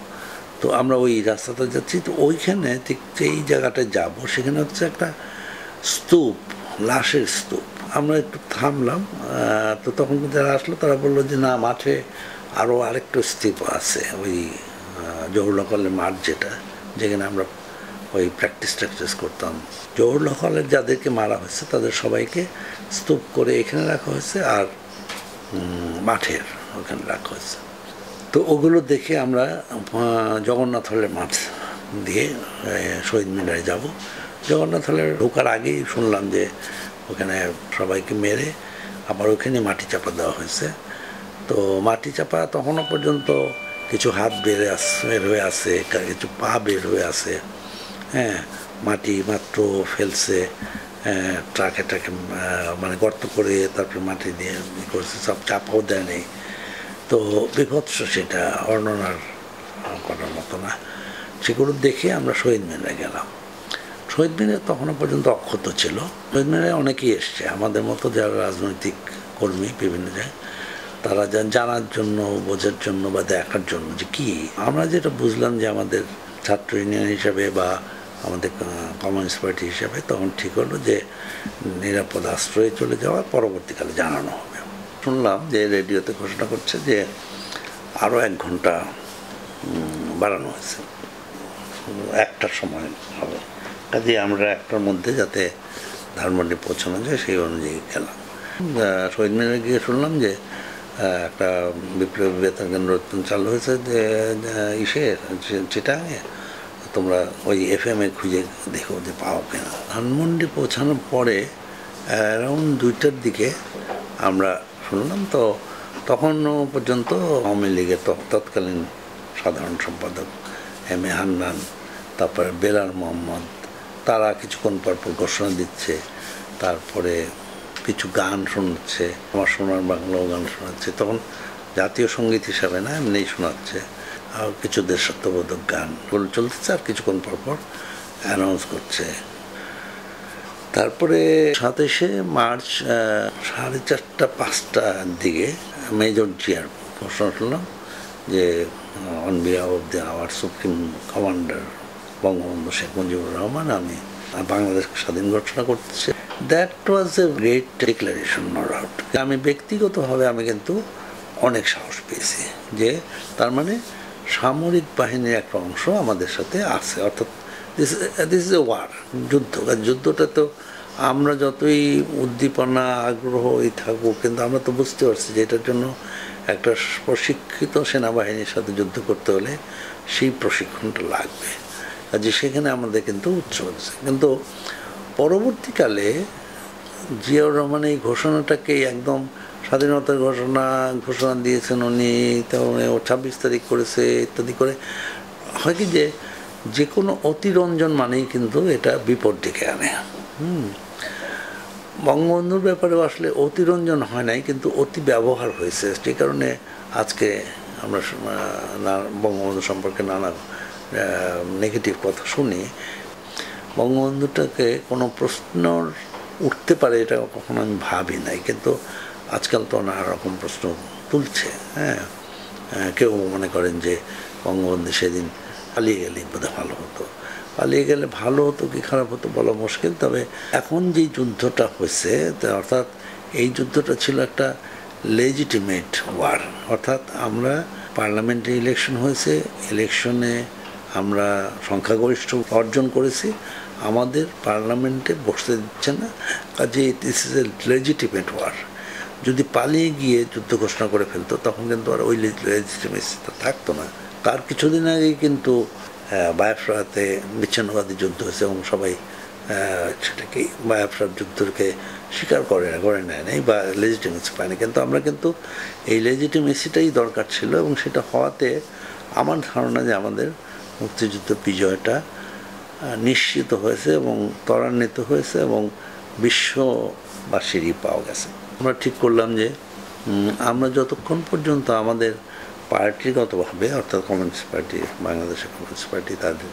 তো আমরা ওই রাস্তাটা যাচ্ছি। তো ওইখানে ঠিক যেই জায়গাটায় যাব, সেখানে হচ্ছে একটা স্তূপ, লাশের স্তূপ। আমরা একটু থামলাম। তো তখন যারা আসলো তারা বললো যে না, মাঠে আরও আরেকটু স্তূপ আছে, ওই জহুরুল হক হলের মাঠ যেখানে আমরা ওই প্র্যাকটিস করতাম। জহুরুল হক হলের যাদেরকে মারা হয়েছে তাদের সবাইকে স্তূপ করে এখানে রাখা হয়েছে, আর মাঠের ওখানে রাখা হয়েছে। তো ওগুলো দেখে আমরা জগন্নাথ হলের মাঠ দিয়ে শহীদ মিনারে যাব। জগন্নাথ হলের ঢোকার আগেই শুনলাম যে ওখানে সবাইকে মেরে আবার ওখানে মাটি চাপা দেওয়া হয়েছে। তো মাটি চাপা তখনও পর্যন্ত কিছু হাত বের হয়ে আছে, কিছু পা বের হয়ে আছে, হ্যাঁ, মাটি মাত্র ফেলছে, ট্রাকে মানে গর্ত করে তারপরে মাটি দিয়ে করছে, সব চাপাও দেয় নেই। তো বিভৎস, সেটা বর্ণনার করার মতো না। সেগুলো দেখে আমরা শহীদ মিনারে গেলাম। শহীদ মিনার তখনও পর্যন্ত অক্ষত ছিল। শহীদ মিনারে অনেকেই এসছে আমাদের মতো যারা রাজনৈতিক কর্মী বিভিন্ন জায়গায়, তারা জানার জন্য, বোঝার জন্য বা দেখার জন্য যে কি। আমরা যেটা বুঝলাম যে আমাদের ছাত্র ইউনিয়ন হিসাবে বা আমাদের কমিউনিস্ট পার্টি হিসাবে তখন ঠিক হলো যে নিরাপদ আশ্রয়ে চলে যাওয়া, পরবর্তীকালে জানানো হবে। শুনলাম যে রেডিওতে ঘোষণা করছে যে আরও 1 ঘন্টা বাড়ানো হয়েছে, 1টার সময় হবে। কাজে আমরা 1টার মধ্যে যাতে ধানমন্ডি পৌঁছানো যায় সেই অনুযায়ী গেলাম। শহীদ মিনারে গিয়ে শুনলাম যে একটা বিপ্লবী বেতার কেন্দ্র চালু হয়েছে যে চিটাঙে, তোমরা ওই FM খুঁজে দেখো যে পাও কেনা। ধানমন্ডি পৌঁছানোর পরে অ্যারাউন্ড 2টার দিকে আমরা শুনলাম। তো তখনও পর্যন্ত আওয়ামী লীগের তৎকালীন সাধারণ সম্পাদক M.A. হান্নান, তারপরে বেলাল মোহাম্মদ, তারা কিছুক্ষণ পরপর ঘোষণা দিচ্ছে, তারপরে কিছু গান শোনাচ্ছে, আমার সোনার বাংলাও গান শোনাচ্ছে। তখন জাতীয় সঙ্গীত হিসাবে না, এমনিই শোনাচ্ছে। আর কিছু দেশাত্মবোধক গান চলতেছে, আর কিছুক্ষণ পর অ্যানাউন্স করছে। তারপরে 27শে মার্চ 4:30-5টার দিকে মেজর জিয়ার ঘোষণা শুনলাম যে on behalf of the our supreme commander Bangabandhu Sheikh Mujibur Rahman আমি বাংলাদেশকে স্বাধীন ঘোষণা করতেছে। That was a great declaration, no doubt. আমি ব্যক্তিগতভাবে আমি কিন্তু অনেক সাহস পেয়েছি যে তার মানে সামরিক বাহিনীর একটা অংশ আমাদের সাথে আছে, অর্থাৎ দিস ইজ এ ওয়ার, যুদ্ধ। যুদ্ধটা তো আমরা যতই উদ্দীপনা আগ্রহই থাকুক, কিন্তু আমরা তো বুঝতে পারছি যে এটার জন্য একটা প্রশিক্ষিত সেনাবাহিনীর সাথে যুদ্ধ করতে হলে সেই প্রশিক্ষণটা লাগবে। কাজে সেখানে আমাদের কিন্তু উৎস হচ্ছে। কিন্তু পরবর্তীকালে জিয়াউর রহমান এই ঘোষণাটাকে একদম স্বাধীনতার ঘোষণা দিয়েছেন উনি, তখন 26 তারিখ করেছে ইত্যাদি করে হয় কি যে কোনো অতিরঞ্জন মানেই কিন্তু এটা বিপদ ডেকে আনে। বঙ্গবন্ধুর ব্যাপারেও আসলে অতিরঞ্জন হয় নাই, কিন্তু অতি ব্যবহার হয়েছে। সেই কারণে আজকে আমরা বঙ্গবন্ধু সম্পর্কে নানা নেগেটিভ কথা শুনি। বঙ্গবন্ধুটাকে কোনো প্রশ্ন উঠতে পারে এটা কখনো আমি ভাবি নাই, কিন্তু আজকাল তো নানা রকম প্রশ্ন তুলছে। কেউ মনে করেন যে বঙ্গবন্ধু সেদিন পালিয়ে গেলেই বোধহয় ভালো হতো। পালিয়ে গেলে ভালো হতো কি খারাপ হতো বলা মুশকিল। তবে এখন যে যুদ্ধটা হয়েছে, অর্থাৎ এই যুদ্ধটা ছিল একটা লেজিটিমেট ওয়ার, অর্থাৎ আমরা পার্লামেন্টে ইলেকশন হয়েছে, ইলেকশনে আমরা সংখ্যাগরিষ্ঠ অর্জন করেছি, আমাদের পার্লামেন্টে বসতে দিচ্ছে না। কাজে this is a legitimate war. যদি পালিয়ে গিয়ে যুদ্ধ ঘোষণা করে ফেলতো তখন কিন্তু আর ওই লেজিটিমেসিটা থাকতো না। তার কিছুদিন আগেই কিন্তু বায়াফ্রাতে বিচ্ছিন্নবাদী যুদ্ধ হয়েছে এবং সবাই সেটাকে বায়াফ্রার যুদ্ধকে স্বীকার করে নেয় নাই বা লেজিটিমেসি পায়নি। কিন্তু আমরা কিন্তু এই লেজিটিমেসিটাই দরকার ছিল, এবং সেটা হওয়াতে আমার ধারণা যে আমাদের মুক্তিযুদ্ধ বিজয়টা নিশ্চিত হয়েছে এবং ত্বরান্বিত হয়েছে এবং বিশ্ববাসীরই পাওয়া গেছে। আমরা ঠিক করলাম যে আমরা যতক্ষণ পর্যন্ত আমাদের পার্টিগতভাবে, অর্থাৎ কমিউনিস্ট পার্টি, বাংলাদেশের কমিউনিস্ট পার্টি তাদের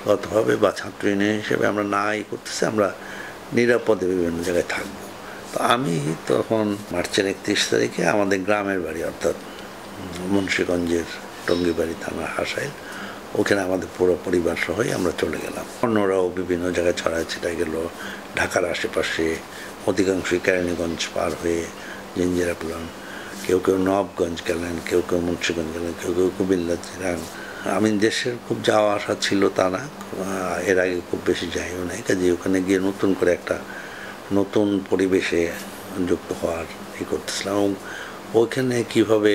গতভাবে বা ছাত্র ইউনিয়ন হিসেবে আমরা নাই করতেছি, আমরা নিরাপদে বিভিন্ন জায়গায় থাকবো। তো আমি তখন মার্চের 31 তারিখে আমাদের গ্রামের বাড়ি, অর্থাৎ মুন্সিগঞ্জের টঙ্গিবাড়ি থানা হাসাইল, ওখানে আমাদের পুরো পরিবার সহই আমরা চলে গেলাম। অন্যরাও বিভিন্ন জায়গায় ছড়ায় ছিটায় গেল, ঢাকার আশেপাশে অধিকাংশই কেরানীগঞ্জ পার হয়ে জিঞ্জিরা প্লান, কেউ নবাবগঞ্জ গেলেন, কেউ মুন্সিগঞ্জ গেলেন, কেউ কুমিল্লা, চিরাং। আমি দেশের খুব যাওয়া আসা ছিল তা না, এর আগে খুব বেশি যাইও নাই। কাজে ওখানে গিয়ে নতুন করে একটা নতুন পরিবেশে যুক্ত হওয়ার করতেছিলাম। এবং ওইখানে কীভাবে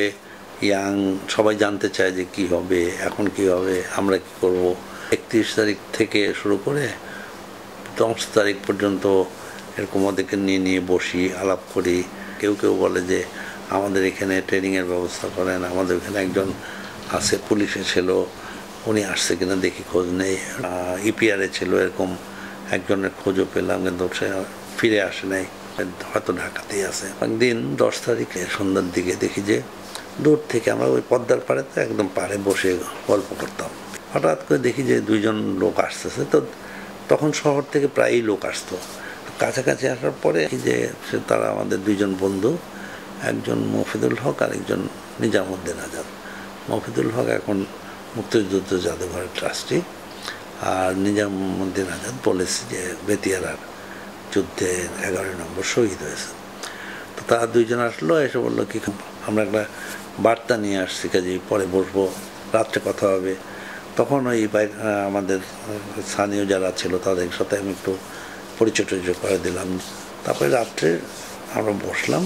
সবাই জানতে চায় যে কি হবে, এখন কি হবে, আমরা কি করব। 31 তারিখ থেকে শুরু করে 10 তারিখ পর্যন্ত এরকম ওদেরকে নিয়ে বসি, আলাপ করি। কেউ বলে যে আমাদের এখানে ট্রেনিংয়ের ব্যবস্থা করেন, আমাদের এখানে একজন আছে পুলিশে ছিল, উনি আসছে কিনা দেখি, খোঁজ নেই। ইপিআরে ছিল, এরকম একজনের খোঁজও পেলাম, কিন্তু সে ফিরে আসে নাই, হয়তো ঢাকাতেই আছে। একদিন 10 তারিখে সন্ধ্যার দিকে দেখি যে দূর থেকে আমরা ওই পদ্মার পাড়েতে একদম পাড়ে বসে গল্প করতাম। হঠাৎ করে দেখি যে 2জন লোক আসতেছে। তো তখন শহর থেকে প্রায়ই লোক আসতো। কাছাকাছি আসার পরে যে তারা আমাদের 2জন বন্ধু, একজন মফিদুল হক আর একজন নিজামুদ্দিন আজাদ। মফিদুল হক এখন মুক্তিযুদ্ধ জাদুঘরের ট্রাস্টি, আর নিজামুদ্দিন আজাদ বলেছে যে বেতিয়ারার যুদ্ধে 11 নম্বর শহীদ হয়েছে। তো তারা 2জন আসলো, এসে বললো কি আমরা একটা বার্তা নিয়ে আসছি, কাজে পরে বসবো, রাত্রে কথা হবে। তখন ওই আমাদের স্থানীয় যারা ছিল তাদের সাথে আমি একটু পরিচয় করে দিলাম। তারপরে রাত্রে আমরা বসলাম,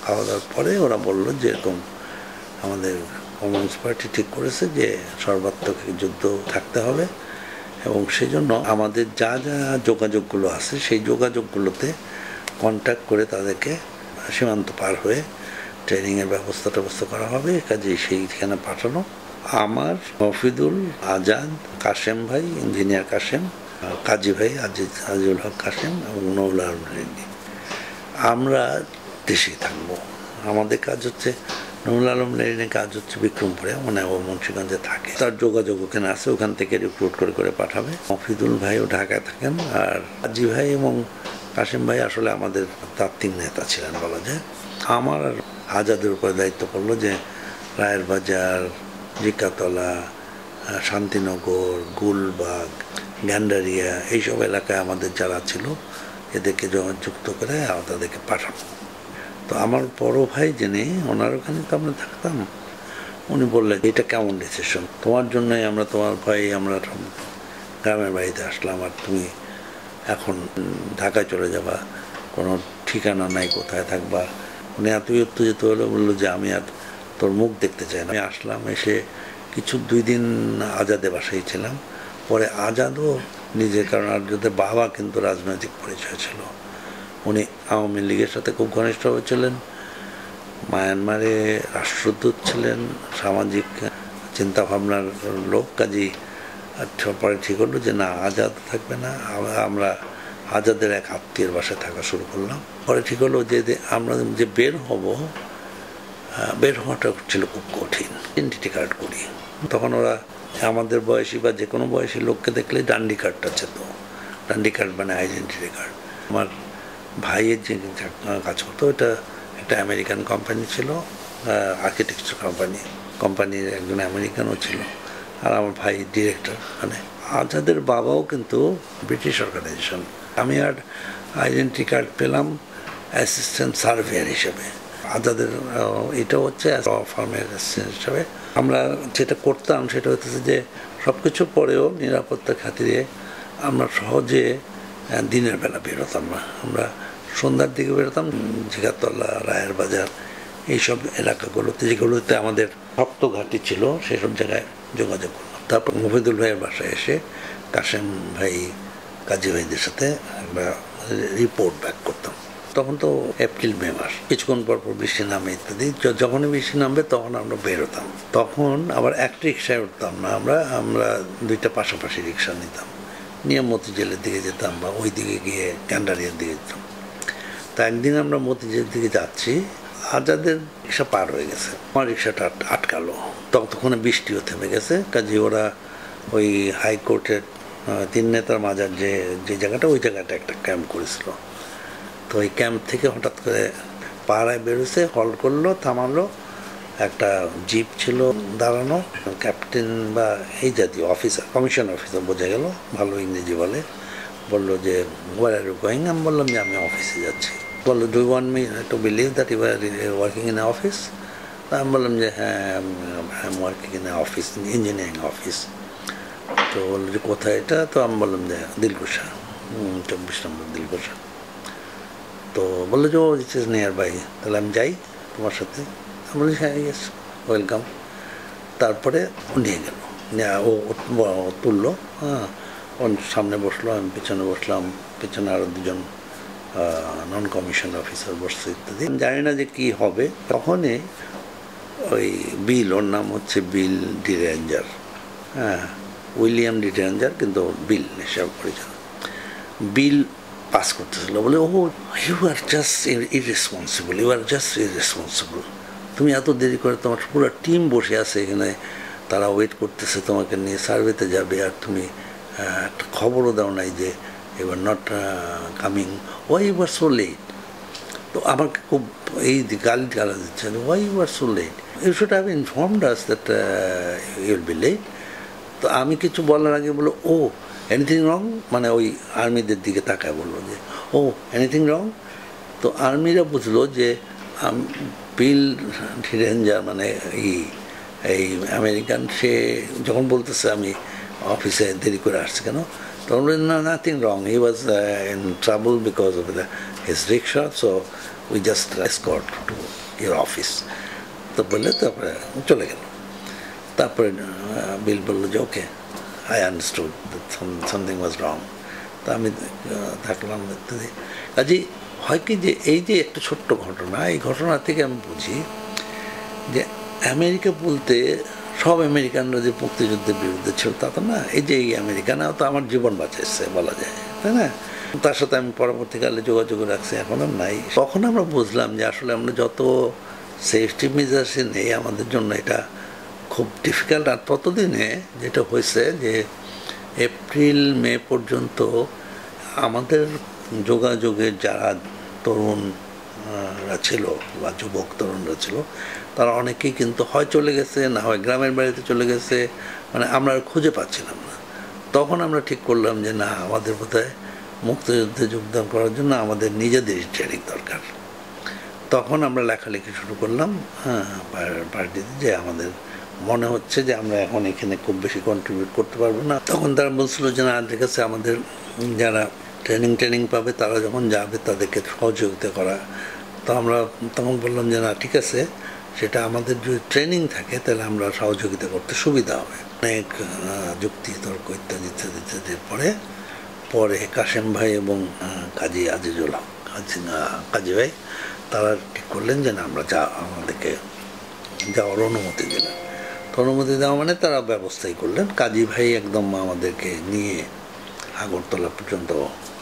খাওয়া দাওয়ার পরে ওরা বললো যে এরকম আমাদের কমিউনিস্ট পার্টি ঠিক করেছে যে সর্বাত্মক যুদ্ধ থাকতে হবে, এবং সেই জন্য আমাদের যা যোগাযোগগুলো আছে সেই যোগাযোগগুলোতে কন্ট্যাক্ট করে তাদেরকে সীমান্ত পার হয়ে ট্রেনিংয়ের ব্যবস্থা করা হবে। কাজে সেইখানে পাঠানো। আমার, মফিদুল, আজাদ, কাশেম ভাই, ইঞ্জিনিয়ার কাশেম, কাজী ভাই আজিজুল হক কাশেম এবং নৌলা রেড্ডি, আমরা দেশেই থাকবো। আমাদের কাজ হচ্ছে নুরুল আলম লেলিনের কাজ হচ্ছে বিক্রমপুরে, মানে ও মুন্সিগঞ্জে থাকে, তার যোগাযোগ ওখানে আছে, ওখান থেকে রিক্রুট করে পাঠাবে। মফিদুল ভাইও ঢাকায় থাকেন, আর আজি ভাই এবং কাশিম ভাই আসলে আমাদের তাত্ত্বিক নেতা ছিলেন বলা যায়। আমার আজাদের উপরে দায়িত্ব পড়লো যে রায়ের বাজার, জিকাতলা, শান্তিনগর, গুলবাগ, গ্যান্ডারিয়া এইসব এলাকায় আমাদের যারা ছিল এদেরকে যুক্ত করে তাদেরকে পাঠানো। তো আমার বড় ভাই যিনি, ওনার ওখানে তো আমরা থাকতাম, উনি বললেন এটা কেমন ডিসিশন, তোমার জন্যই আমরা, তোমার ভাই আমরা গ্রামের বাড়িতে আসলাম, আর তুমি এখন ঢাকায় চলে যাবা, কোনো ঠিকানা নাই, কোথায় থাকবা। উনি এতই উত্তেজিত হলো, বললো যে আমি আর তোর মুখ দেখতে চাই না। আমি আসলাম, এসে কিছু 2 দিন আজাদে বাসায় ছিলাম। পরে আজাদও নিজের, কারণ আজাদের বাবা কিন্তু রাজনৈতিক পরিচয় ছিল, উনি আওয়ামী লীগের সাথে খুব ঘনিষ্ঠ হয়েছিলেন, মায়ানমারে রাষ্ট্রদূত ছিলেন, সামাজিক চিন্তাভাবনার লোক। কাজী পরে ঠিক হলো যে না, আজাদ থাকবে না, আমরা আজাদের এক আত্মীয়ের বাসায় থাকা শুরু করলাম। পরে ঠিক হলো যে আমরা যে বের হওয়াটা ছিল খুব কঠিন। আইডেন্টিটি কার্ড করি, তখন ওরা আমাদের বয়সী বা যে কোনো বয়সী লোককে দেখলে ডান্ডি কার্ডটা চেত, ডান্ডি কার্ড মানে আইডেন্টিটি কার্ড। আমার ভাইয়ের যে কাজ করতো, এটা একটা আমেরিকান কোম্পানি ছিল, আর্কিটেকচার কোম্পানির একজন আমেরিকানও ছিল, আর আমার ভাই ডিরেক্টর। মানে আজাদের বাবাও কিন্তু ব্রিটিশ অর্গানাইজেশন। আমি আর আইডেন্টিটি কার্ড পেলাম অ্যাসিস্ট্যান্ট সার্ভেয়ার হিসেবে। আজাদের এটা হচ্ছে ফার্মের অ্যাসিস্ট্যান্ট হিসাবে। আমরা যেটা করতাম সেটা হচ্ছে যে সব কিছু পরেও নিরাপত্তার খাতিরে আমরা সহজে দিনের বেলা বেরোতাম না, আমরা সন্ধ্যার দিকে বেরোতাম। জিগাতলা, রায়ের বাজার এইসব এলাকাগুলোতে, যেগুলোতে আমাদের শক্ত ঘাঁটি ছিল, সেসব জায়গায় যোগাযোগ করলাম। তারপর মফিদুল ভাইয়ের বাসায় এসে কাশেম ভাই, কাজী ভাইদের সাথে আমরা রিপোর্ট ব্যাক করতাম। তখন তো এপ্রিল মে মাস, কিছুক্ষণ পর বৃষ্টি নামে ইত্যাদি। যখনই বৃষ্টি নামবে তখন আমরা বেরোতাম। তখন আবার এক রিক্সায় উঠতাম না, আমরা 2টা পাশাপাশি রিক্সা নিতাম, নিয়ে মতিঝিলের দিকে যেতাম বা ওই দিকে গিয়ে গ্যান্ডারিয়ার দিকে যেতাম। তা একদিন আমরা মতিঝিলের দিকে যাচ্ছি, আজাদের রিক্সা পার হয়ে গেছে, আমার রিক্সাটা আটকালো। ততক্ষণে বৃষ্টিও থেমে গেছে। কাজে ওরা ওই হাইকোর্টের 3 নেতার মাজার যে জায়গাটা, ওই জায়গাটা একটা ক্যাম্প করেছিল। তো ওই ক্যাম্প থেকে হঠাৎ করে পাড়ায় বেরোছে, হল করলো, থামালো, একটা জিপ ছিল দাঁড়ানো, ক্যাপ্টেন বা এই জাতীয় অফিসার, কমিশন অফিসার বোঝা গেল, ভালো ইংরেজি বললো যে ওয়ার আর ইউ গোয়িং। আমি বললাম যে আমি অফিসে যাচ্ছি। বললো do you want me to believe that you are working in a office? আমি বললাম যে হ্যাঁ, I am working in a office, engineering office. তো বললো যে কোথায় এটা? তো আমি বললাম যে দিলকুশা, 24 নম্বর দিলকুশা। তো বললো যে ও ইট ইজ নিয়ার বাই, তাহলে আমি যাই তোমার সাথে? আমি বলি হ্যাঁ, ইয়েস, ওয়েলকাম। তারপরে নিয়ে গেল, ও তুললো, হ্যাঁ, ওর সামনে বসলো, আমি পেছনে বসলাম, পেছনে আরও 2জন নন কমিশন অফিসার বসছে ইত্যাদি। আমি জানি না যে কী হবে। তখনই ওই বিল, ওর নাম হচ্ছে বিল ডি রেঞ্জার, হ্যাঁ, উইলিয়াম ডি রেঞ্জার, কিন্তু বিল হিসাবে পরিচয়। বিল পাস করতেছিল, বলে ও ইউ আর জাস্ট ইররেসপন্সিবল, তুমি এত দেরি করে, তোমার পুরো টিম বসে আছে এখানে, তারা ওয়েট করতেছে তোমাকে নিয়ে সার্ভেতে যাবে, আর তুমি একটা খবরও দাও নাই যে you are not coming, why you are so late. তো আমাকে খুব এই গালি দিচ্ছে, why you are so late, you should have informed us that you will be late. তো আমি কিছু বলার আগে বললো ও এনিথিং রং, মানে ওই আর্মিদের দিকে তাকায় বললো যে ও এনিথিং রং। তো আর্মিরা বুঝলো যে বিল রেঞ্জার মানে এই আমেরিকান, সে যখন বলতেছে আমি অফিসে দেরি করে আসছে কেন, তখন বললেন না, nothing wrong, he was in trouble because of his rickshaw, so we just escort to your office. তো বললে তারপরে চলে গেল। তারপরে বিল বললো যে ওকে, আই আন্ডারস্টুড সামথিং ওয়াজ রং। তা আমি থাকলাম ইত্যাদি। কাজেই হয় কি যে এই যে একটা ছোট্ট ঘটনা, এই ঘটনা থেকে আমি বুঝি যে আমেরিকা বলতে সব আমেরিকানরা যে মুক্তিযুদ্ধের বিরুদ্ধে ছিল তা তো না। এই যে এই আমেরিকানরাও তো আমার জীবন বাঁচাচ্ছে বলা যায়, তাই না? তার সাথে আমি পরবর্তীকালে যোগাযোগ রাখছি, এখন আর নাই। তখন আমরা বুঝলাম যে আসলে আমরা যত সেফটি মেজার্সই নেই আমাদের জন্য, এটা খুব ডিফিকাল্ট। আর ততদিনে যেটা হয়েছে যে এপ্রিল মে পর্যন্ত আমাদের যোগাযোগের যারা তরুণরা ছিল বা যুবক তরুণরা ছিল, তারা অনেকেই কিন্তু হয় চলে গেছে, না হয় গ্রামের বাড়িতে চলে গেছে, মানে আমরা আর খুঁজে পাচ্ছিলাম না। তখন আমরা ঠিক করলাম যে না, আমাদের বোধহয় মুক্তিযুদ্ধে যোগদান করার জন্য আমাদের নিজেদেরই ট্রেনিং দরকার। তখন আমরা লেখালেখি শুরু করলাম পার্টিতে, যে আমাদের মনে হচ্ছে যে আমরা এখন এখানে খুব বেশি কন্ট্রিবিউট করতে পারবো না। তখন তারা বলছিল যে না, ঠিক আছে, আমাদের যারা ট্রেনিং পাবে তারা যখন যাবে তাদেরকে সহযোগিতা করা। তো আমরা তখন বললাম যে না, ঠিক আছে, সেটা আমাদের যদি ট্রেনিং থাকে তাহলে আমরা সহযোগিতা করতে সুবিধা হবে। অনেক যুক্তি তর্ক ইত্যাদি ইত্যাদি ইত্যাদির পরে কাশেম ভাই এবং কাজী আজিজুল হক কাজী ভাই তারা ঠিক করলেন যে না, আমরা আমাদেরকে যাওয়ার অনুমতি দিলেন। তো অনুমতি দেওয়া মানে তারা ব্যবস্থাই করলেন। কাজী ভাই একদম আমাদেরকে নিয়ে আগরতলা পর্যন্ত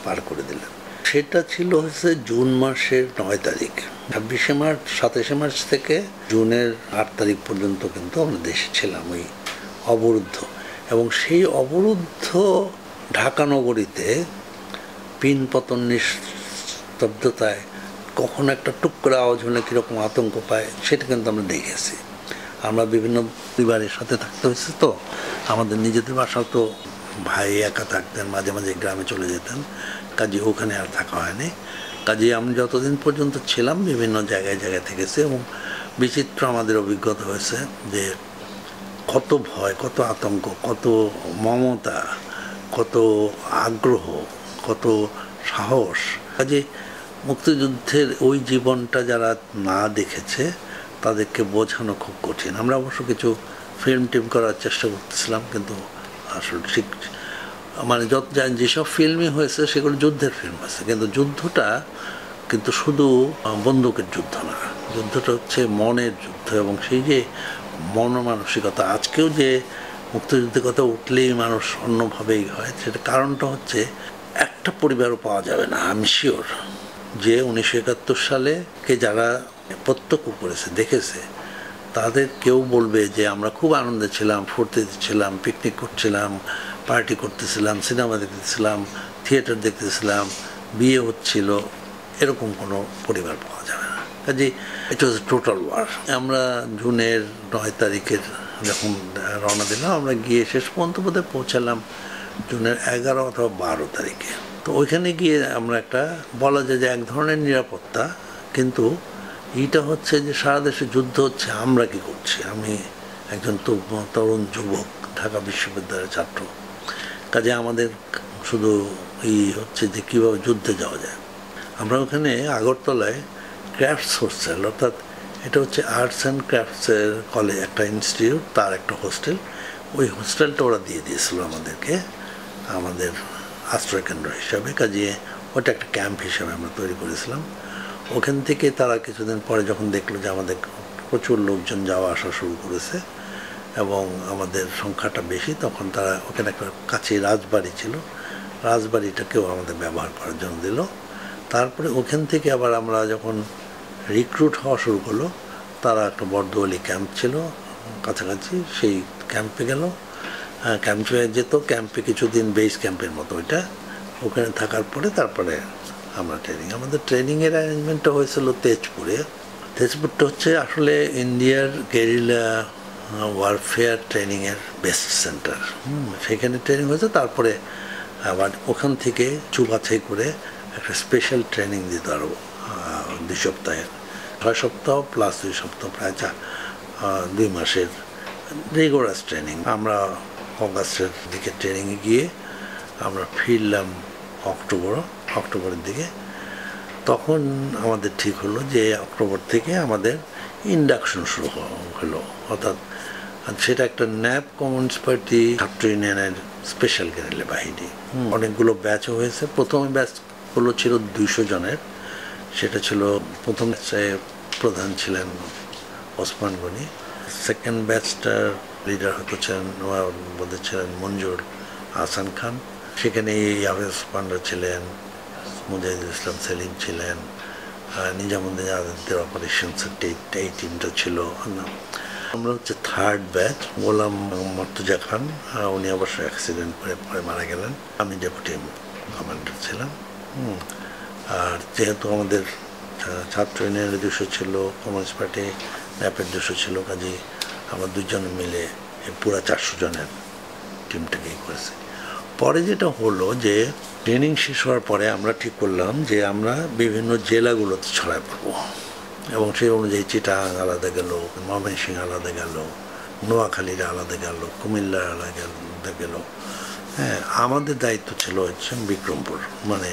পার করে দিলেন। সেটা ছিল হচ্ছে জুন মাসের 9 তারিখ। 26শে মার্চ 27শে মার্চ থেকে জুনের 8 তারিখ পর্যন্ত কিন্তু আমরা দেশে ছিলাম ওই অবরুদ্ধ। এবং সেই অবরুদ্ধ ঢাকা নগরীতে পিনপতন নিস্তব্ধতায় কখন একটা টুকরা আওয়াজ হলে কীরকম আতঙ্ক পায় সেটা কিন্তু আমরা দেখেছি। আমরা বিভিন্ন পরিবারের সাথে থাকতে হয়েছে, তো আমাদের নিজেদের বাসাও তো ভাই একা থাকতেন, মাঝে মাঝে গ্রামে চলে যেতেন, কাজে ওখানে আর থাকা হয়নি। কাজে আমি যতদিন পর্যন্ত ছিলাম বিভিন্ন জায়গায় থেকেছি এবং বিচিত্র আমাদের অভিজ্ঞতা হয়েছে যে কত ভয়, কত আতঙ্ক, কত মমতা, কত আগ্রহ, কত সাহস। কাজে মুক্তিযুদ্ধের ওই জীবনটা যারা না দেখেছে তাদেরকে বোঝানো খুব কঠিন। আমরা অবশ্য কিছু ফিল্ম করার চেষ্টা করতেছিলাম, কিন্তু আসলে ঠিক মানে যেসব ফিল্মই হয়েছে সেগুলো যুদ্ধের ফিল্ম আছে, কিন্তু যুদ্ধটা কিন্তু শুধু বন্দুকের যুদ্ধ না, যুদ্ধটা হচ্ছে মনের যুদ্ধ। এবং সেই যে মনমানসিকতা, আজকেও যে মুক্তিযুদ্ধের কথা উঠলেই মানুষ অন্যভাবেই হয়, সেটা কারণটা হচ্ছে একটা পরিবারও পাওয়া যাবে না, আমি শিওর, যে 1971 সালে কে যারা প্রত্যক্ষ করেছে, দেখেছে, তাদের কেউ বলবে যে আমরা খুব আনন্দে ছিলাম, ফুর্তিতে ছিলাম, পিকনিক করছিলাম, পার্টি করতেছিলাম, সিনেমা দেখতেছিলাম, থিয়েটার দেখতেছিলাম, বিয়ে হচ্ছিল, এরকম কোনো পরিবার পাওয়া যাবে না। কাজে ইট ওয়াজ টোটাল ওয়ার। আমরা জুনের 9 তারিখের যখন রওনা দিলাম, আমরা গিয়ে শেষ পর্যন্ত বোধহয় পৌঁছালাম জুনের 11 অথবা 12 তারিখে। তো ওইখানে গিয়ে আমরা একটা বলা যায় যে এক ধরনের নিরাপত্তা, কিন্তু এইটা হচ্ছে যে সারা দেশে যুদ্ধ হচ্ছে, আমরা কি করছি? আমি একজন তরুণ যুবক, ঢাকা বিশ্ববিদ্যালয়ের ছাত্র, কাজে আমাদের শুধু এই হচ্ছে যে কীভাবে যুদ্ধে যাওয়া যায়। আমরা ওখানে আগরতলায় ক্রাফটস হোস্টেল, অর্থাৎ এটা হচ্ছে আর্টস অ্যান্ড ক্রাফটসের কলেজ, একটা ইনস্টিটিউট, তার একটা হোস্টেল, ওই হোস্টেলটা ওরা দিয়ে দিয়েছিল আমাদেরকে, আমাদের আশ্রয়কেন্দ্র হিসাবে। কাজে ওটা একটা ক্যাম্প হিসাবে আমরা তৈরি করেছিলাম। ওখান থেকে তারা কিছুদিন পরে যখন দেখলো যে আমাদের প্রচুর লোকজন যাওয়া আসা শুরু করেছে এবং আমাদের সংখ্যাটা বেশি, তখন তারা ওখানে একটা কাছে রাজবাড়ি ছিল, রাজবাড়িটাকেও আমাদের ব্যবহার করার জন্য দিল। তারপরে ওখান থেকে আবার আমরা যখন রিক্রুট হওয়া শুরু করলো, তারা একটা বর্দোয়ালি ক্যাম্প ছিল কাছাকাছি, সেই ক্যাম্পে গেল, ক্যাম্পে যেত, ক্যাম্পে কিছুদিন বেস ক্যাম্পের মতো ওইটা, ওখানে থাকার পরে তারপরে আমরা আমাদের ট্রেনিংয়ের অ্যারেঞ্জমেন্টটা হয়েছিল তেজপুরে। তেজপুরটা হচ্ছে আসলে ইন্ডিয়ার গেরিলা ওয়ারফেয়ার ট্রেনিংয়ের বেস্ট সেন্টার। সেখানে ট্রেনিং হয়েছে, তারপরে আবার ওখান থেকে চুবাছাই করে একটা স্পেশাল ট্রেনিং দিত আরও 2 সপ্তাহের, 6 সপ্তাহ প্লাস 2 সপ্তাহ, প্রায় 2 মাসের রিগোরাস ট্রেনিং। আমরা অগাস্টের দিকে ট্রেনিংয়ে গিয়ে আমরা ফিরলাম অক্টোবরের দিকে। তখন আমাদের ঠিক হলো যে অক্টোবর থেকে আমাদের ইন্ডাকশন শুরু হলো, অর্থাৎ সেটা একটা ন্যাপ কমিউনিস্ট পার্টি ছাত্র ইউনিয়নের স্পেশাল গেরিলা বাহিনী। অনেকগুলো ব্যাচও হয়েছে। প্রথমে ব্যাচগুলো ছিল 200 জনের, সেটা ছিল প্রথম ব্যাচে প্রধান ছিলেন ওসমান গনি, সেকেন্ড ব্যাচটার লিডার ছিলেন মঞ্জুর আহসান খান, সেখানে ইয়াভেজ পান্ডা ছিলেন, মুজাহিদুল ইসলাম সেলিম ছিলেন, নিজামুদ্দিন আজাদের অপারেশনস এই টিমটা ছিল। আমরা হচ্ছে থার্ড ব্যাচ। গোলাম মর্তুজা খান, উনি অবশ্য অ্যাক্সিডেন্ট করে পরে মারা গেলেন। আমি ডেপুটি কমান্ডার ছিলাম। আর যেহেতু আমাদের ছাত্র ইউনিয়নের 200 ছিল, কমিউনিস্ট পার্টি ন্যাপের 200 ছিল, কাজে আমরা দুজন মিলে পুরা 400 জনের টিমটাকেই করেছি। পরে যেটা হলো যে ট্রেনিং শেষ হওয়ার পরে আমরা ঠিক করলাম যে আমরা বিভিন্ন জেলাগুলোতে ছড়ায় পড়বো, এবং সেই অনুযায়ী চিটাগাং আলাদা গেল, ময়মনসিংহ আলাদা গেল, নোয়াখালীর আলাদা গেল, কুমিল্লার আলাদা গেল। হ্যাঁ, আমাদের দায়িত্ব ছিল হচ্ছে বিক্রমপুর, মানে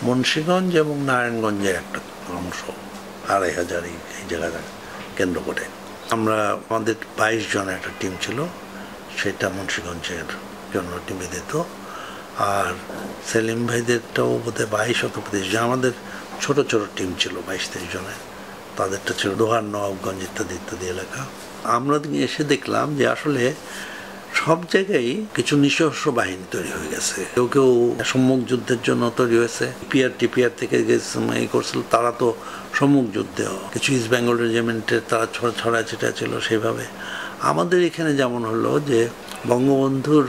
মুন্সিগঞ্জ এবং নারায়ণগঞ্জের একটা অংশ, 2500 এই জায়গাটা কেন্দ্র করে আমরা, আমাদের 22 জনের একটা টিম ছিল, সেটা মুন্সিগঞ্জের জন্য নিবেদিত। আর সেলিম ভাইদেরটাও বোধহয় 22 অথবা 23 জন। আমাদের ছোট ছোট টিম ছিল 22-23 জনের, তাদেরটা ছিল দোহার, নবাবগঞ্জ ইত্যাদি ইত্যাদি এলাকা। আমরা এসে দেখলাম যে আসলে সব জায়গায় কিছু নৃশংস বাহিনী তৈরি হয়ে গেছে। কেউ কেউ সম্মুখ যুদ্ধের জন্য তৈরি হয়েছে, টিপিআর থেকে এই করছিল, তারা তো সম্মুখ যুদ্ধে। কিছু ইস্ট বেঙ্গল রেজিমেন্টের তারা ছড়ায় ছিটা ছিল সেইভাবে। আমাদের এখানে যেমন হলো যে বঙ্গবন্ধুর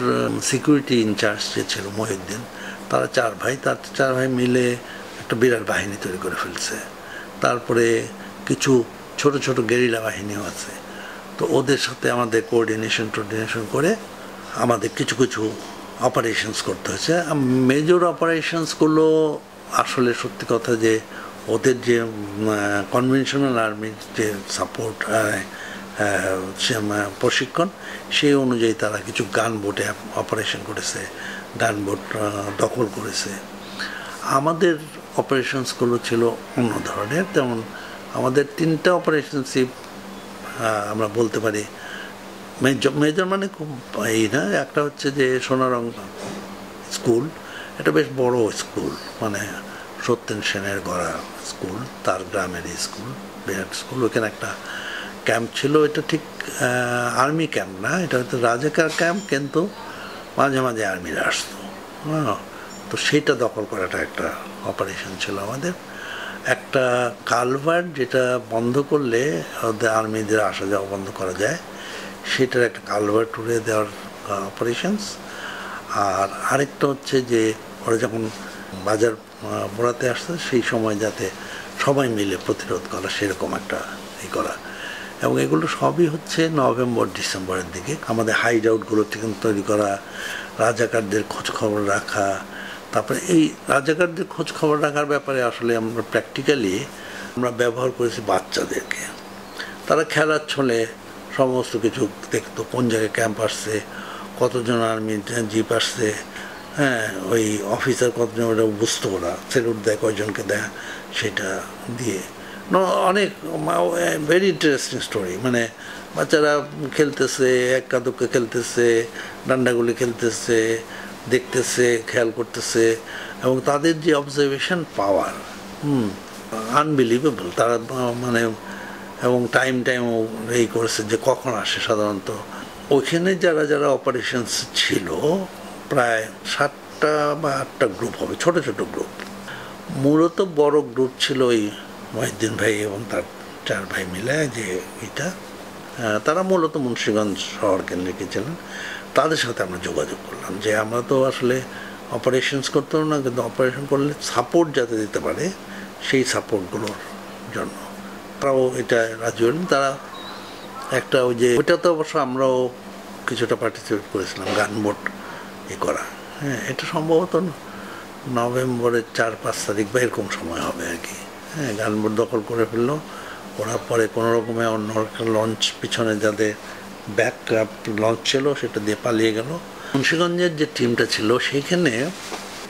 সিকিউরিটি ইনচার্জ যে ছিল মহিউদ্দিন, তারা 4 ভাই, তার 4 ভাই মিলে একটা বিরাট বাহিনী তৈরি করে ফেলছে। তারপরে কিছু ছোট ছোট গেরিলা বাহিনীও আছে। তো ওদের সাথে আমাদের কোঅর্ডিনেশন করে আমাদের কিছু কিছু অপারেশনস করতে হয়েছে। মেজর অপারেশনসগুলো আসলে সত্যি কথা যে ওদের যে কনভেনশনাল আর্মির যে সাপোর্ট প্রশিক্ষণ, সেই অনুযায়ী তারা কিছু গানবোটে অপারেশন করেছে, গানবোট দখল করেছে। আমাদের অপারেশনসগুলো ছিল অন্য ধরনের। তেমন আমাদের 3টা অপারেশনশিপ আমরা বলতে পারি মেজর মানে খুব এই না। একটা হচ্ছে যে সোনারং স্কুল, এটা বেশ বড় স্কুল, মানে সত্যেন সেনের গড়া স্কুল, তার গ্রামের স্কুল, বিরাট স্কুল। ওখানে একটা ক্যাম্প ছিল, এটা ঠিক আর্মি ক্যাম্প না, এটা হয়তো রাজাকার ক্যাম্প, কিন্তু মাঝে মাঝে আর্মিরা আসতো। হ্যাঁ, তো সেইটা দখল করাটা একটা অপারেশন ছিল আমাদের। একটা কালভার্ট যেটা বন্ধ করলে ওদের আর্মিদের আসা যাওয়া বন্ধ করা যায়, সেটার একটা কালভার্ট উড়ে দেওয়ার অপারেশনস। আর আরেকটা হচ্ছে যে ওরা যখন বাজার পোড়াতে আসছে, সেই সময় যাতে সবাই মিলে প্রতিরোধ করা, সেরকম একটা করা। এবং এগুলো সবই হচ্ছে নভেম্বর ডিসেম্বরের দিকে। আমাদের হাইড আউটগুলো তৈরি করা, রাজাকারদের খোঁজ খবর রাখা। তারপরে এই রাজাকারদের খোঁজ খবর রাখার ব্যাপারে আসলে আমরা প্র্যাকটিক্যালি আমরা ব্যবহার করেছি বাচ্চাদেরকে। তারা খেলার ছলে সমস্ত কিছু দেখতো, কোন জায়গায় ক্যাম্প আসছে, কতজন আর্মি জিপ আসছে, হ্যাঁ, ওই অফিসার কতজন, ওটা বুঝতো, ওরা স্যালুট দেয়, কয়জনকে দেয়, সেটা দিয়ে অনেক ভেরি ইন্টারেস্টিং স্টোরি। মানে বাচ্চারা খেলতেছে, এক্কা দুক্কা খেলতেছে, ডান্ডাগুলি খেলতেছে, দেখতেছে, খেয়াল করতেছে, এবং তাদের যে অবজারভেশন পাওয়ার আনবিলিভেবল। তারা মানে এবং টাইম এই করেছে যে কখন আসে সাধারণত। ওইখানে যারা যারা অপারেশনস ছিল প্রায় 7টা বা 8টা গ্রুপ হবে, ছোট ছোট গ্রুপ। মূলত বড় গ্রুপ ছিল ওই মহিউদ্দিন ভাই এবং তার 4 ভাই মিলে, যে এটা তারা মূলত মুন্সিগঞ্জ শহর কেন্দ্রে ছিলেন। তাদের সাথে আমরা যোগাযোগ করলাম যে আমরা তো আসলে অপারেশনস করতাম না, কিন্তু অপারেশন করলে সাপোর্ট যাতে দিতে পারে, সেই সাপোর্টগুলোর জন্য তারাও এটা রাজি হলেন। তারা একটা ওই যে ওইটা তো অবশ্য আমরাও কিছুটা পার্টিসিপেট করেছিলাম, গানবোট করা। হ্যাঁ, এটা সম্ভবত নভেম্বরের 4-5 তারিখ বা এরকম সময় হবে আর কি। হ্যাঁ, গানবোট দখল করে ফেললো ওরা। পরে কোনো রকমে অন্য একটা লঞ্চ পিছনে যাদের ব্যাকআপ লঞ্চ ছিল সেটা দিয়ে পালিয়ে গেল। মুন্সিগঞ্জের যে টিমটা ছিল সেইখানে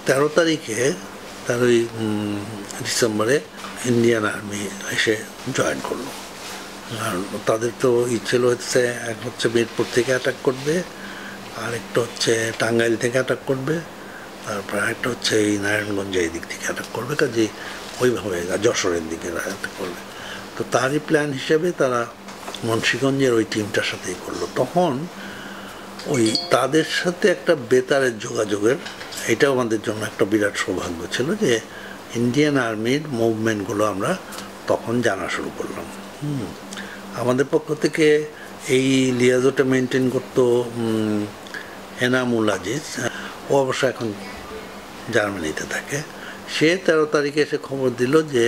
13 তারিখে 13ই ডিসেম্বরে ইন্ডিয়ান আর্মি এসে জয়েন করলো। আর তাদের তো ছিল হচ্ছে, এক হচ্ছে মিরপুর থেকে অ্যাটাক করবে, আরেকটা হচ্ছে টাঙ্গাইল থেকে অ্যাটাক করবে, তারপর আরেকটা হচ্ছে এই নারায়ণগঞ্জ এই দিক থেকে অ্যাটাক করবে, কাজে ওইভাবে যশোরের দিকে অ্যাটাক করবে। তো তারই প্ল্যান হিসেবে তারা মুন্সিগঞ্জের ওই টিমটার সাথেই করলো। তখন ওই তাদের সাথে একটা বেতারের যোগাযোগের, এটাও আমাদের জন্য একটা বিরাট সৌভাগ্য ছিল যে ইন্ডিয়ান আর্মির মুভমেন্টগুলো আমরা তখন জানা শুরু করলাম। আমাদের পক্ষ থেকে এই লিয়াজোটা মেনটেন করতো এনামুল আজিজ, ও অবশ্য এখন জার্মানিতে থাকে। সে 13 তারিখে এসে খবর দিল যে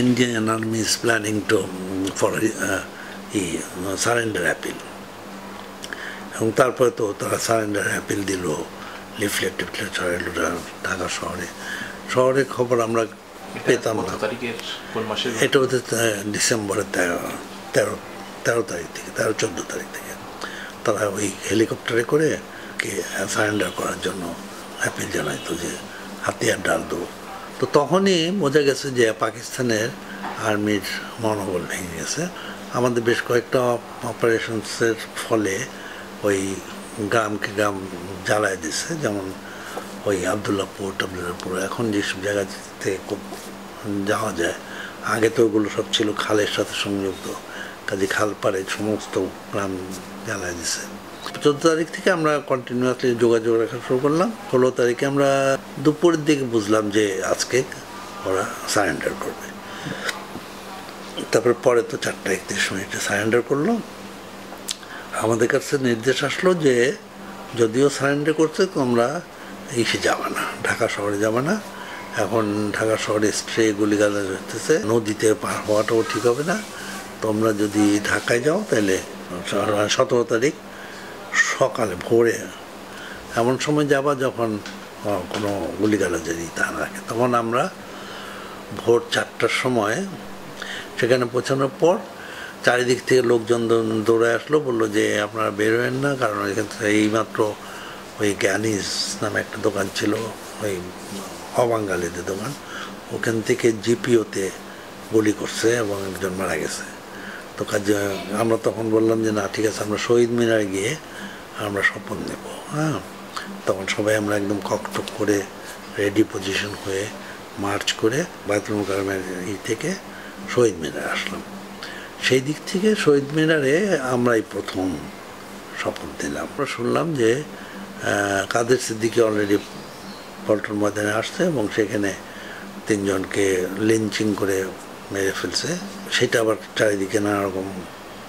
Indian army is planning to for surrender appeal, এবং তারপরে তো তারা সারেন্ডার অ্যাপিল দিল, লিফলেট টিফলেট ছড়াইল ঢাকা শহরে খবর আমরা পেতাম না। এটা হচ্ছে ডিসেম্বরের 13 তারিখ থেকে 14 তারিখ থেকে তারা ওই হেলিকপ্টারে করে কে সারেন্ডার করার জন্য অ্যাপিল জানাইতো যে হাতিয়ার ডাল দেবো। তো তখনই বোঝা গেছে যে পাকিস্তানের আর্মির মনোবল ভেঙে গেছে। আমাদের বেশ কয়েকটা অপারেশনসের ফলে ওই গ্রামকে গ্রাম জ্বালায় দিছে, যেমন ওই আবদুল্লাপুর টাবদুল্লাপুর, এখন যেসব জায়গাতে খুব যাওয়া যায়, আগে তো ওগুলো সব ছিল খালের সাথে সংযুক্ত, কাজে খাল পাড়ে সমস্ত গ্রাম জ্বালায় দিছে। 14 তারিখ থেকে আমরা কন্টিনিউয়াসলি যোগাযোগ রাখা শুরু করলাম। 16 তারিখে আমরা দুপুরের দিকে বুঝলাম যে আজকে ওরা সারেন্ডার করবে। তারপরে পরে তো 4:31 সারেন্ডার করলো। আমাদের কাছে নির্দেশ আসলো যে যদিও সারেন্ডার করছে তোমরা এসে যাবে না, ঢাকা শহরে যাবে না। এখন ঢাকা শহরে স্ট্রে গুলিগালা হতেছে, নদীতে পার হওয়াটাও ঠিক হবে না। তোমরা যদি ঢাকায় যাও তাহলে 17 তারিখ সকালে ভোরে এমন সময় যাবা যখন কোনো গুলিগালাজারি তা না রাখে। তখন আমরা ভোর 4টার সময় সেখানে পৌঁছানোর পর চারিদিক থেকে লোকজন দৌড়ে আসলো, বললো যে আপনারা বেরোবেন না, কারণ এখান থেকে এইমাত্র ওই জ্ঞানিস নামে একটা দোকান ছিল, ওই অবাঙ্গালিদের দোকান, ওখান থেকে জিপিওতে গুলি করছে এবং একজন মারা গেছে। তো কাজে আমরা তখন বললাম যে না ঠিক আছে, আমরা শহীদ মিনারে গিয়ে আমরা শপথ নেব। তখন সবাই আমরা একদম ককটক করে রেডি পজিশন হয়ে মার্চ করে বায়তুল মোকাররমের থেকে শহীদ মিনারে আসলাম। সেই দিক থেকে শহীদ মিনারে আমরাই প্রথম শপথ দিলাম। আমরা শুনলাম যে কাদের সিদ্দিকী অলরেডি পল্টন ময়দানে আসছে এবং সেখানে 3 জনকে লিঞ্চিং করে মেরে ফেলছে। সেটা আবার চারিদিকে নানা রকম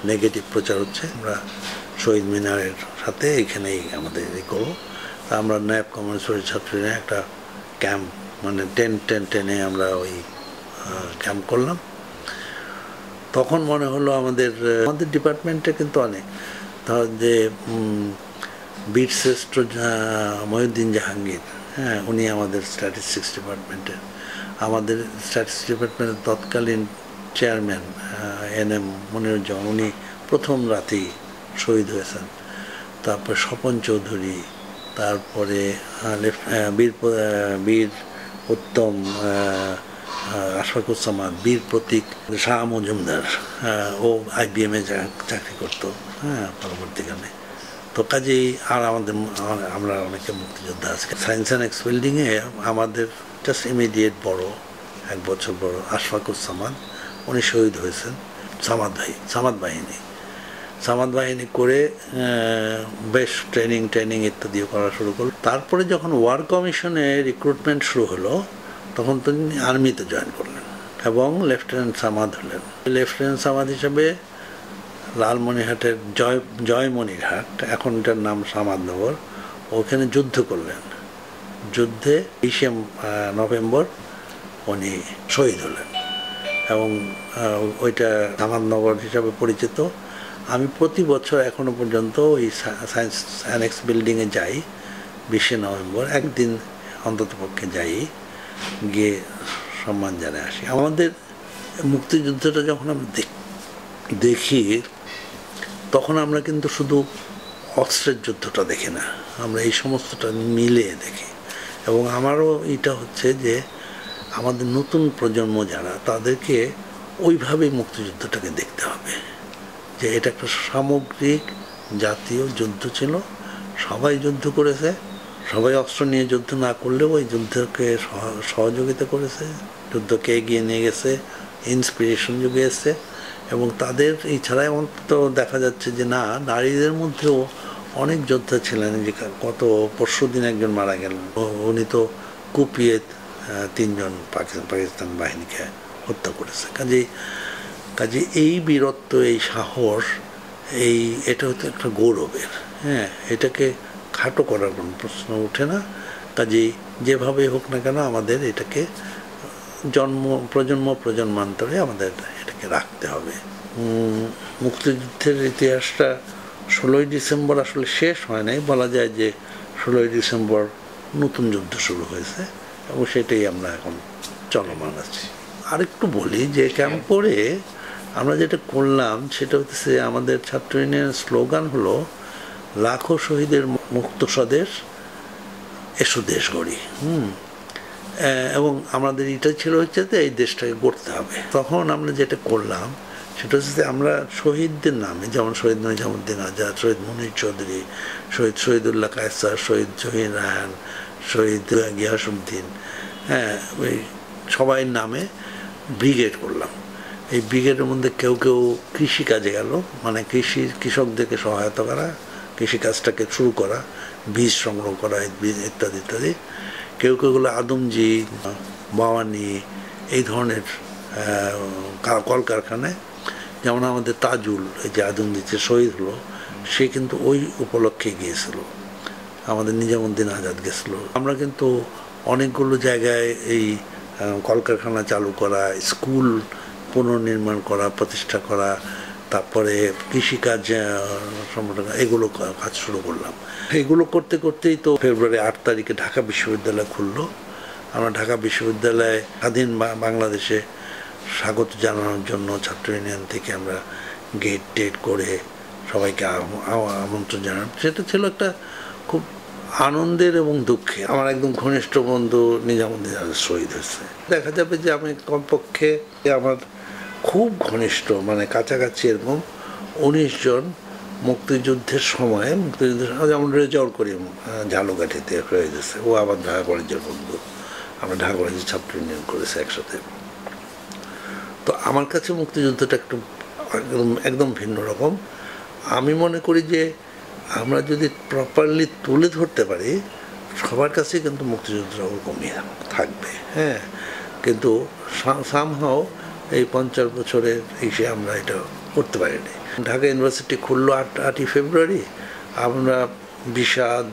নেগেটিভ প্রচার হচ্ছে। আমরা শহীদ মিনারের সাথে এখানেই আমাদের করবো। আমরা ন্যাপ কমিউনিস্ট ছাত্রীরা একটা ক্যাম্প, মানে টেনে আমরা ওই ক্যাম্প করলাম। তখন মনে হলো আমাদের ডিপার্টমেন্টে কিন্তু অনেক, ধর যে বীরশ্রেষ্ঠ মহিউদ্দিন জাহাঙ্গীর, উনি আমাদের স্ট্যাটিস্টিক্স ডিপার্টমেন্টের, আমাদের স্ট্যাটিস্টিক্স ডিপার্টমেন্টের তৎকালীন চেয়ারম্যান NM মনিরুজ্জামান, উনি প্রথম রাতেই শহীদ হয়েছেন। তারপর স্বপন চৌধুরী, তারপরে বীর উত্তম, আশফাকুজ্জামান, বীর প্রতীক, শাহ মজুমদার, ও IBM এ চাকরি করতো পরবর্তীকালে। তো কাজেই আর আমরা অনেকে মুক্তিযোদ্ধা আজকে সায়েন্স অ্যান্ড এক্স বিল্ডিংয়ে আমাদের জাস্ট ইমিডিয়েট বড় 1 বছর বড় আশফাকুজ্জামান, উনি শহীদ হয়েছেন। সামাদ বাহিনী করে বেশ ট্রেনিং ইত্যাদিও করা শুরু করলো। তারপরে যখন ওয়ার কমিশনে রিক্রুটমেন্ট শুরু হলো তখন তিনি আর্মিতে জয়েন করলেন এবং লেফটেন্যান্ট সামাদ হলেন। লেফটেন্যান্ট সামাদ হিসেবে লালমনিরহাটের জয়মনিরহাট, এখন এটার নাম সামাদনগর, ওখানে যুদ্ধ করলেন। যুদ্ধে 20 নভেম্বর উনি শহীদ হলেন এবং ওইটা সামাদনগর হিসাবে পরিচিত। আমি প্রতি বছর এখনো পর্যন্ত ওই সায়েন্স অ্যানেক্স বিল্ডিংয়ে যাই 20 নভেম্বর, একদিন অন্ততপক্ষে যাই, গিয়ে সম্মান জানায় আসি। আমাদের মুক্তিযুদ্ধটা যখন আমরা দেখি তখন আমরা কিন্তু শুধু অস্ত্রের যুদ্ধটা দেখি না, আমরা এই সমস্তটা মিলিয়ে দেখি। এবং আমারও এটা হচ্ছে যে আমাদের নতুন প্রজন্ম যারা, তাদেরকে ওইভাবেই মুক্তিযুদ্ধটাকে দেখতে হবে যে এটা একটা সামগ্রিক জাতীয় যুদ্ধ ছিল, সবাই যুদ্ধ করেছে, সবাই অস্ত্র নিয়ে যুদ্ধ না করলেও ওই যুদ্ধকে সহযোগিতা করেছে, যুদ্ধকে এগিয়ে নিয়ে গেছে, ইন্সপিরেশন জুগিয়েছে। এবং তাদের এছাড়া এমন তো দেখা যাচ্ছে যে না, নারীদের মধ্যেও অনেক যোদ্ধা ছিলেন। যে পরশু দিন একজন মারা গেলেন, উনি তো কুপিয়ে 3 জন পাকিস্তান বাহিনীকে হত্যা করেছে। কাজে এই বীরত্ব, এই সাহস, এটা হচ্ছে একটা গৌরবের। হ্যাঁ, এটাকে খাটো করার কোনো প্রশ্ন ওঠে না। কাজেই যেভাবে হোক না কেন আমাদের এটাকে প্রজন্মান্তরে আমাদের এটাকে রাখতে হবে। মুক্তিযুদ্ধের ইতিহাসটা 16ই ডিসেম্বর আসলে শেষ হয় নাই, বলা যায় যে 16ই ডিসেম্বর নতুন যুদ্ধ শুরু হয়েছে এবং সেটাই আমরা এখন চলমান আছি। আরেকটু বলি যে ক্যাম্প করে আমরা যেটা করলাম সেটা হচ্ছে আমাদের ছাত্র ইউনিয়নের স্লোগান হলো লাখো শহীদের মুক্ত স্বদেশ, এসো দেশ গড়ি। এবং আমাদের এটা ছিল হচ্ছে যে এই দেশটাকে গড়তে হবে। তখন আমরা যেটা করলাম সেটা হচ্ছে আমরা শহীদদের নামে, যেমন শহীদ নিজামুদ্দিন আজাদ, শহীদ মুনীর চৌধুরী, শহীদ শহীদুল্লাহ কায়সার, শহীদ জহির রায়হান, শহীদ গিয়াসউদ্দিন, হ্যাঁ, ওই সবাই নামে ব্রিগেড করলাম। এই ব্রিগেডের মধ্যে কেউ কেউ কৃষিকাজে গেল, মানে কৃষকদেরকে সহায়তা করা, কৃষিকাজটাকে শুরু করা, বীজ সংগ্রহ করা, ইত্যাদি ইত্যাদি। কেউ কেউগুলো আদমজি, বাওয়ানি, এই ধরনের কলকারখানায়, যেমন আমাদের তাজুল, এই যে আদমজিতে শহীদ হলো, সে কিন্তু ওই উপলক্ষে গিয়েছিল। আমাদের নিজামুদ্দিন আজাদ গেছিল। আমরা কিন্তু অনেকগুলো জায়গায় এই কলকারখানা চালু করা, স্কুল পুনর্নির্মাণ করা, প্রতিষ্ঠা করা, তারপরে কৃষিকাজ সম্পর্কে এগুলো কাজ শুরু করলাম। এগুলো করতে করতেই তো ফেব্রুয়ারি 8 তারিখে ঢাকা বিশ্ববিদ্যালয় খুললো। আমরা ঢাকা বিশ্ববিদ্যালয়ে স্বাধীন বাংলাদেশে স্বাগত জানানোর জন্য ছাত্র ইউনিয়ন থেকে আমরা গেট করে সবাইকে আমন্ত্রণ জানান। সেটা ছিল একটা খুব আনন্দের এবং দুঃখে। আমার একদম ঘনিষ্ঠ বন্ধু নিজামুদ্দিন আজাদ শহীদ হয়েছে। দেখা যাবে যে আমি কমপক্ষে আমার খুব ঘনিষ্ঠ, মানে কাছাকাছি এরকম 19 জন মুক্তিযুদ্ধের সময়, যেমন রেজাউল করিম ঝালুকাঠিতে হয়ে গেছে, ও আবার ঢাকা কলেজের বন্ধু, আমরা ঢাকা কলেজের ছাত্র ইউনিয়ন করেছি একসাথে। তো আমার কাছে মুক্তিযুদ্ধটা একটু একদম ভিন্ন রকম। আমি মনে করি যে আমরা যদি প্রপারলি তুলে ধরতে পারি, সবার কাছে কিন্তু মুক্তিযুদ্ধটা ওরকমই থাকবে। হ্যাঁ, কিন্তু সামহাও এই 50 বছরের এসে আমরা এটা করতে পারিনি। ঢাকা ইউনিভার্সিটি খুললো 8ই ফেব্রুয়ারি। আমরা বিষাদ,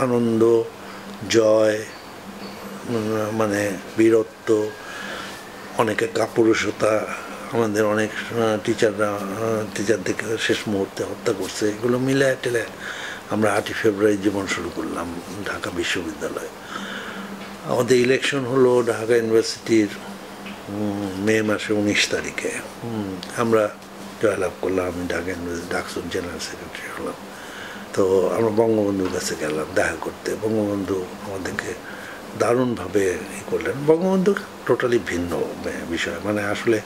আনন্দ, জয়, মানে বীরত্ব, অনেকে কাপুরুষতা, আমাদের অনেক টিচারদেরকে শেষ মুহূর্তে হত্যা করছে, এগুলো মিলে টেলে আমরা 8ই ফেব্রুয়ারি জীবন শুরু করলাম ঢাকা বিশ্ববিদ্যালয়ে। আমাদের ইলেকশন হলো ঢাকা ইউনিভার্সিটির মে মাসে 19 তারিখে। আমরা জয়লাভ করলাম। আমি ঢাকা ইউনিভার্সিটি ডাকসুর জেনারেল সেক্রেটারি হলাম। তো আমরা বঙ্গবন্ধুর কাছে গেলাম দেখা করতে। বঙ্গবন্ধু আমাদেরকে দারুণভাবে করলেন। বঙ্গবন্ধু টোটালি ভিন্ন বিষয়, মানে আসলে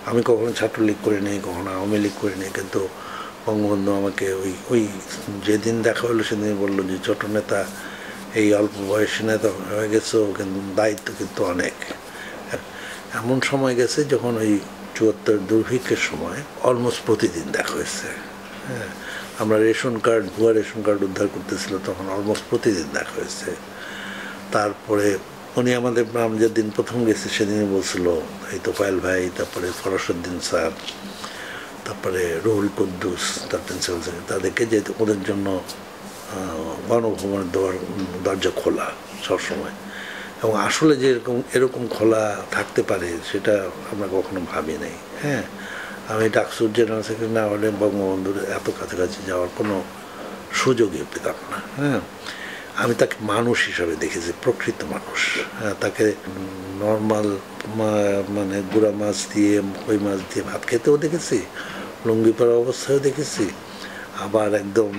আমি কখনো ছাত্রলীগ করিনি, কখনো আওয়ামী লীগ করিনি, কিন্তু বঙ্গবন্ধু আমাকে ওই যেদিন দেখা হলো সেদিন বললো যে ছোট নেতা, এই অল্প বয়সী নেতা হয়ে গেছো, কিন্তু দায়িত্ব কিন্তু অনেক। এমন সময় গেছে যখন ওই 74 দুর্ভিক্ষের সময় অলমোস্ট প্রতিদিন দেখা হয়েছে। হ্যাঁ, আমরা ভুয়া রেশন কার্ড উদ্ধার করতেছিল, তখন অলমোস্ট প্রতিদিন দেখা হয়েছে। তারপরে উনি আমাদের যেদিন প্রথম গেছে সেদিনই বলছিল এই তোফায়েল ভাই, তারপরে ফরশুদ্দিন স্যার, তারপরে রুহুল কুদ্দুস তার প্রিন্সিপাল সেক্রেটারি, তাদেরকে যে ওদের জন্য গণভবনের দরজা খোলা সবসময়। এবং আসলে যে এরকম খোলা থাকতে পারে সেটা আমরা কখনো ভাবি নাই। হ্যাঁ, আমি ডাকসুর জেনারেল সেক্রেটারি না হলে বঙ্গবন্ধুর এত কাছাকাছি যাওয়ার কোনো সুযোগই পেতাম না। হ্যাঁ, আমি তাকে মানুষ হিসাবে দেখেছি, প্রকৃত মানুষ। হ্যাঁ, তাকে নর্মাল মানে গুঁড়া মাছ দিয়ে, কই মাছ দিয়ে ভাত খেতেও দেখেছি, লুঙ্গি পরা অবস্থায়ও দেখেছি, আবার একদম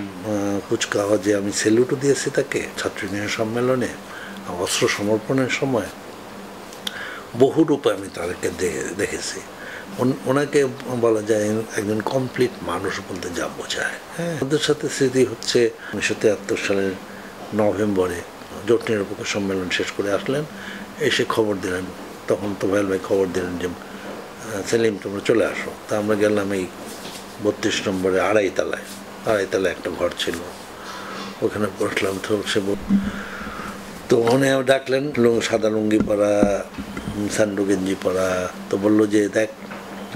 কুচকাওয়াজে আমি সেলুটও দিয়েছি তাকে ছাত্র ইউনিয়ন সম্মেলনে, অস্ত্র সমর্পণের সময়। বহু রূপে আমি তাদেরকে দেখেছি। ওনাকে বলা যায় একজন কমপ্লিট মানুষ বলতে যা বোঝায়। হ্যাঁ, ওদের সাথে স্মৃতি হচ্ছে 1973 সালের নভেম্বরে জোট নিরপেক্ষ সম্মেলন শেষ করে আসলেন, এসে খবর দিলেন, তখন তোফায়েল ভাই খবর দিলেন যে সেলিম তোমরা চলে আসো। তা আমরা গেলাম এই 32 নম্বরে আড়াইতলায় একটা ঘর ছিল, ওখানে বসলাম। তো সে তো উনি ডাকলেন, সাদা লুঙ্গি পরা, স্যান্ডো গেঞ্জি পরা। তো বললো যে দেখ,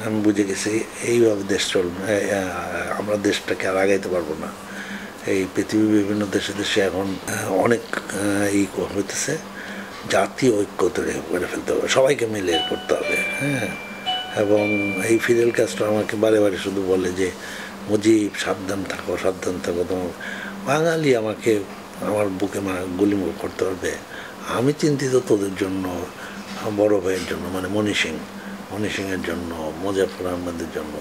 আমি বুঝে গেছি এইভাবে দেশ চলবে, আমরা দেশটাকে আর আগাইতে পারবো না। এই পৃথিবীর বিভিন্ন দেশে দেশে এখন অনেক হইতেছে, জাতীয় ঐক্য তৈরি করে ফেলতে হবে, সবাইকে মিলে করতে হবে। হ্যাঁ, এবং এই ফিদেল ক্যাস্ট্রো আমাকে বারে বারে শুধু বলে যে মুজিব সাবধান থাকো, সাবধান থাকো, তোমার বাঙালি আমাকে আমার বুকে গুলি করতে পারবে। আমি চিন্তিত তোদের জন্য, বড় ভাইয়ের জন্য, মানে মনি সিংয়ের জন্য, মুজাফর আহমদের জন্য।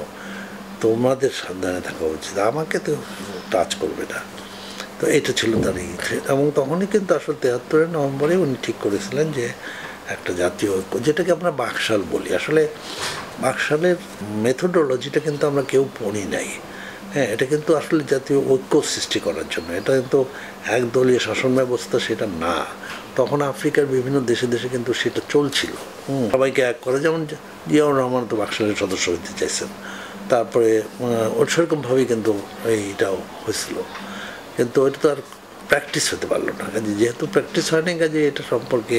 তোমাদের সাবধানে থাকা উচিত, আমাকে তো টাচ করবে না। তো এটা ছিল তার এবং তখনই কিন্তু আসলে ৭৩ নভেম্বরে উনি ঠিক করেছিলেন যে একটা জাতীয় ঐক্য, যেটাকে আমরা বাকশাল বলি। আসলে বাকশালের মেথোডোলজিটা কিন্তু আমরা কেউ পড়ি নাই। হ্যাঁ, এটা কিন্তু আসলে জাতীয় ঐক্য সৃষ্টি করার জন্য, এটা কিন্তু একদলীয় শাসন ব্যবস্থা সেটা না। তখন আফ্রিকার বিভিন্ন দেশে দেশে কিন্তু সেটা চলছিল, সবাইকে এক করে। যেমন জিয়াউর রহমান তো বাকশালের সদস্য হইতে চাইছেন, তারপরে ওর সেরকমভাবেই কিন্তু এইটাও হয়েছিল, কিন্তু ওইটা তো আর প্র্যাকটিস হতে পারলো না। কাজে যেহেতু প্র্যাকটিস হয়নি, কাজে এটা সম্পর্কে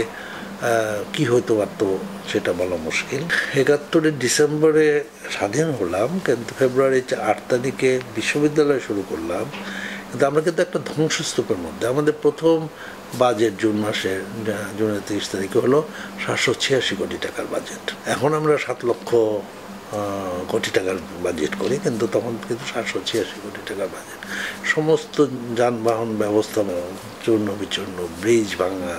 কি হইতে পারতো সেটা বলা মুশকিল। ৭১ ডিসেম্বরে স্বাধীন হলাম, কিন্তু ফেব্রুয়ারি ৮ তারিখে বিশ্ববিদ্যালয় শুরু করলাম। কিন্তু আমরা কিন্তু একটা ধ্বংসস্তূপের মধ্যে। আমাদের প্রথম বাজেট জুন ৩০ তারিখে হলো ৭৮৬ কোটি টাকার বাজেট। এখন আমরা ৭ লক্ষ কোটি টাকার বাজেট করি, কিন্তু তখন কিন্তু ৭৮৬ কোটি টাকার বাজেট। সমস্ত যানবাহন ব্যবস্থা চূর্ণ বিচূর্ণ, ব্রিজ ভাঙা,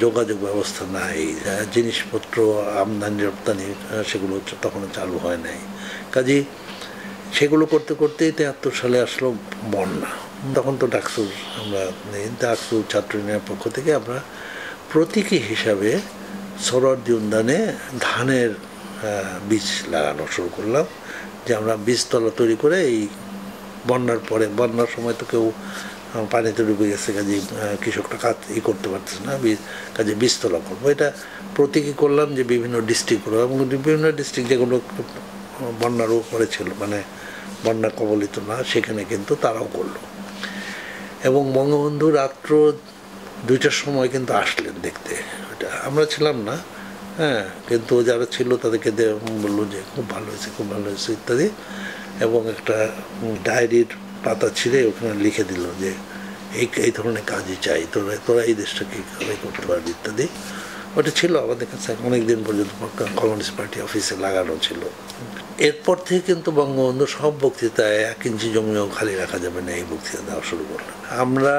যোগাযোগ ব্যবস্থা নাই, জিনিসপত্র আমদানি রপ্তানি সেগুলো তখনও চালু হয় নাই। কাজেই সেগুলো করতে করতেই ৭৩ সালে আসলো বন্যা। তখন তো ডাকসুর আমরা ডাকসুর ছাত্র ইউনিয়নের পক্ষ থেকে আমরা প্রতীকী হিসাবে সোহরাওয়ার্দী উদ্যানে ধানের বীজ লাগানো শুরু করলাম, যে আমরা বীজতলা তৈরি করে এই বন্যার পরে, বন্যার সময় তো কেউ পানিতে ডুবে গেছে, কাজে কৃষকরা কাজ করতে পারতেছে না, কাজে বীজতলা করবো। এটা প্রতীকী করলাম যে বিভিন্ন ডিস্ট্রিক্ট করবো, এবং বিভিন্ন ডিস্ট্রিক্ট যেগুলো বন্যার উপরে ছিল, মানে বন্যা কবলিত না, সেখানে কিন্তু তারাও করলো। এবং বঙ্গবন্ধু রাত্র ২টার সময় কিন্তু আসলেন দেখতে, ওটা আমরা ছিলাম না। হ্যাঁ, কিন্তু যারা ছিল তাদেরকে বললো যে খুব ভালো হয়েছে, খুব ভালো হয়েছে ইত্যাদি, এবং একটা ডায়েরির পাতা ছিঁড়ে ওখানে লিখে দিল যে এই ধরনের কাজই চাই, তোরা এই দেশটাকে কীভাবে করতে পারবি ইত্যাদি। ওটা ছিল আমাদের কাছে অনেকদিন পর্যন্ত কমিউনিস্ট পার্টি অফিসে লাগানো ছিল। এরপর থেকে কিন্তু বঙ্গবন্ধু সব বক্তৃতায় ১ ইঞ্চি জমিও খালি রাখা যাবে না, এই বক্তৃতা দেওয়া শুরু করলেন। আমরা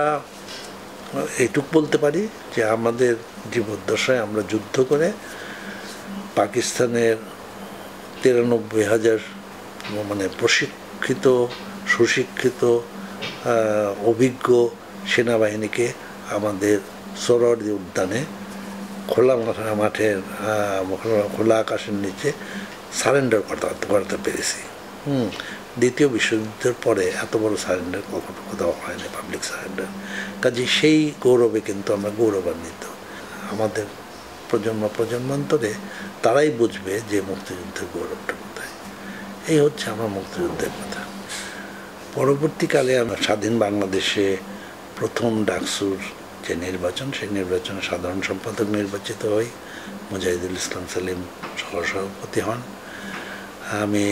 এইটুক বলতে পারি যে আমাদের জীবদ্দশায় আমরা যুদ্ধ করে পাকিস্তানের ৯৩,০০০ মানে প্রশিক্ষিত, সুশিক্ষিত, অভিজ্ঞ সেনাবাহিনীকে আমাদের সোহরাওয়ার্দী উদ্যানে খোলা মাঠের খোলা আকাশের নিচে সারেন্ডার করতে পেরেছি। দ্বিতীয় বিশ্বযুদ্ধের পরে এত বড় সারেন্ডার কখনো কোথাও হয়নি, পাবলিক সারেন্ডার। কাজে সেই গৌরবে কিন্তু আমরা গৌরবান্বিত। আমাদের প্রজন্মান্তরে তারাই বুঝবে যে মুক্তিযুদ্ধের গৌরবটা কোথায়। এই হচ্ছে আমার মুক্তিযুদ্ধের কথা। পরবর্তীকালে আমরা স্বাধীন বাংলাদেশে প্রথম ডাকসুর যে নির্বাচন, সেই নির্বাচনে সাধারণ সম্পাদক নির্বাচিত হই, মুজাহিদুল ইসলাম সেলিম সহসভাপতি হন। আমি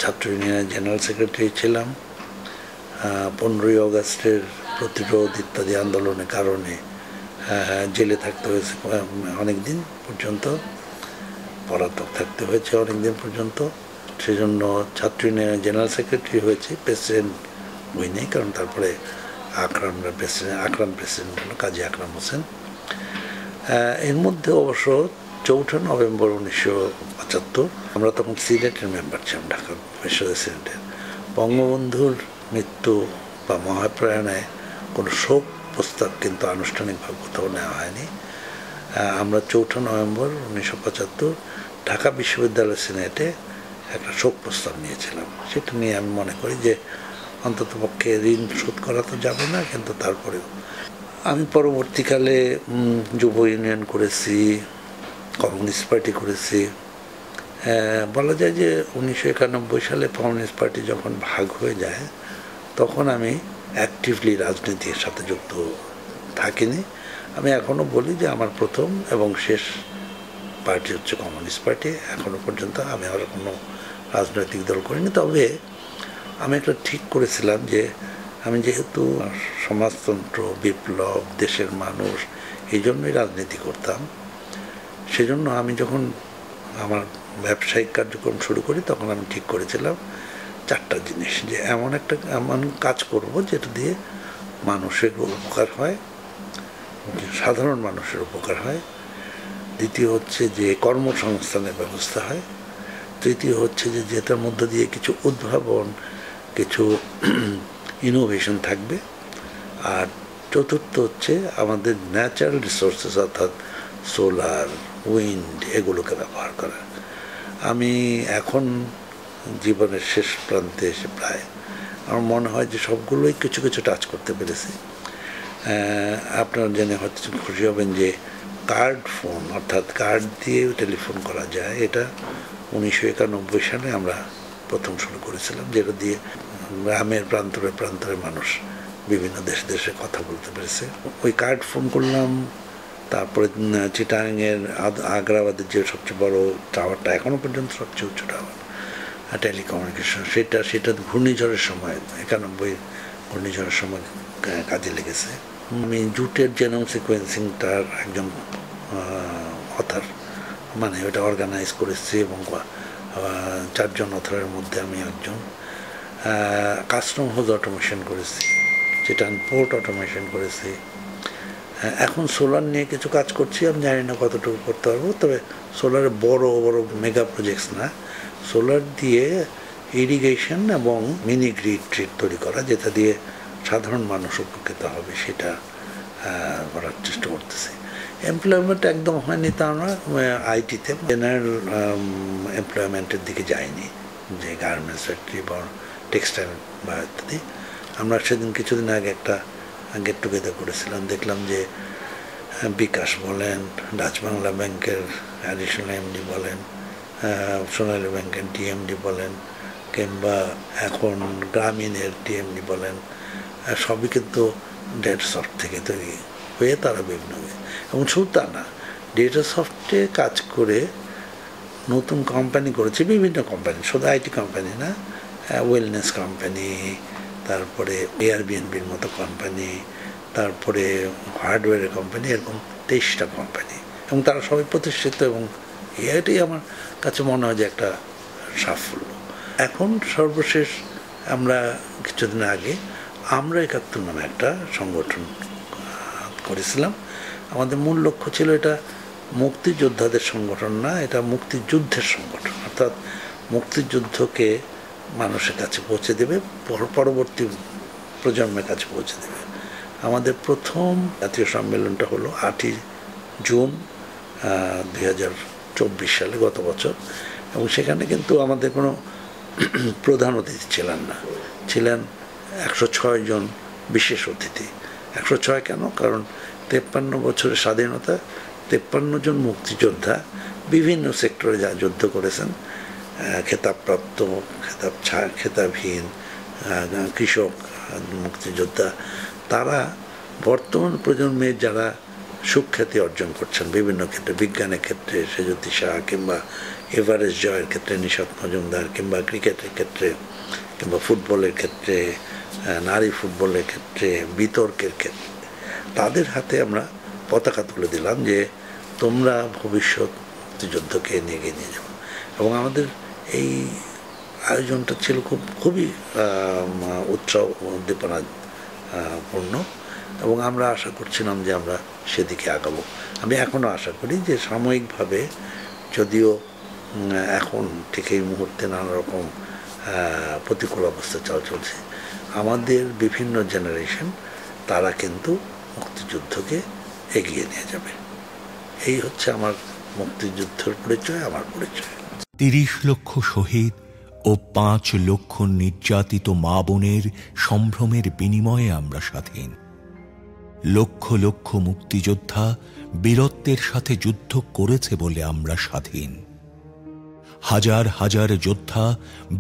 ছাত্র ইউনিয়নের জেনারেল সেক্রেটারি ছিলাম। ১৫ই আগস্টের প্রতিরোধ ইত্যাদি আন্দোলনের কারণে জেলে থাকতে হয়েছে অনেক দিন পর্যন্ত, পলাতক থাকতে হয়েছে অনেক দিন পর্যন্ত। সেজন্য ছাত্র ইউনিয়নের জেনারেল সেক্রেটারি হয়েছে, প্রেসিডেন্ট হই নেই, কারণ তারপরে আকরাম প্রেসিডেন্ট হলো, কাজী আকরাম হোসেন। এর মধ্যে অবশ্য ৪ নভেম্বর ১৯৭৫ আমরা তখন সিনেটের মেম্বার ছিলাম, ঢাকা বিশ্ববিদ্যালয় সিনেটের। বঙ্গবন্ধুর মৃত্যু বা মহাপ্রয়াণে কোনো শোক প্রস্তাব কিন্তু আনুষ্ঠানিকভাবে কোথাও নেওয়া হয়নি। আমরা ৪ নভেম্বর ১৯৭৫ ঢাকা বিশ্ববিদ্যালয় সিনেটে একটা শোক প্রস্তাব নিয়েছিলাম। সেটা নিয়ে আমি মনে করি যে অন্ততপক্ষে ঋণ শোধ করা তো যাবে না, কিন্তু তারপরেও আমি পরবর্তীকালে যুব ইউনিয়ন করেছি, কমিউনিস্ট পার্টি করেছি। বলা যায় যে ১৯৯১ সালে কমিউনিস্ট পার্টি যখন ভাগ হয়ে যায়, তখন আমি অ্যাক্টিভলি রাজনীতির সাথে যুক্ত থাকিনি। আমি এখনও বলি যে আমার প্রথম এবং শেষ পার্টি হচ্ছে কমিউনিস্ট পার্টি। এখনও পর্যন্ত আমি আর কোনো রাজনৈতিক দল করিনি। তবে আমি একটা ঠিক করেছিলাম যে আমি যেহেতু সমাজতন্ত্র, বিপ্লব, দেশের মানুষ, এই জন্যই রাজনীতি করতাম। সেজন্য আমি যখন আমার ব্যবসায়িক কার্যক্রম শুরু করি তখন আমি ঠিক করেছিলাম 4টা জিনিস, যে এমন কাজ করব যেটা দিয়ে মানুষের উপকার হয়, সাধারণ মানুষের উপকার হয়। দ্বিতীয় হচ্ছে যে কর্মসংস্থানের ব্যবস্থা হয়। তৃতীয় হচ্ছে যে যেটার মধ্য দিয়ে কিছু উদ্ভাবন, কিছু ইনোভেশন থাকবে। আর চতুর্থ হচ্ছে আমাদের ন্যাচারাল রিসোর্সেস অর্থাৎ সোলার, উইন্ড, এগুলোকে ব্যবহার করা। আমি এখন জীবনের শেষ প্রান্তে এসে প্রায় আমার মনে হয় যে সবগুলোই কিছু কিছু টাচ করতে পেরেছি। আপনারা জেনে হয়তো খুশি হবেন যে কার্ড ফোন অর্থাৎ কার্ড দিয়ে টেলিফোন করা যায়, এটা 1991 সালে আমরা প্রথম শুরু করেছিলাম, যেটা দিয়ে গ্রামের প্রান্তরে প্রান্তরে মানুষ বিভিন্ন দেশে দেশে কথা বলতে পেরেছে। ওই কার্ড ফোন করলাম। তারপরে চিটাগাংয়ের আগ্রাবাদের যে সবচেয়ে বড় টাওয়ারটা, এখনও পর্যন্ত সবচেয়ে উঁচু টাওয়ার টেলিকমিউনিকেশন, সেটা ঘূর্ণিঝড়ের সময় 91 ঘূর্ণিঝড়ের সময় কাজে লেগেছে। আমি জুটের জেনোম সিকোয়েন্সিংটার একজন অথার, মানে ওটা অর্গানাইজ করেছি এবং 4 জন অথারের মধ্যে আমি একজন। কাস্টম হাউস অটোমেশন করেছি, চিটাগাং পোর্ট অটোমেশন করেছি। এখন সোলার নিয়ে কিছু কাজ করছি, আমি জানি না কতটুকু করতে পারবো, তবে সোলারে বড় বড় মেগা প্রজেক্টস না, সোলার দিয়ে ইরিগেশন এবং মিনি গ্রিড তৈরি করা, যেটা দিয়ে সাধারণ মানুষ উপকৃত হবে, সেটা করার চেষ্টা করতেছি। এমপ্লয়মেন্ট একদম হয়নি তা না, আইটিতে জেনারেল এমপ্লয়মেন্টের দিকে যায়নি, যে গার্মেন্টস ফ্যাক্টরি বা টেক্সটাইল বা ইত্যাদি। আমরা সেদিন কিছুদিন আগে একটা গেট টুগেদার করেছিলাম, দেখলাম যে বিকাশ বলেন, ডাচ বাংলা ব্যাংকের অ্যাডিশনাল এমডি বলেন, সোনালী ব্যাংকের ডিএমডি বলেন, কিংবা এখন গ্রামীণের ডিএমডি বলেন, সবই কিন্তু ডেটা সফট থেকে তৈরি হয়ে তারা বিভিন্ন, এবং শুধু তা না, ডেটা সফটে কাজ করে নতুন কোম্পানি করেছে, বিভিন্ন কোম্পানি, শুধু আইটি কোম্পানি না, ওয়েলনেস কোম্পানি, তারপরে এয়ারবিএনবির মতো কোম্পানি, তারপরে হার্ডওয়্যারের কোম্পানি, এরকম 23টা কোম্পানি, এবং তারা সবাই প্রতিষ্ঠিত, এবং এটাই আমার কাছে মনে হয় যে একটা সাফল্য। এখন সর্বশেষ আমরা কিছুদিন আগে আমরা 71 নামে একটা সংগঠন করেছিলাম। আমাদের মূল লক্ষ্য ছিল এটা মুক্তিযোদ্ধাদের সংগঠন না, এটা মুক্তিযুদ্ধের সংগঠন, অর্থাৎ মুক্তিযুদ্ধকে মানুষের কাছে পৌঁছে দেবে, পরবর্তী প্রজন্মের কাছে পৌঁছে দেবে। আমাদের প্রথম জাতীয় সম্মেলনটা হলো 8ই জুন 2024 সালে, গত বছর, এবং সেখানে কিন্তু আমাদের কোনো প্রধান অতিথি ছিলেন না, ছিলেন 106 জন বিশেষ অতিথি। 106 কেন? কারণ 53 বছরের স্বাধীনতা, 53 জন মুক্তিযোদ্ধা বিভিন্ন সেক্টরে যা যুদ্ধ করেছেন, খেতাবপ্রাপ্ত, খেতাবহীন, কৃষক মুক্তিযোদ্ধা, তারা বর্তমান প্রজন্মের যারা সুখ্যাতি অর্জন করছেন বিভিন্ন ক্ষেত্রে, বিজ্ঞানের ক্ষেত্রে সেজুতি শাহ, কিংবা এভারেস্ট জয়ের ক্ষেত্রে নিশাত মজুমদার, কিংবা ক্রিকেটের ক্ষেত্রে, কিংবা ফুটবলের ক্ষেত্রে, নারী ফুটবলের ক্ষেত্রে, বিতর্কের ক্ষেত্রে, তাদের হাতে আমরা পতাকা তুলে দিলাম যে তোমরা ভবিষ্যৎ মুক্তিযুদ্ধকে এগিয়ে নিয়ে যাও। এবং আমাদের এই আয়োজনটা ছিল খুবই উৎসাহ উদ্দীপনাপূর্ণ, এবং আমরা আশা করছিলাম যে আমরা সেদিকে আগাবো। আমি এখনও আশা করি যে সাময়িকভাবে, যদিও এখন ঠিক এই মুহূর্তে নানা রকম প্রতিকূল অবস্থা চলছে, আমাদের বিভিন্ন জেনারেশন তারা কিন্তু মুক্তিযুদ্ধকে এগিয়ে নিয়ে যাবে। এই হচ্ছে আমার মুক্তিযুদ্ধের পরিচয়, আমার পরিচয়। 30 লক্ষ শহীদ ও 5 লক্ষ নির্যাতিত মা বোনের সম্ভ্রমের বিনিময়ে আমরা স্বাধীন। লক্ষ লক্ষ মুক্তিযোদ্ধা বীরত্বের সাথে যুদ্ধ করেছে বলে আমরা স্বাধীন। হাজার হাজার যোদ্ধা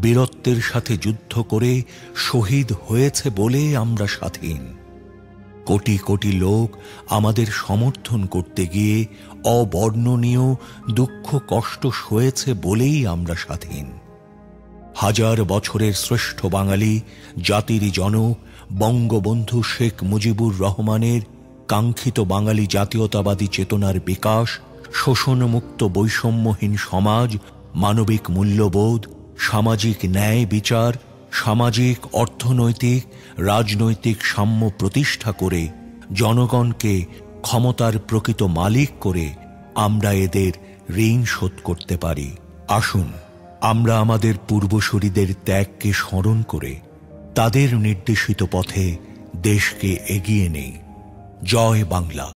বীরত্বের সাথে যুদ্ধ করে শহীদ হয়েছে বলে আমরা স্বাধীন। কোটি কোটি লোক আমাদের সমর্থন করতে গিয়ে অবর্ণনীয় দুঃখ কষ্ট সয়েছে বলেই আমরা স্বাধীন। হাজার বছরের শ্রেষ্ঠ বাঙালি জাতির জনক বঙ্গবন্ধু শেখ মুজিবুর রহমানের কাঙ্ক্ষিত বাঙালি জাতীয়তাবাদী চেতনার বিকাশ, শোষণমুক্ত বৈষম্যহীন সমাজ, মানবিক মূল্যবোধ, সামাজিক ন্যায় বিচার, সামাজিক অর্থনৈতিক রাজনৈতিক সাম্য প্রতিষ্ঠা করে জনগণকে ক্ষমতার প্রকৃত মালিক করে আমরা এদের ঋণ শোধ করতে পারি। আসুন আমরা আমাদের পূর্বসূরীদের ত্যাগকে স্মরণ করে তাদের নির্দেশিত পথে দেশকে এগিয়ে নেই। জয় বাংলা।